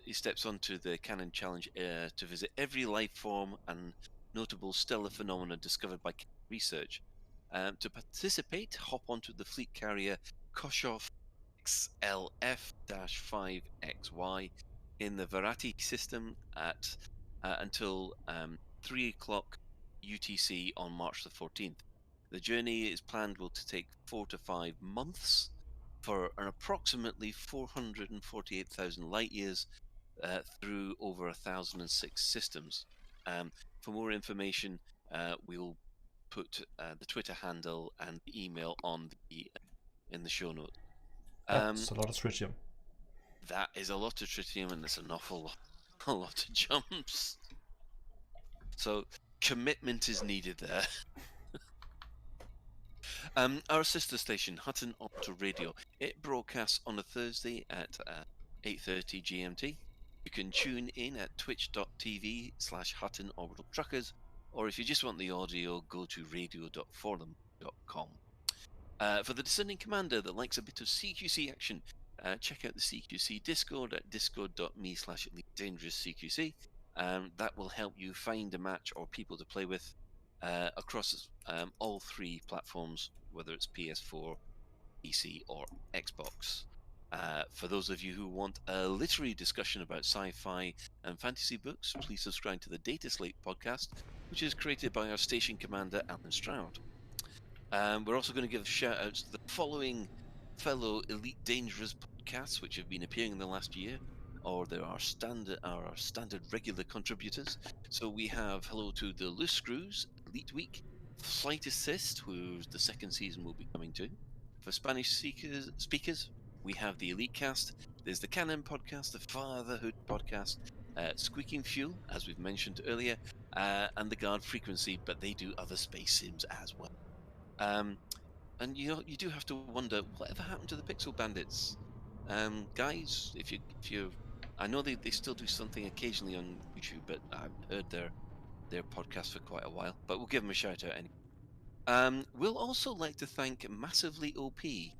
He steps onto the Cannon Challenge to visit every life form and notable stellar phenomena discovered by research. To participate, hop onto the fleet carrier Koshov XLF-5XY in the Varati system at until 3 o'clock UTC on March the 14th. The journey is planned to take 4 to 5 months for an approximately 448,000 light years through over 1,006 systems. For more information, we'll put the Twitter handle and the email in the show notes. That's a lot of tritium. That is a lot of tritium, and there's an awful a lot of jumps. So commitment is needed there. Our sister station, Hutton Auto Radio, it broadcasts on a Thursday at 8:30 GMT. You can tune in at twitch.tv/Hutton Orbital Truckers, or if you just want the audio, go to radio.forum.com. For the discerning commander that likes a bit of CQC action, check out the CQC Discord at discord.me/EliteDangerousCQC. That will help you find a match or people to play with across all three platforms, whether it's PS4, PC, or Xbox. For those of you who want a literary discussion about sci-fi and fantasy books, please subscribe to the Data Slate podcast, which is created by our station commander, Alan Stroud. We're also going to give shout-outs to the following fellow Elite Dangerous podcasts, which have been appearing in the last year, or there are our standard regular contributors. So we have hello to the Loose Screws, Elite Week, Flight Assist, whose the second season will be coming to. For Spanish speakers, we have the Elite Cast. There's the Canon podcast, the Fatherhood podcast, Squeaking Fuel, as we've mentioned earlier, and the Guard Frequency, but they do other space sims as well. And you do have to wonder, whatever happened to the Pixel Bandits? Guys, if you I know they still do something occasionally on YouTube, but I've heard their podcast for quite a while. But we'll give them a shout out anyway. We'll also like to thank Massively OP,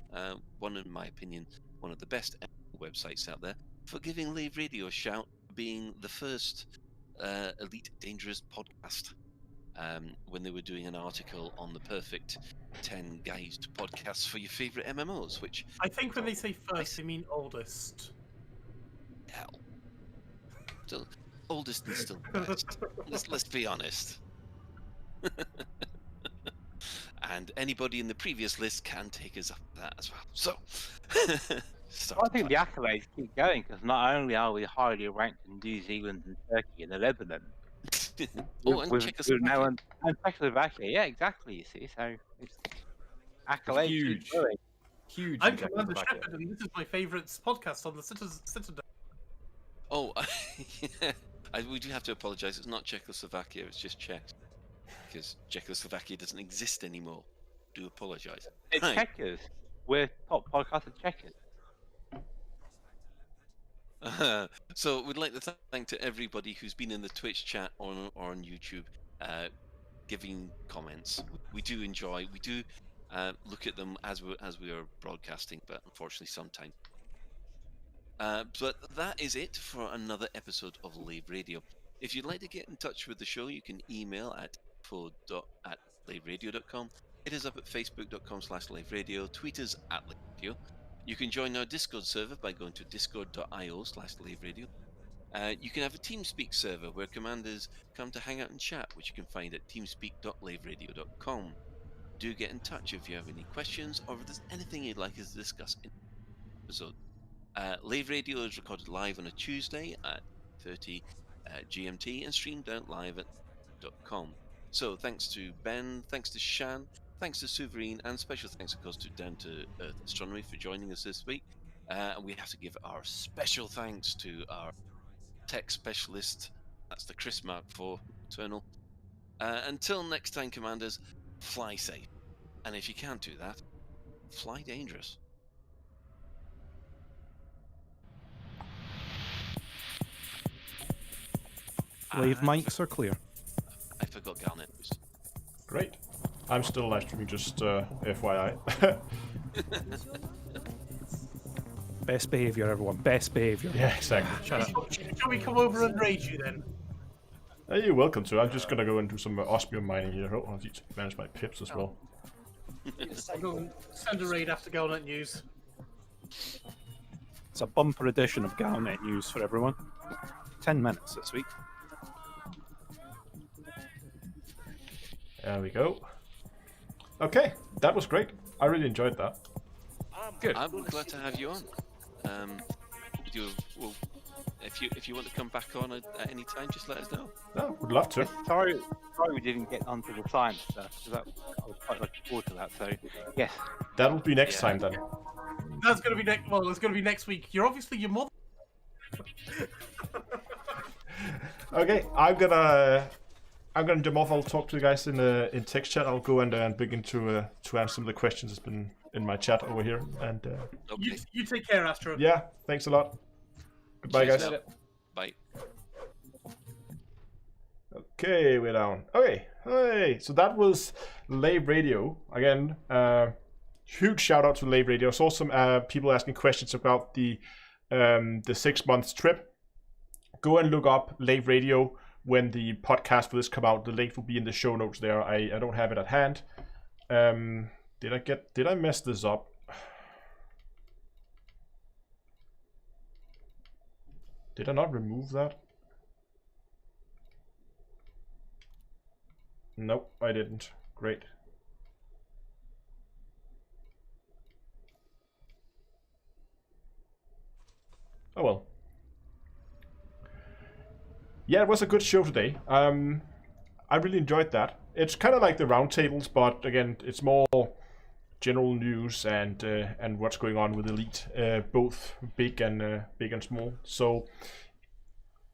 one in my opinion, one of the best websites out there, for giving Lave Radio a shout, being the first Elite Dangerous podcast. When they were doing an article on the perfect 10 guides to podcasts for your favourite MMOs, which I think when they say first, they mean oldest. hell, still oldest and still best. let's be honest. And anybody in the previous list can take us up that as well. So, I think the accolades keep going because not only are we highly ranked in New Zealand and Turkey and Lebanon, and Czechoslovakia. And Czechoslovakia, yeah, exactly. You see, so it's accolades keep Huge. going. Huge. I'm in Commander Czechoslovakia. Shepard, and this is my favourite podcast on the Citadel. Oh, we do have to apologise. It's not Czechoslovakia. It's just Czech, because Czechoslovakia doesn't exist anymore. Do apologise. It's Right. Checkers. We're top podcast of Checkers. So we'd like to thank to everybody who's been in the Twitch chat or on YouTube, giving comments. We do enjoy. We do look at them as we are broadcasting, but unfortunately sometimes. But that is it for another episode of Lave Radio. If you'd like to get in touch with the show, you can email at info@laveradio.com. Hit us up at facebook.com/laveradio. Tweet us at laveradio. You can join our Discord server by going to discord.io/laveradio. You can have a TeamSpeak server where commanders come to hang out and chat, which you can find at teamspeak.laveradio.com. Do get in touch if you have any questions or if there's anything you'd like us to discuss in the episode. Lave Radio is recorded live on a Tuesday at 30 GMT and streamed out live at .com. So thanks to Ben, thanks to Shan, thanks to Souverine, and special thanks, of course, to Down to Earth Astronomy for joining us this week. And we have to give our special thanks to our tech specialist, that's the Chris Mark IV Eternal. Until next time, commanders, fly safe. And if you can't do that, fly dangerous. Lave mics are clear. I forgot Garnet. Great. I'm still live streaming, just FYI. Best behaviour, everyone. Best behaviour. Yeah, exactly. Shall we come over and raid you then? You're welcome to. I'm just gonna go and do some osmium mining here. Oh, I need to manage my pips as well. I'll go and send a raid after Galnet News. It's a bumper edition of Galnet News for everyone. 10 minutes this week. There we go. Okay, that was great. I really enjoyed that. Good. I'm glad to have you on. If you want to come back on at any time, just let us know. No, would love to. Sorry we didn't get onto the science stuff, because I was quite looking forward to that. So, yes. That'll be next time then. That's gonna be next. Well, it's gonna be next week. You're obviously your mother. Okay, I'm gonna jump off. I'll talk to you guys in text chat. I'll go and begin to answer some of the questions that's been in my chat over here. And You, you take care, Astro. yeah, thanks a lot. Goodbye, Cheers guys. now. Bye. Okay, we're down. Okay, hey, so that was Lave Radio again. Huge shout out to Lave Radio. I saw some people asking questions about the 6 months trip. Go and look up Lave Radio when the podcast for this come out. The link will be in the show notes there. I don't have it at hand. Did I mess this up? Did I not remove that? Nope, I didn't. Great. Oh well. Yeah, it was a good show today. I really enjoyed that. It's kind of like the roundtables, but again, it's more general news and what's going on with Elite, both big and small. So,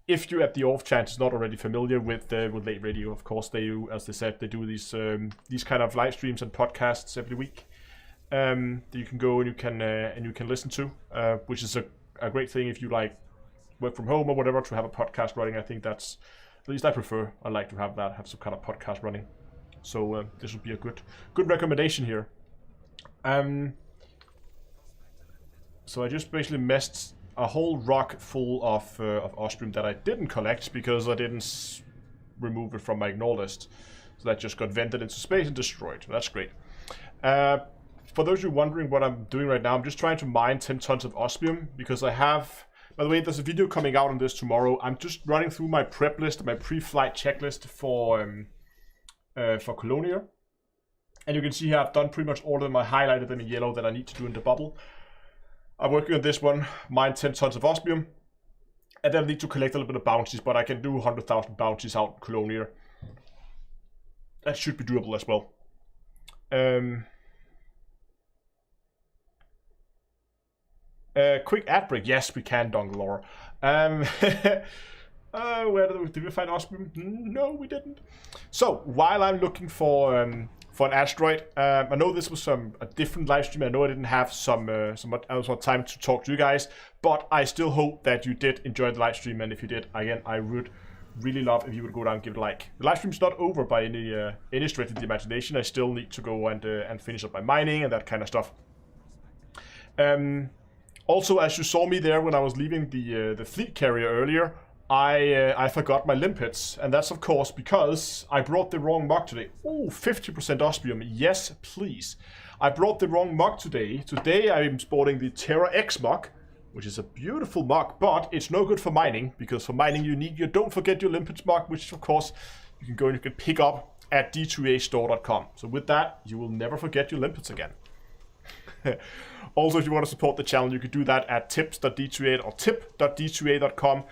if you at the off chance is not already familiar with Late Radio, of course they do, as they said, they do these kind of live streams and podcasts every week that you can go and you can listen to, which is a great thing if you like work from home or whatever to have a podcast running. I think that's, at least I prefer. I like to have some kind of podcast running. So this would be a good recommendation here. So I just basically messed a whole rock full of Osmium that I didn't collect because I didn't remove it from my ignore list. So that just got vented into space and destroyed. That's great. For those of you wondering what I'm doing right now, I'm just trying to mine 10 tons of osmium because I have... By the way, there's a video coming out on this tomorrow. I'm just running through my prep list, my pre-flight checklist for Colonia. And you can see here I've done pretty much all of them. I highlighted them in yellow that I need to do in the bubble. I'm working on this one, mine 10 tons of osmium. And then I need to collect a little bit of bounties, but I can do 100,000 bounties out in Colonia. That should be doable as well. Quick ad break. Yes, we can, Dongalore. Where did we find osmium? No, we didn't. So while I'm looking for an asteroid, I know this was a different live stream. I know I didn't have some time to talk to you guys, but I still hope that you did enjoy the live stream. And if you did, again, I would really love if you would go down and give it a like. The live stream's not over by any stretch of the imagination. I still need to go and finish up my mining and that kind of stuff. Also, as you saw me there when I was leaving the fleet carrier earlier, I forgot my limpets, and that's of course because I brought the wrong mug today. Oh, 50% osmium, yes please. I brought the wrong mug today. Today I'm sporting the Terra X mug, which is a beautiful mug, but it's no good for mining, because for mining you need your Don't Forget Your Limpets mug, which of course you can go and you can pick up at d2astore.com. So with that, you will never forget your limpets again. Also, if you want to support the channel, you can do that at tips.d2a or tip.d2a.com.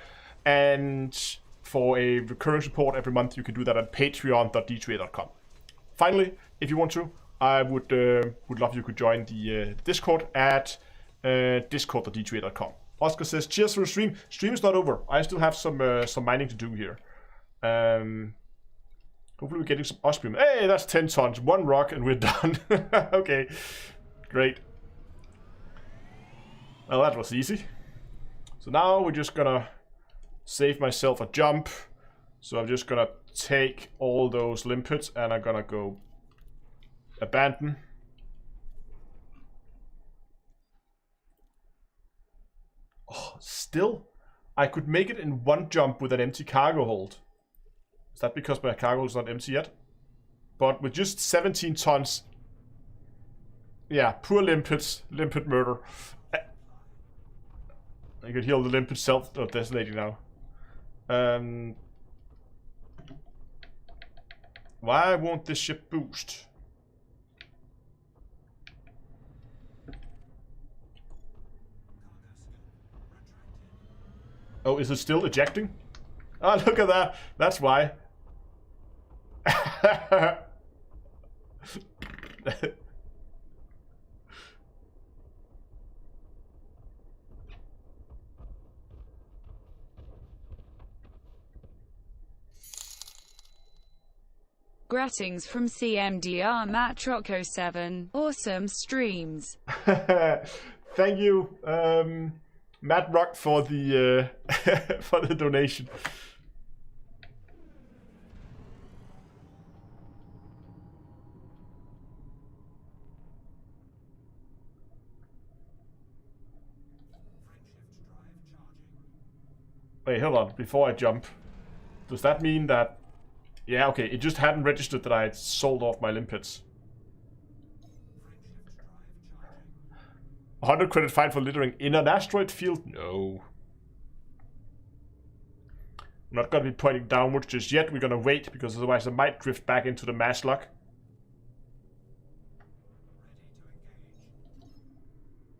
And for a recurring support every month, you can do that at patreon.d2a.com. Finally, if you want to, I would love if you could join the Discord at discord.d2a.com. Oscar says, cheers for the stream. Stream is not over. I still have some mining to do here. Hopefully we're getting some osmium. Hey, that's 10 tons. One rock and we're done. Okay, great. Well, that was easy. So now we're just gonna save myself a jump. So I'm just gonna take all those limpets and I'm gonna go abandon. Oh, still, I could make it in one jump with an empty cargo hold. Is that because my cargo is not empty yet? But with just 17 tons, yeah, poor limpets, limpet murder. You could heal the limpet self-desolating now. Why won't this ship boost? Oh, is it still ejecting? Oh, look at that. That's why. Greetings from CMDR Matroco7. Awesome streams. Thank you, Matt Rock, for the for the donation. Wait, hold on. Before I jump, does that mean that? Yeah, okay. It just hadn't registered that I had sold off my limpets. 100 credit fine for littering in an asteroid field? No. I'm not gonna be pointing downwards just yet. We're gonna wait because otherwise I might drift back into the mass lock.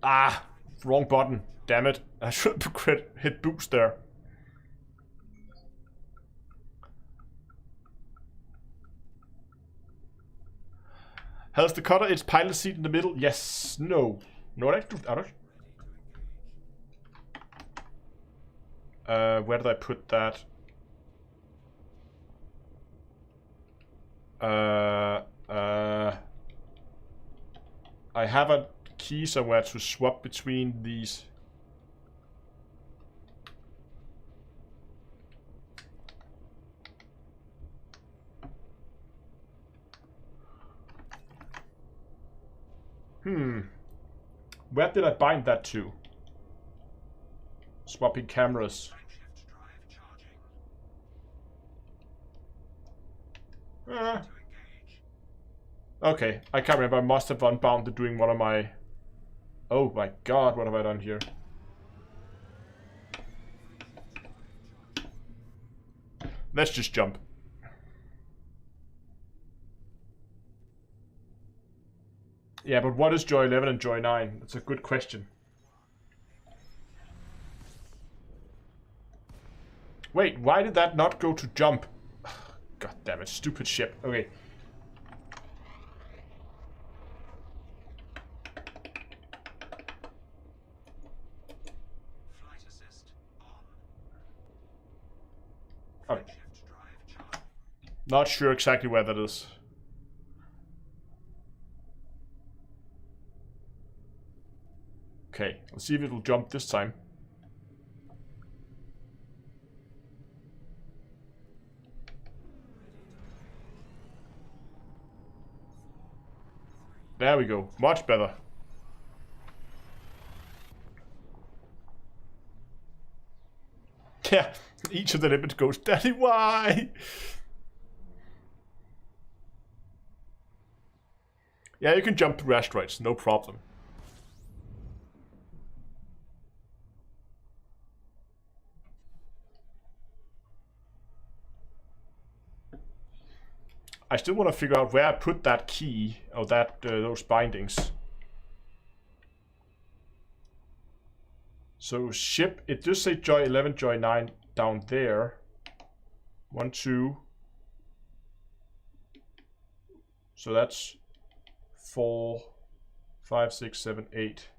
Ah, wrong button. Damn it. I should have hit boost there. Has the cutter its pilot seat in the middle? Yes. No. No, I don't. Where did I put that? I have a key somewhere to swap between these. Where did I bind that to? Swapping cameras. Okay, I can't remember. I must have unbound it doing one of my... Oh my god, what have I done here? Let's just jump. Yeah, but what is Joy 11 and Joy 9? That's a good question. Wait, why did that not go to jump? God damn it, stupid ship. Okay. Oh. Not sure exactly where that is. Okay, let's see if it'll jump this time. There we go. Much better. Yeah, each of the limits goes, Daddy, why? Yeah, you can jump through asteroids, no problem. I still want to figure out where I put that key, or that those bindings. So ship, it does say Joy 11, Joy 9 down there. 1, 2. So that's 4, 5, 6, 7, 8.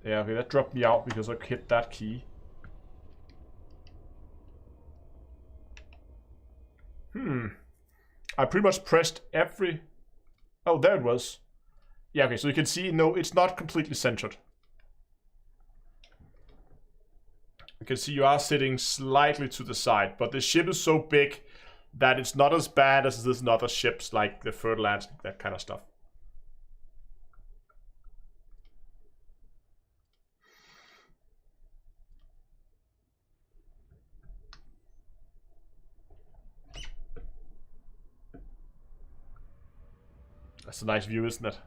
Yeah, okay, that dropped me out because I hit that key. I pretty much pressed every... Oh, there it was. Yeah, okay, so you can see, no, it's not completely centered. You can see you are sitting slightly to the side, but the ship is so big that it's not as bad as this in other ships, like the Third Lands, that kind of stuff. That's a nice view, isn't it?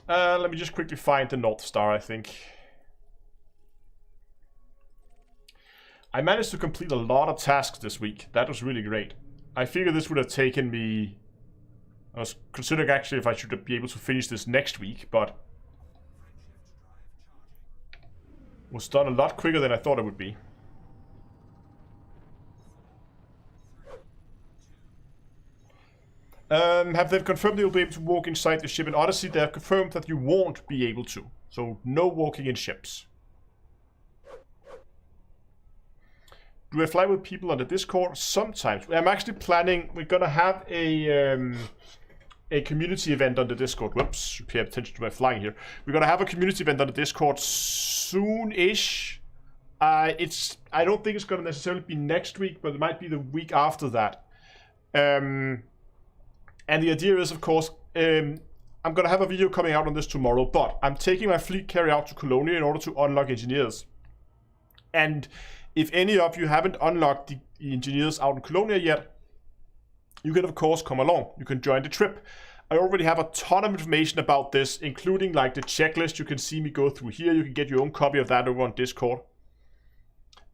Let me just quickly find the North Star, I think. I managed to complete a lot of tasks this week. That was really great. I figured this would have taken me... I was considering actually if I should be able to finish this next week, but... it was done a lot quicker than I thought it would be. Have they confirmed they will be able to walk inside the ship in Odyssey? They have confirmed that you won't be able to. So no walking in ships. Do I fly with people on the Discord? Sometimes. I'm actually planning, we're gonna have a community event on the Discord. Whoops, pay attention to my flying here. We're gonna have a community event on the Discord soon-ish. I don't think it's gonna necessarily be next week, but it might be the week after that. And the idea is, of course, I'm gonna have a video coming out on this tomorrow, but I'm taking my fleet carrier out to Colonia in order to unlock engineers. And if any of you haven't unlocked the engineers out in Colonia yet, you can of course come along. You can join the trip. I already have a ton of information about this, including like the checklist. You can see me go through here. You can get your own copy of that over on Discord.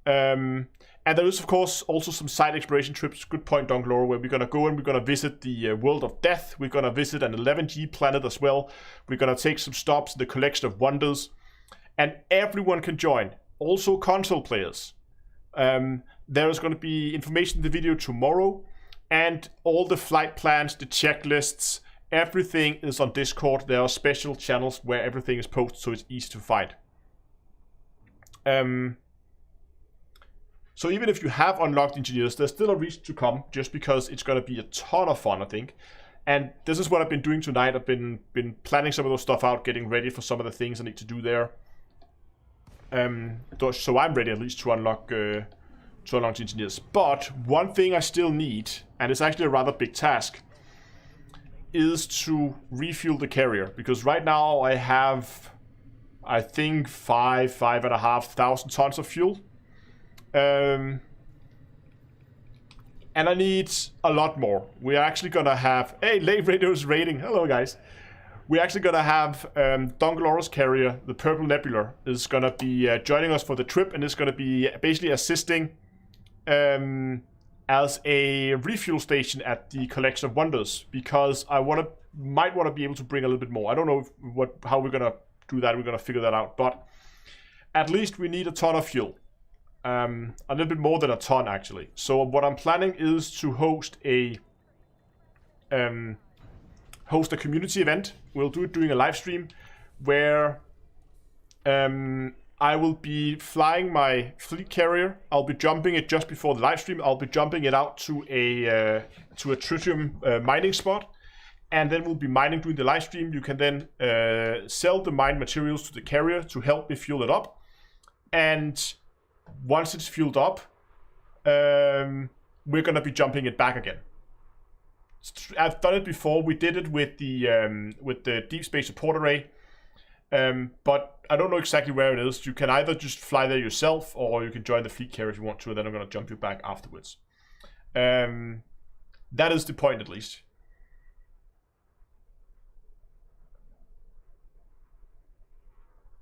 And there is of course also some side exploration trips. Good point, Donglora, where we're gonna go and we're gonna visit the World of Death. We're gonna visit an 11G planet as well. We're gonna take some stops in the Collection of Wonders, and everyone can join. Also console players. There is going to be information in the video tomorrow, and all the flight plans, the checklists, everything is on Discord. There are special channels where everything is posted, so it's easy to find. So even if you have unlocked engineers, there's still a reason to come, just because it's going to be a ton of fun, I think. And this is what I've been doing tonight. I've been planning some of those stuff out, getting ready for some of the things I need to do there. So I'm ready at least to unlock engineers. But one thing I still need, and it's actually a rather big task, is to refuel the carrier. Because right now I have, I think, 5,500 tons of fuel. And I need a lot more. We're actually gonna have, hey, Lave Radio's rating. Hello guys. We're actually going to have Donglora's carrier, the Purple Nebula, is going to be joining us for the trip, and is going to be basically assisting as a refuel station at the Collection of Wonders, because I might want to be able to bring a little bit more. I don't know how we're going to do that. We're going to figure that out, but at least we need a ton of fuel. A little bit more than a ton, actually. So what I'm planning is to host a community event. We'll do it during a live stream where I will be flying my fleet carrier. I'll be jumping it just before the live stream. I'll be jumping it out to a tritium mining spot, and then we'll be mining during the live stream. You can then sell the mined materials to the carrier to help me fuel it up. And once it's fueled up, we're gonna be jumping it back again. I've done it before. We did it with the Deep Space Support Array, but I don't know exactly where it is. You can either just fly there yourself, or you can join the fleet carrier if you want to, and then I'm going to jump you back afterwards. That is the point, at least.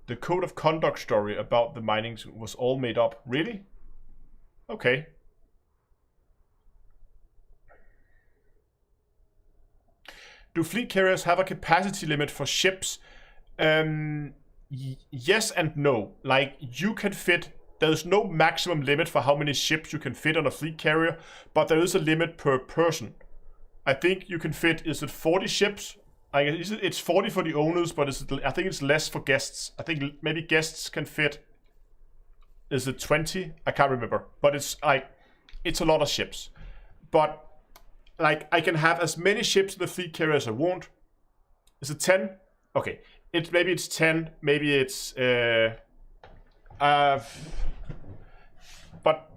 The code of conduct story about the mining was all made up. Really? Okay. Do fleet carriers have a capacity limit for ships? Yes and no. Like, you can fit, there's no maximum limit for how many ships you can fit on a fleet carrier, but there is a limit per person. I think you can fit, is it 40 ships? It's 40 for the owners, but I think it's less for guests. I think maybe guests can fit, is it 20? I can't remember. But it's like, it's a lot of ships. But like, I can have as many ships in the fleet carrier as I want. Is it 10? Okay. Maybe it's 10. Maybe it's... but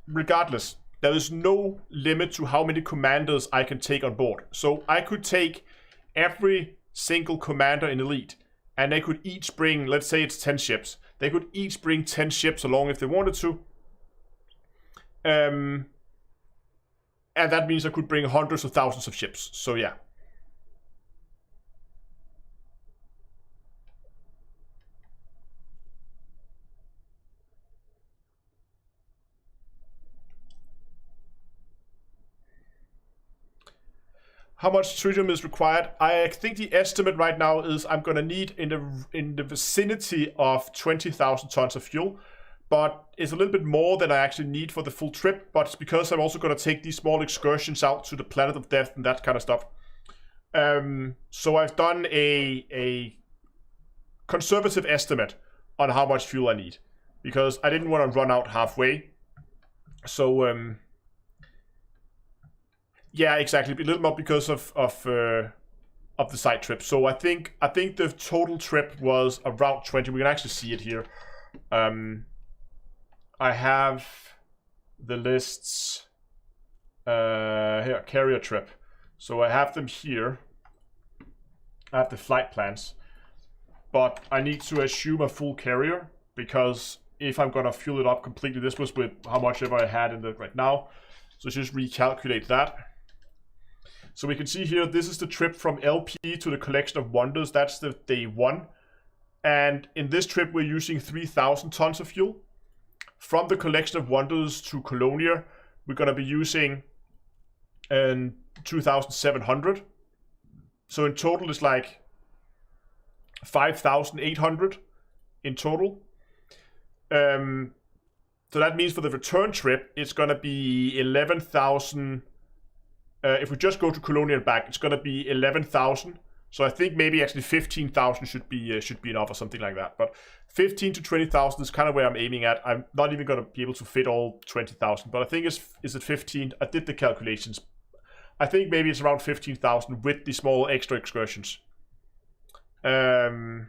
regardless, there is no limit to how many commanders I can take on board. So I could take every single commander in Elite, and they could each bring, let's say it's 10 ships. They could each bring 10 ships along if they wanted to. And that means I could bring hundreds of thousands of ships. So yeah. How much tritium is required? I think the estimate right now is I'm gonna need in the vicinity of 20,000 tons of fuel. But it's a little bit more than I actually need for the full trip. But it's because I'm also going to take these small excursions out to the Planet of Death and that kind of stuff. So I've done a conservative estimate on how much fuel I need, because I didn't want to run out halfway. So yeah, exactly, a little more because of the side trip. So I think the total trip was around 20. We can actually see it here. I have the lists here, carrier trip. So I have them here. I have the flight plans, but I need to assume a full carrier, because if I'm gonna fuel it up completely, this was with how much ever I had in the right now. So just recalculate that. So we can see here, this is the trip from LP to the Collection of Wonders. That's the day 1. And in this trip, we're using 3,000 tons of fuel. From the Collection of Wonders to Colonia, we're going to be using 2,700. So in total, it's like 5,800 in total. So that means for the return trip, it's going to be 11,000. If we just go to Colonia and back, it's going to be 11,000. So I think maybe actually 15,000 should be enough or something like that. But 15 to 20,000 is kind of where I'm aiming at. I'm not even going to be able to fit all 20,000, but I think is it 15? I did the calculations. I think maybe it's around 15,000 with the small extra excursions. How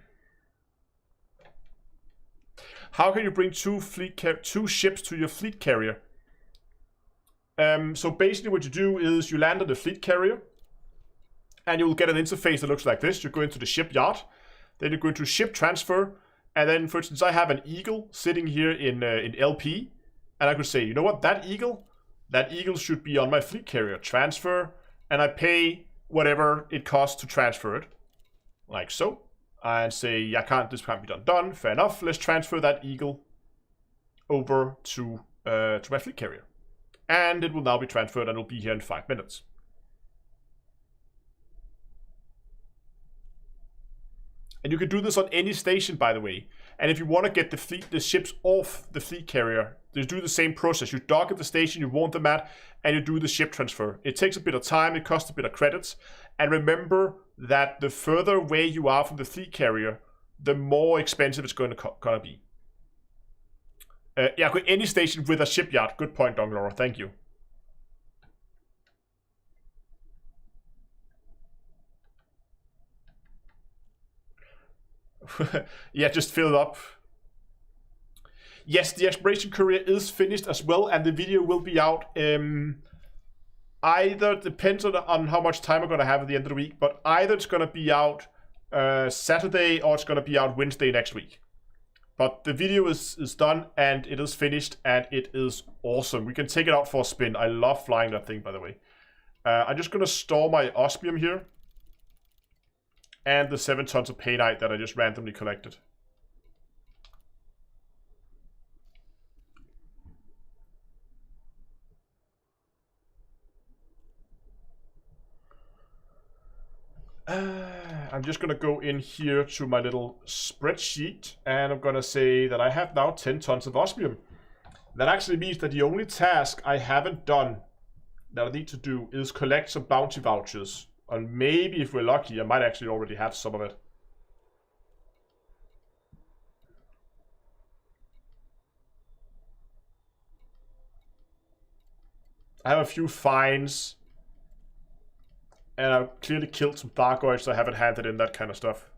can you bring two ships to your fleet carrier? So basically what you do is you land on the fleet carrier, and you'll get an interface that looks like this. You go into the shipyard, then you go into ship transfer, and then, for instance, I have an Eagle sitting here in LP, and I could say, you know what, that Eagle should be on my fleet carrier. Transfer, and I pay whatever it costs to transfer it, like so, and say, this can't be done. Fair enough. Let's transfer that Eagle over to my fleet carrier, and it will now be transferred, and it'll be here in 5 minutes. And you can do this on any station, by the way. And if you want to get the ships off the fleet carrier, you do the same process. You dock at the station you want them at, and you do the ship transfer. It takes a bit of time, it costs a bit of credits. And remember that the further away you are from the fleet carrier, the more expensive it's going to be. Yeah, any station with a shipyard. Good point, Donglora. Thank you. Yeah, just fill it up. Yes, the exploration courier is finished as well, and the video will be out. Either depends on how much time I'm gonna have at the end of the week, but either it's gonna be out Saturday or it's gonna be out Wednesday next week. But the video is done, and it is finished, and it is awesome. We can take it out for a spin. I love flying that thing, by the way. I'm just gonna store my osmium here, and the 7 tons of painite that I just randomly collected. I'm just gonna go in here to my little spreadsheet, and I'm gonna say that I have now 10 tons of osmium. That actually means that the only task I haven't done that I need to do is collect some bounty vouchers. And maybe if we're lucky, I might actually already have some of it. I have a few fines. And I've clearly killed some Thargoids, so I haven't handed in that kind of stuff.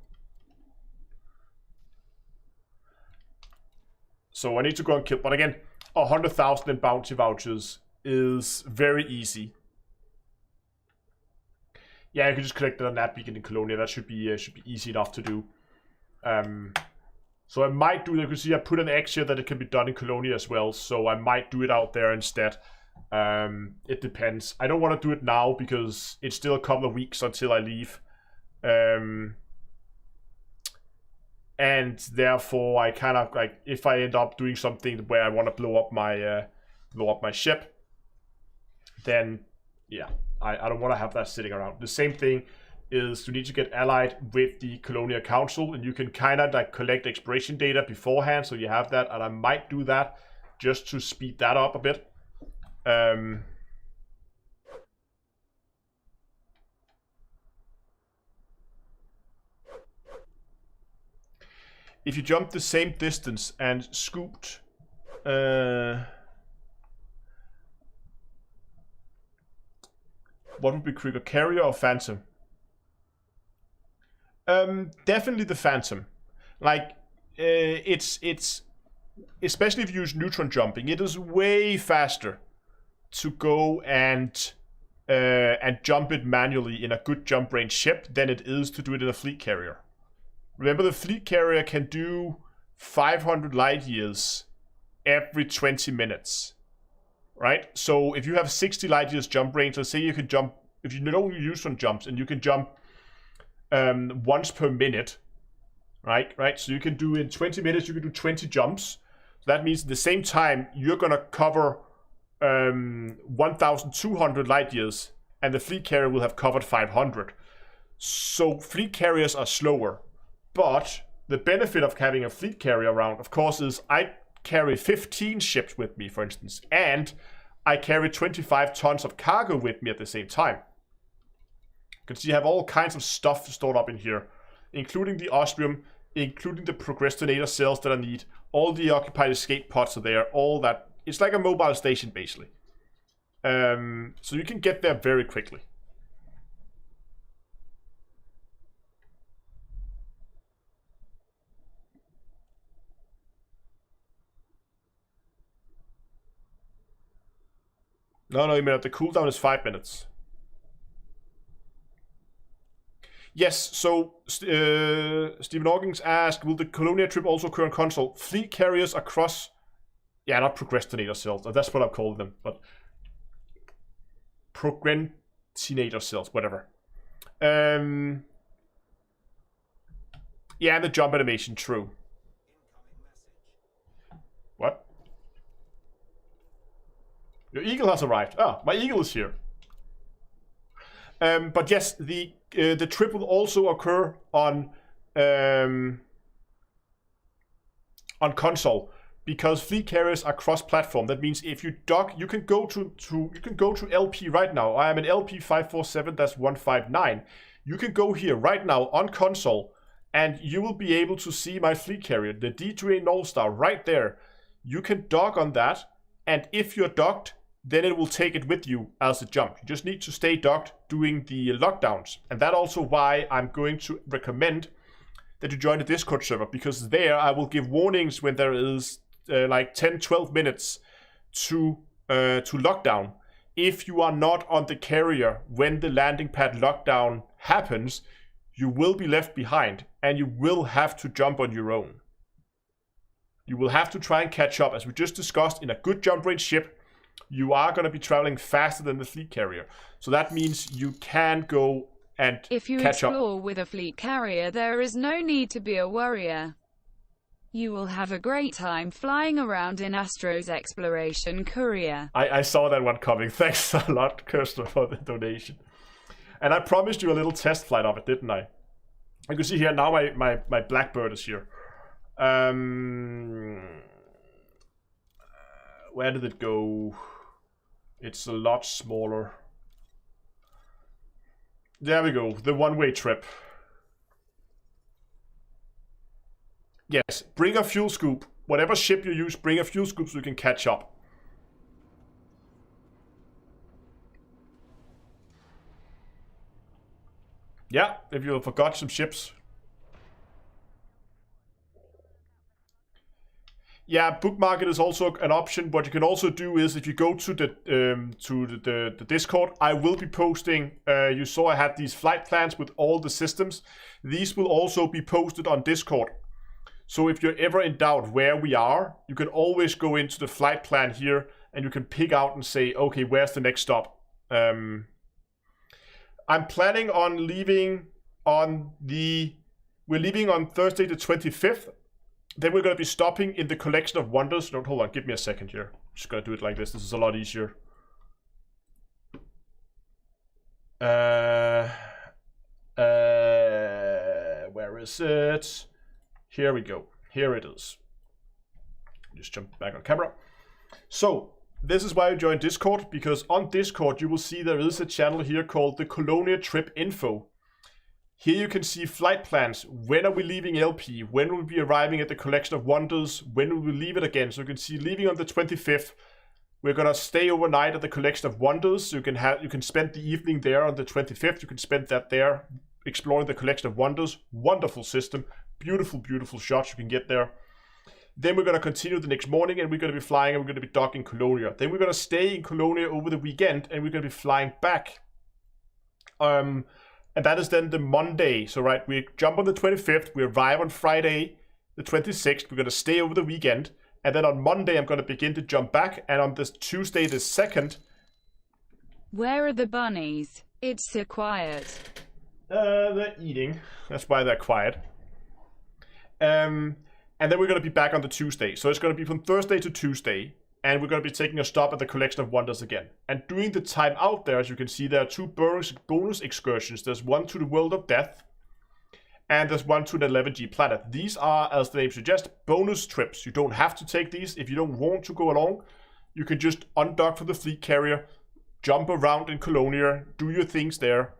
So I need to go and kill, but again, 100,000 in bounty vouchers is very easy. Yeah, you can just collect it on that beacon in Colonia. That should be easy enough to do. So I might do that. You can see I put an X here that it can be done in Colonia as well. So I might do it out there instead. It depends. I don't want to do it now because it's still a couple of weeks until I leave. And therefore I kind of like, if I end up doing something where I want to blow up my ship, then yeah, I don't want to have that sitting around. The same thing is you need to get allied with the Colonia Council, and you can kind of like collect exploration data beforehand, so you have that, and I might do that just to speed that up a bit. if you jumped the same distance and scooped... what would be quicker, carrier or phantom? Definitely the phantom. Like, it's especially if you use neutron jumping, it is way faster to go and jump it manually in a good jump range ship than it is to do it in a fleet carrier. Remember, the fleet carrier can do 500 light years every 20 minutes, right? So if you have 60 light years jump range, let's say you can jump, if you don't use some jumps, and you can jump once per minute, right? So you can do in 20 minutes, you can do 20 jumps. So that means at the same time, you're going to cover 1,200 light years, and the fleet carrier will have covered 500. So fleet carriers are slower. But the benefit of having a fleet carrier around, of course, is I carry 15 ships with me, for instance, and I carry 25 tons of cargo with me at the same time. You can see I have all kinds of stuff stored up in here, including the Ostrium, including the procrastinator cells that I need, all the occupied escape pods are there, all that. It's like a mobile station, basically. So you can get there very quickly. No, you mean the cooldown is 5 minutes. Yes, so Stephen Hawkins asked, will the Colonia trip also occur on console? Fleet carriers across... Yeah, not procrastinator cells. That's what I call them, but... Procrastinator cells, whatever. Yeah, the jump animation, true. What? Your eagle has arrived. Ah, my eagle is here. But yes, the trip will also occur on console because fleet carriers are cross-platform. That means if you dock, you can go to LP right now. I am in LP 547-159. You can go here right now on console, and you will be able to see my fleet carrier, the D2A North Star, right there. You can dock on that, and if you're docked, then it will take it with you as a jump. You just need to stay docked doing the lockdowns. And that's also why I'm going to recommend that you join the Discord server, because there I will give warnings when there is like 10-12 minutes to lockdown. If you are not on the carrier when the landing pad lockdown happens, you will be left behind and you will have to jump on your own. You will have to try and catch up. As we just discussed, in a good jump range ship, you are going to be traveling faster than the fleet carrier. So that means you can go and catch up. If you explore with a fleet carrier, there is no need to be a worrier. You will have a great time flying around in Astro's exploration courier. I saw that one coming. Thanks a lot, Kirsten, for the donation. And I promised you a little test flight of it, didn't I? You can see here now my Blackbird is here. Where did it go? It's a lot smaller. There we go, the one-way trip. Yes, bring a fuel scoop. Whatever ship you use, bring a fuel scoop so you can catch up. Yeah, if you forgot some ships. Yeah, bookmark it is also an option. What you can also do is if you go to the Discord, I will be posting. You saw I had these flight plans with all the systems. These will also be posted on Discord. So if you're ever in doubt where we are, you can always go into the flight plan here and you can pick out and say, okay, where's the next stop? I'm planning on leaving on we're leaving on Thursday the 25th. Then we're going to be stopping in the Collection of Wonders. No, hold on, give me a second here. I'm just going to do it like this. This is a lot easier. Where is it? Here we go. Here it is. Just jump back on camera. So, this is why you join Discord, because on Discord you will see there is a channel here called the Colonia Trip Info. Here you can see flight plans. When are we leaving LP? When will we be arriving at the Collection of Wonders? When will we leave it again? So you can see leaving on the 25th. We're gonna stay overnight at the Collection of Wonders. You can spend the evening there on the 25th. You can spend that there exploring the Collection of Wonders. Wonderful system. Beautiful, beautiful shots you can get there. Then we're gonna continue the next morning and we're gonna be flying and we're gonna be docking Colonia. Then we're gonna stay in Colonia over the weekend and we're gonna be flying back. And that is then the Monday. So right, we jump on the 25th, we arrive on Friday the 26th, we're going to stay over the weekend. And then on Monday, I'm going to begin to jump back. And on this Tuesday the 2nd... Where are the bunnies? It's so quiet. They're eating. That's why they're quiet. And then we're going to be back on the Tuesday. So it's going to be from Thursday to Tuesday. And we're going to be taking a stop at the Collection of Wonders again. And during the time out there, as you can see, there are 2 bonus excursions. There's one to the World of Death. And there's one to the 11G planet. These are, as the name suggests, bonus trips. You don't have to take these. If you don't want to go along, you can just undock from the fleet carrier, jump around in Colonia, do your things there.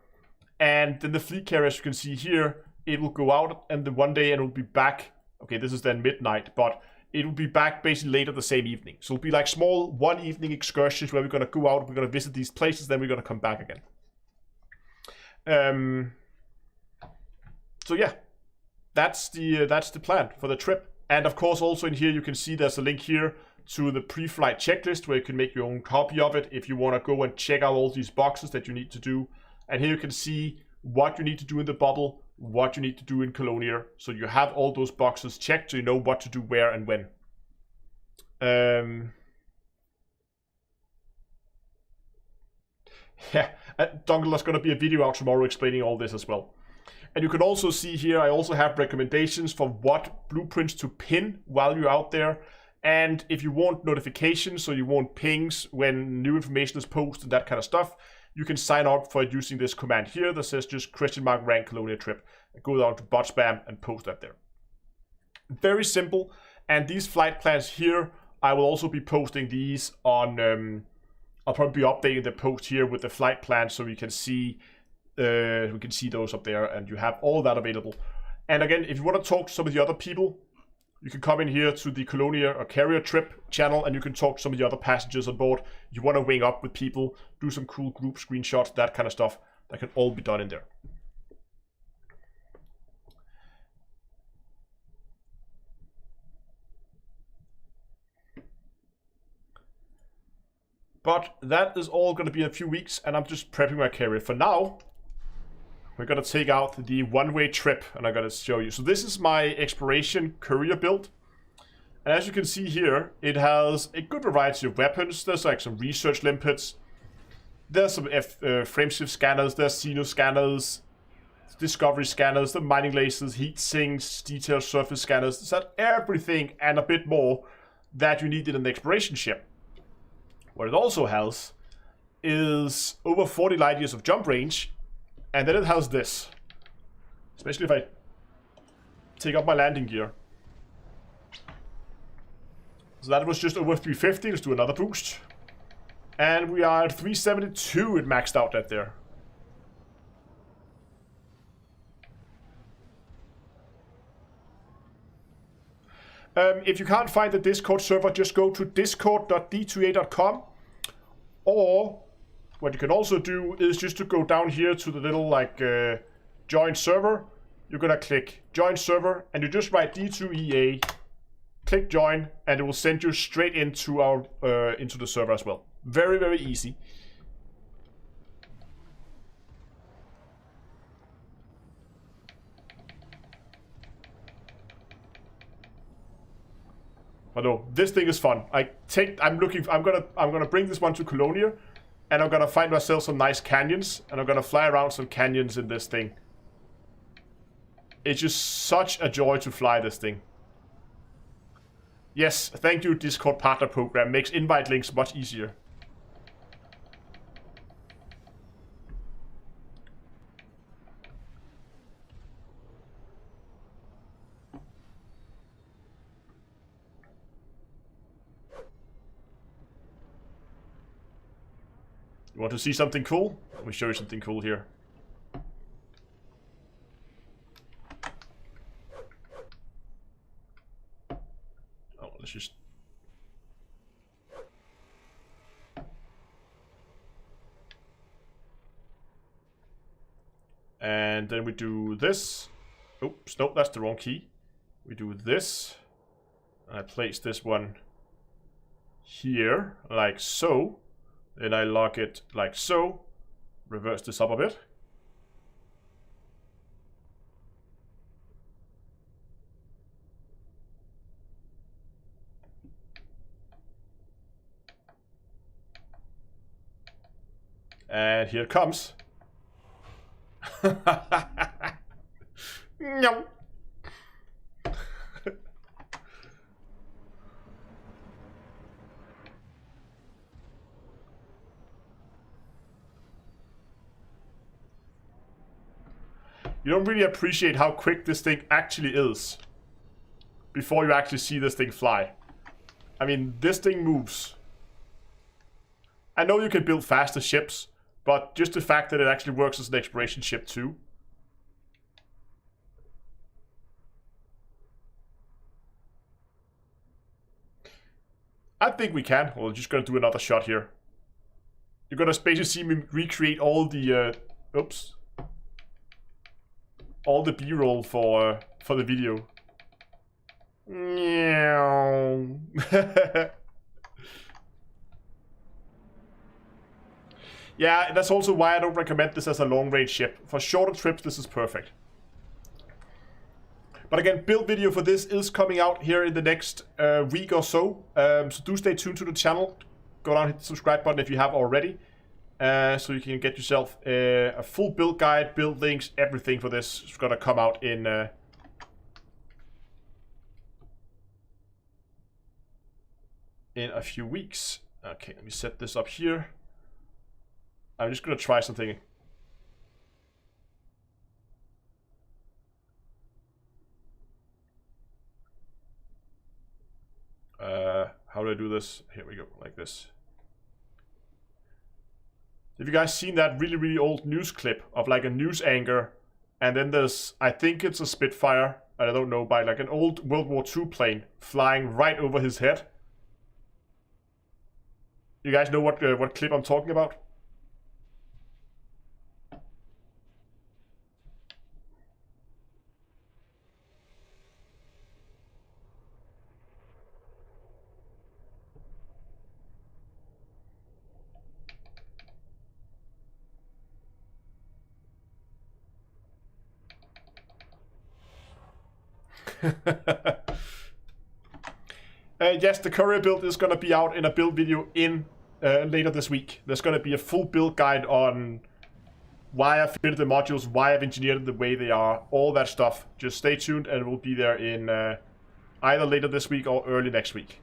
And then the fleet carrier, as you can see here, it will go out and the one day and it will be back. Okay, this is then midnight, but it will be back basically later the same evening. So it'll be like small one evening excursions where we're going to go out, we're going to visit these places, then we're going to come back again. So yeah, that's the plan for the trip. And of course also in here you can see there's a link here to the pre-flight checklist where you can make your own copy of it if you want to go and check out all these boxes that you need to do. And here you can see what you need to do in the bubble, what you need to do in Colonia. So you have all those boxes checked so you know what to do where and when. Yeah, Dongle, there's going to be a video out tomorrow explaining all this as well. And you can also see here, I also have recommendations for what blueprints to pin while you're out there. And if you want notifications, so you want pings when new information is posted and that kind of stuff, you can sign up for it using this command here that says just !rank Colonia trip. Go down to bot spam and post that there. Very simple. And these flight plans here, I will also be posting these on, I'll probably be updating the post here with the flight plan so we can see those up there and you have all that available. And again, if you want to talk to some of the other people, you can come in here to the Colonia or Carrier Trip channel and you can talk to some of the other passengers on board. You want to wing up with people, do some cool group screenshots, that kind of stuff. That can all be done in there. But that is all going to be in a few weeks and I'm just prepping my carrier. For now, we're going to take out the one-way trip and I'm going to show you. So this is my exploration courier build. And as you can see here, it has a good variety of weapons. There's like some research limpets. There's some frameshift scanners. There's Xeno scanners, discovery scanners, the mining lasers, heat sinks, detailed surface scanners. There's everything and a bit more that you need in an exploration ship. What it also has is over 40 light years of jump range. And then it has this. Especially if I take up my landing gear. So that was just over 350. Let's do another boost. And we are at 372. It maxed out that there. If you can't find the Discord server, just go to discord.d2a.com. Or what you can also do is just to go down here to the little like join server. You're gonna click join server and you just write D2EA, click join, and it will send you straight into our into the server as well. Very, very easy. But no, this thing is fun. I'm gonna bring this one to Colonia. And I'm gonna find myself some nice canyons, and I'm gonna fly around some canyons in this thing. It's just such a joy to fly this thing. Yes, thank you, Discord Partner Program. Makes invite links much easier. You want to see something cool? Let me show you something cool here. And then we do this. Oops, nope, that's the wrong key. We do this. I place this one here, like so. Then I lock it like so. Reverse this up a bit. And here it comes. No. You don't really appreciate how quick this thing actually is before you actually see this thing fly. I mean, this thing moves. I know you can build faster ships, but just the fact that it actually works as an exploration ship too. I think we can. We're just gonna do another shot here. You're gonna basically see me recreate all the oops. All the B-roll for the video. Yeah, that's also why I don't recommend this as a long-range ship. For shorter trips, this is perfect. But again, build video for this is coming out here in the next week or so. So do stay tuned to the channel. Go down and hit the subscribe button if you have already. So you can get yourself a full build guide, build links, everything for this. It's gonna come out in a few weeks. Okay, let me set this up here. I'm just gonna try something. How do I do this? Here we go, like this. Have you guys seen that really, really old news clip of like a news anchor? And then there's, I think it's a Spitfire, I don't know, by like an old World War II plane flying right over his head. You guys know what clip I'm talking about? Yes, the courier build is going to be out in a build video in later this week. There's going to be a full build guide on why I fitted the modules, why I've engineered it the way they are, all that stuff. Just stay tuned and it will be there in either later this week or early next week.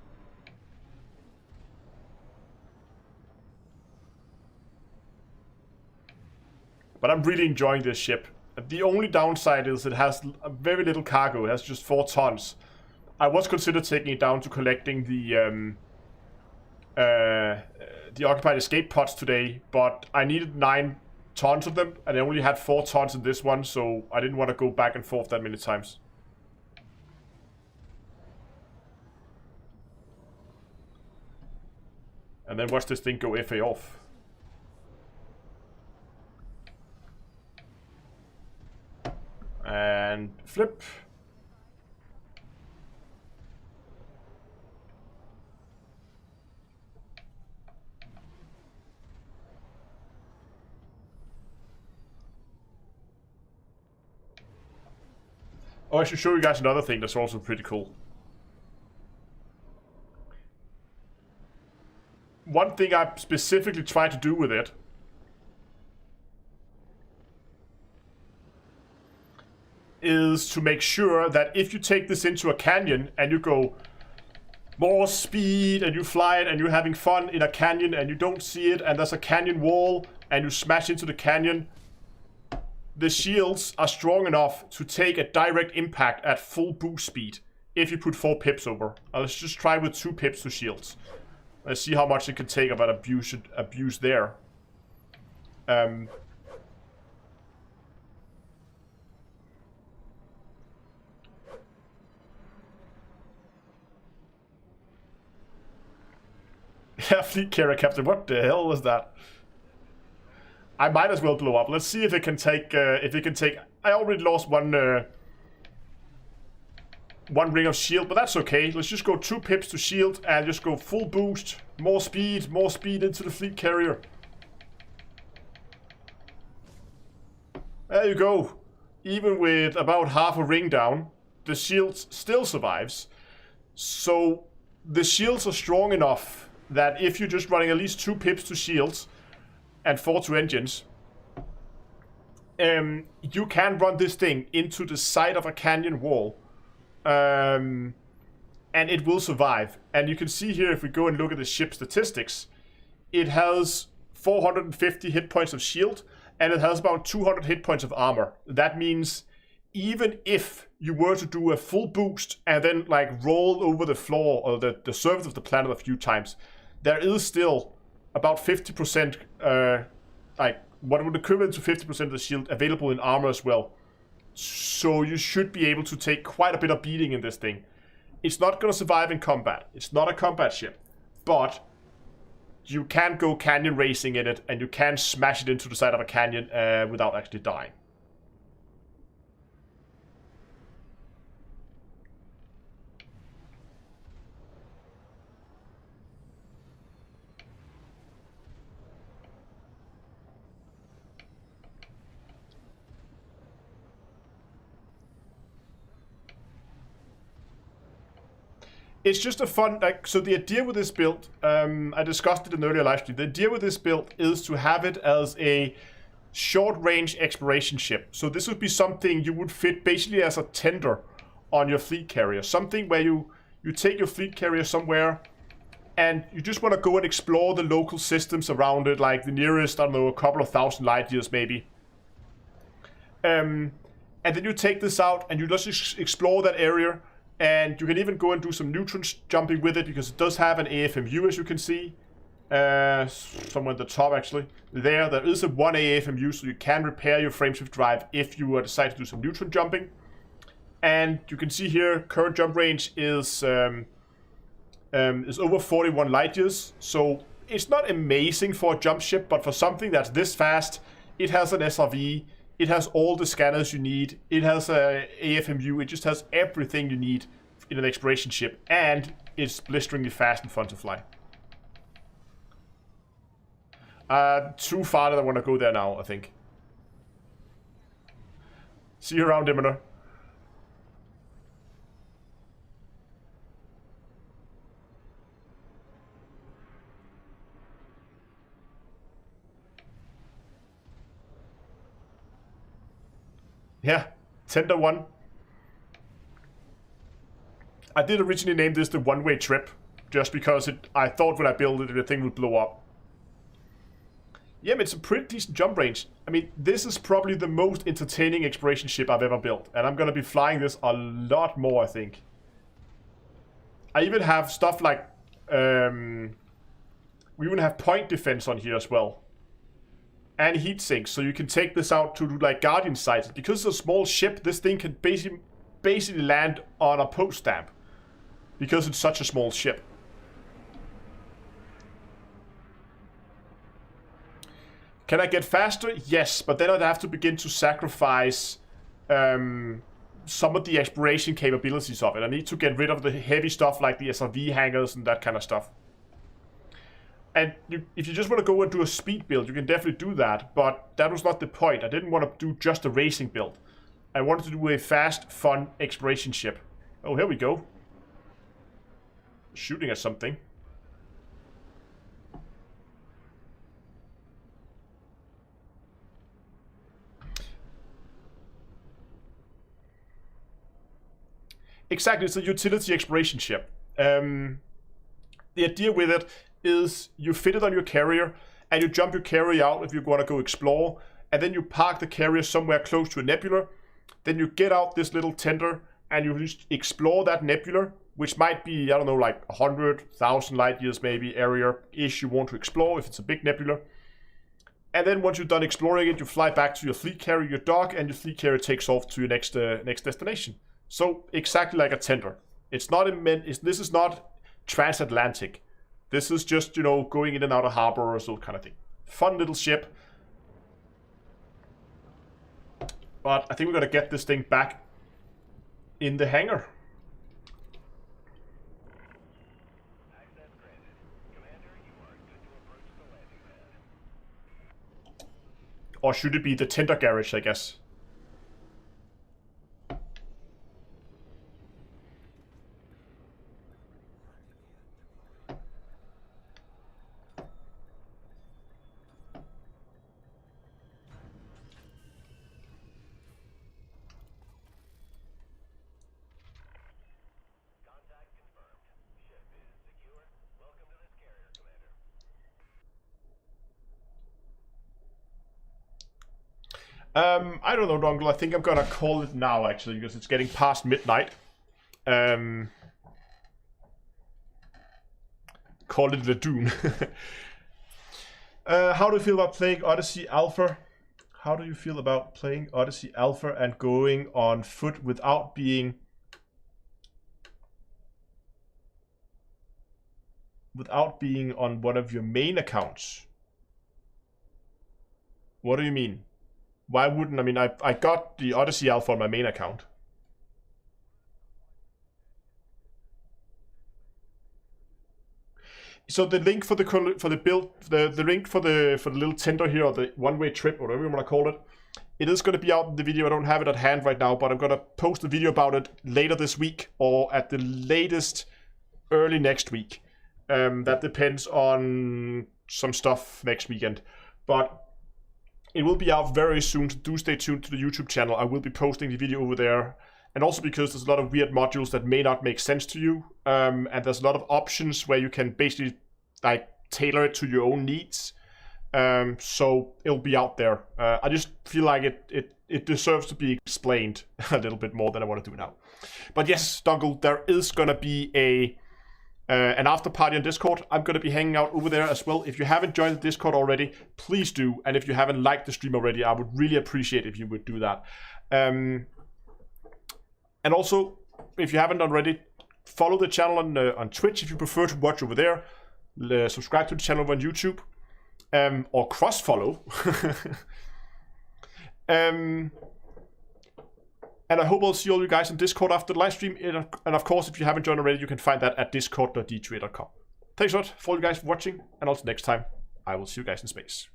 But I'm really enjoying this ship. The only downside is it has very little cargo. It has just 4 tons. I was considered taking it down to collecting the occupied escape pods today, but I needed 9 tons of them, and I only had 4 tons in this one, so I didn't want to go back and forth that many times. And then watch this thing go FA off. And flip. Oh, I should show you guys another thing that's also pretty cool. One thing I specifically tried to do with it is to make sure that if you take this into a canyon and you go more speed and you fly it and you're having fun in a canyon and you don't see it and there's a canyon wall and you smash into the canyon, the shields are strong enough to take a direct impact at full boost speed if you put 4 pips over. Let's just try with 2 pips to shields. Let's see how much it can take about abuse there. Yeah, fleet carrier captain, what the hell was that? I might as well blow up. Let's see if it can take. I already lost one ring of shield, but that's okay. Let's just go 2 pips to shield and just go full boost. More speed into the fleet carrier. There you go. Even with about half a ring down, the shield still survives. So the shields are strong enough that if you're just running at least 2 pips to shields and 4 to engines, you can run this thing into the side of a canyon wall, and it will survive. And you can see here, if we go and look at the ship statistics, it has 450 hit points of shield, and it has about 200 hit points of armor. That means even if you were to do a full boost and then like roll over the floor or the surface of the planet a few times, there is still about 50%, like what would equivalent to 50% of the shield available in armor as well. So you should be able to take quite a bit of beating in this thing. It's not going to survive in combat. It's not a combat ship, but you can go canyon racing in it, and you can smash it into the side of a canyon without actually dying. It's just a fun, like, so the idea with this build, I discussed it in an earlier live stream. The idea with this build is to have it as a short-range exploration ship. So this would be something you would fit basically as a tender on your fleet carrier. Something where you take your fleet carrier somewhere and you just want to go and explore the local systems around it, like the nearest, I don't know, a couple of thousand light years maybe. And then you take this out and you just explore that area. And you can even go and do some neutron jumping with it, because it does have an AFMU, as you can see. Somewhere at the top, actually. There is a 1 AFMU, so you can repair your frameshift drive if you decide to do some neutron jumping. And you can see here, current jump range is over 41 light years. So it's not amazing for a jump ship, but for something that's this fast, it has an SRV. It has all the scanners you need. It has a AFMU. It just has everything you need in an exploration ship. And it's blisteringly fast and fun to fly. Too far that I want to go there now, I think. See you around, Diminer. Yeah, Tender 1. I did originally name this the one-way trip, just because I thought when I built it, the thing would blow up. Yeah, but it's a pretty decent jump range. I mean, this is probably the most entertaining exploration ship I've ever built, and I'm gonna be flying this a lot more, I think. I even have stuff like, we even have point defense on here as well. And heat sinks, so you can take this out to do like Guardian sites. Because it's a small ship, this thing can basically land on a post stamp. Because it's such a small ship. Can I get faster? Yes, but then I'd have to begin to sacrifice some of the exploration capabilities of it. I need to get rid of the heavy stuff like the SRV hangars and that kind of stuff. And if you just want to go and do a speed build, you can definitely do that, but that was not the point. I didn't want to do just a racing build. I wanted to do a fast, fun exploration ship. Oh, here we go. Shooting at something. Exactly, it's a utility exploration ship. The idea with it is you fit it on your carrier and you jump your carrier out if you want to go explore, and then you park the carrier somewhere close to a nebula. Then you get out this little tender and you just explore that nebula, which might be, I don't know, like 100,000 light years maybe area-ish you want to explore if it's a big nebula. And then once you're done exploring it, you fly back to your fleet carrier, your dock, and your fleet carrier takes off to your next destination. So exactly like a tender. It's not this is not transatlantic. This is just, you know, going in and out of harbor or so kind of thing. Fun little ship. But I think we're gonna get this thing back in the hangar. Or should it be the tender garage, I guess? I don't know, Dongle. I think I'm gonna call it now, actually, because it's getting past midnight. Call it the Dune. How do you feel about playing Odyssey Alpha? How do you feel about playing Odyssey Alpha and going on foot without being on one of your main accounts? What do you mean? Why wouldn't, I mean, I got the Odyssey Alpha on my main account. So the link for the build, the link for the little tender here, or the one-way trip, or whatever you want to call it, it is going to be out in the video. I don't have it at hand right now, but I'm going to post a video about it later this week, or at the latest early next week. That depends on some stuff next weekend, but it will be out very soon, so do stay tuned to the YouTube channel. I will be posting the video over there. And also because there's a lot of weird modules that may not make sense to you. And there's a lot of options where you can basically like tailor it to your own needs. So it'll be out there. I just feel like it deserves to be explained a little bit more than I want to do now. But yes, Dongle, there is going to be an after party on Discord. I'm going to be hanging out over there as well. If you haven't joined the Discord already, please do. And if you haven't liked the stream already, I would really appreciate if you would do that. And also, if you haven't already, follow the channel on Twitch if you prefer to watch over there. Subscribe to the channel on YouTube. Or cross-follow. And I hope I'll see all you guys on Discord after the live stream. And of course, if you haven't joined already, you can find that at discord.d2a.com. Thanks a lot for all you guys for watching. And also next time, I will see you guys in space.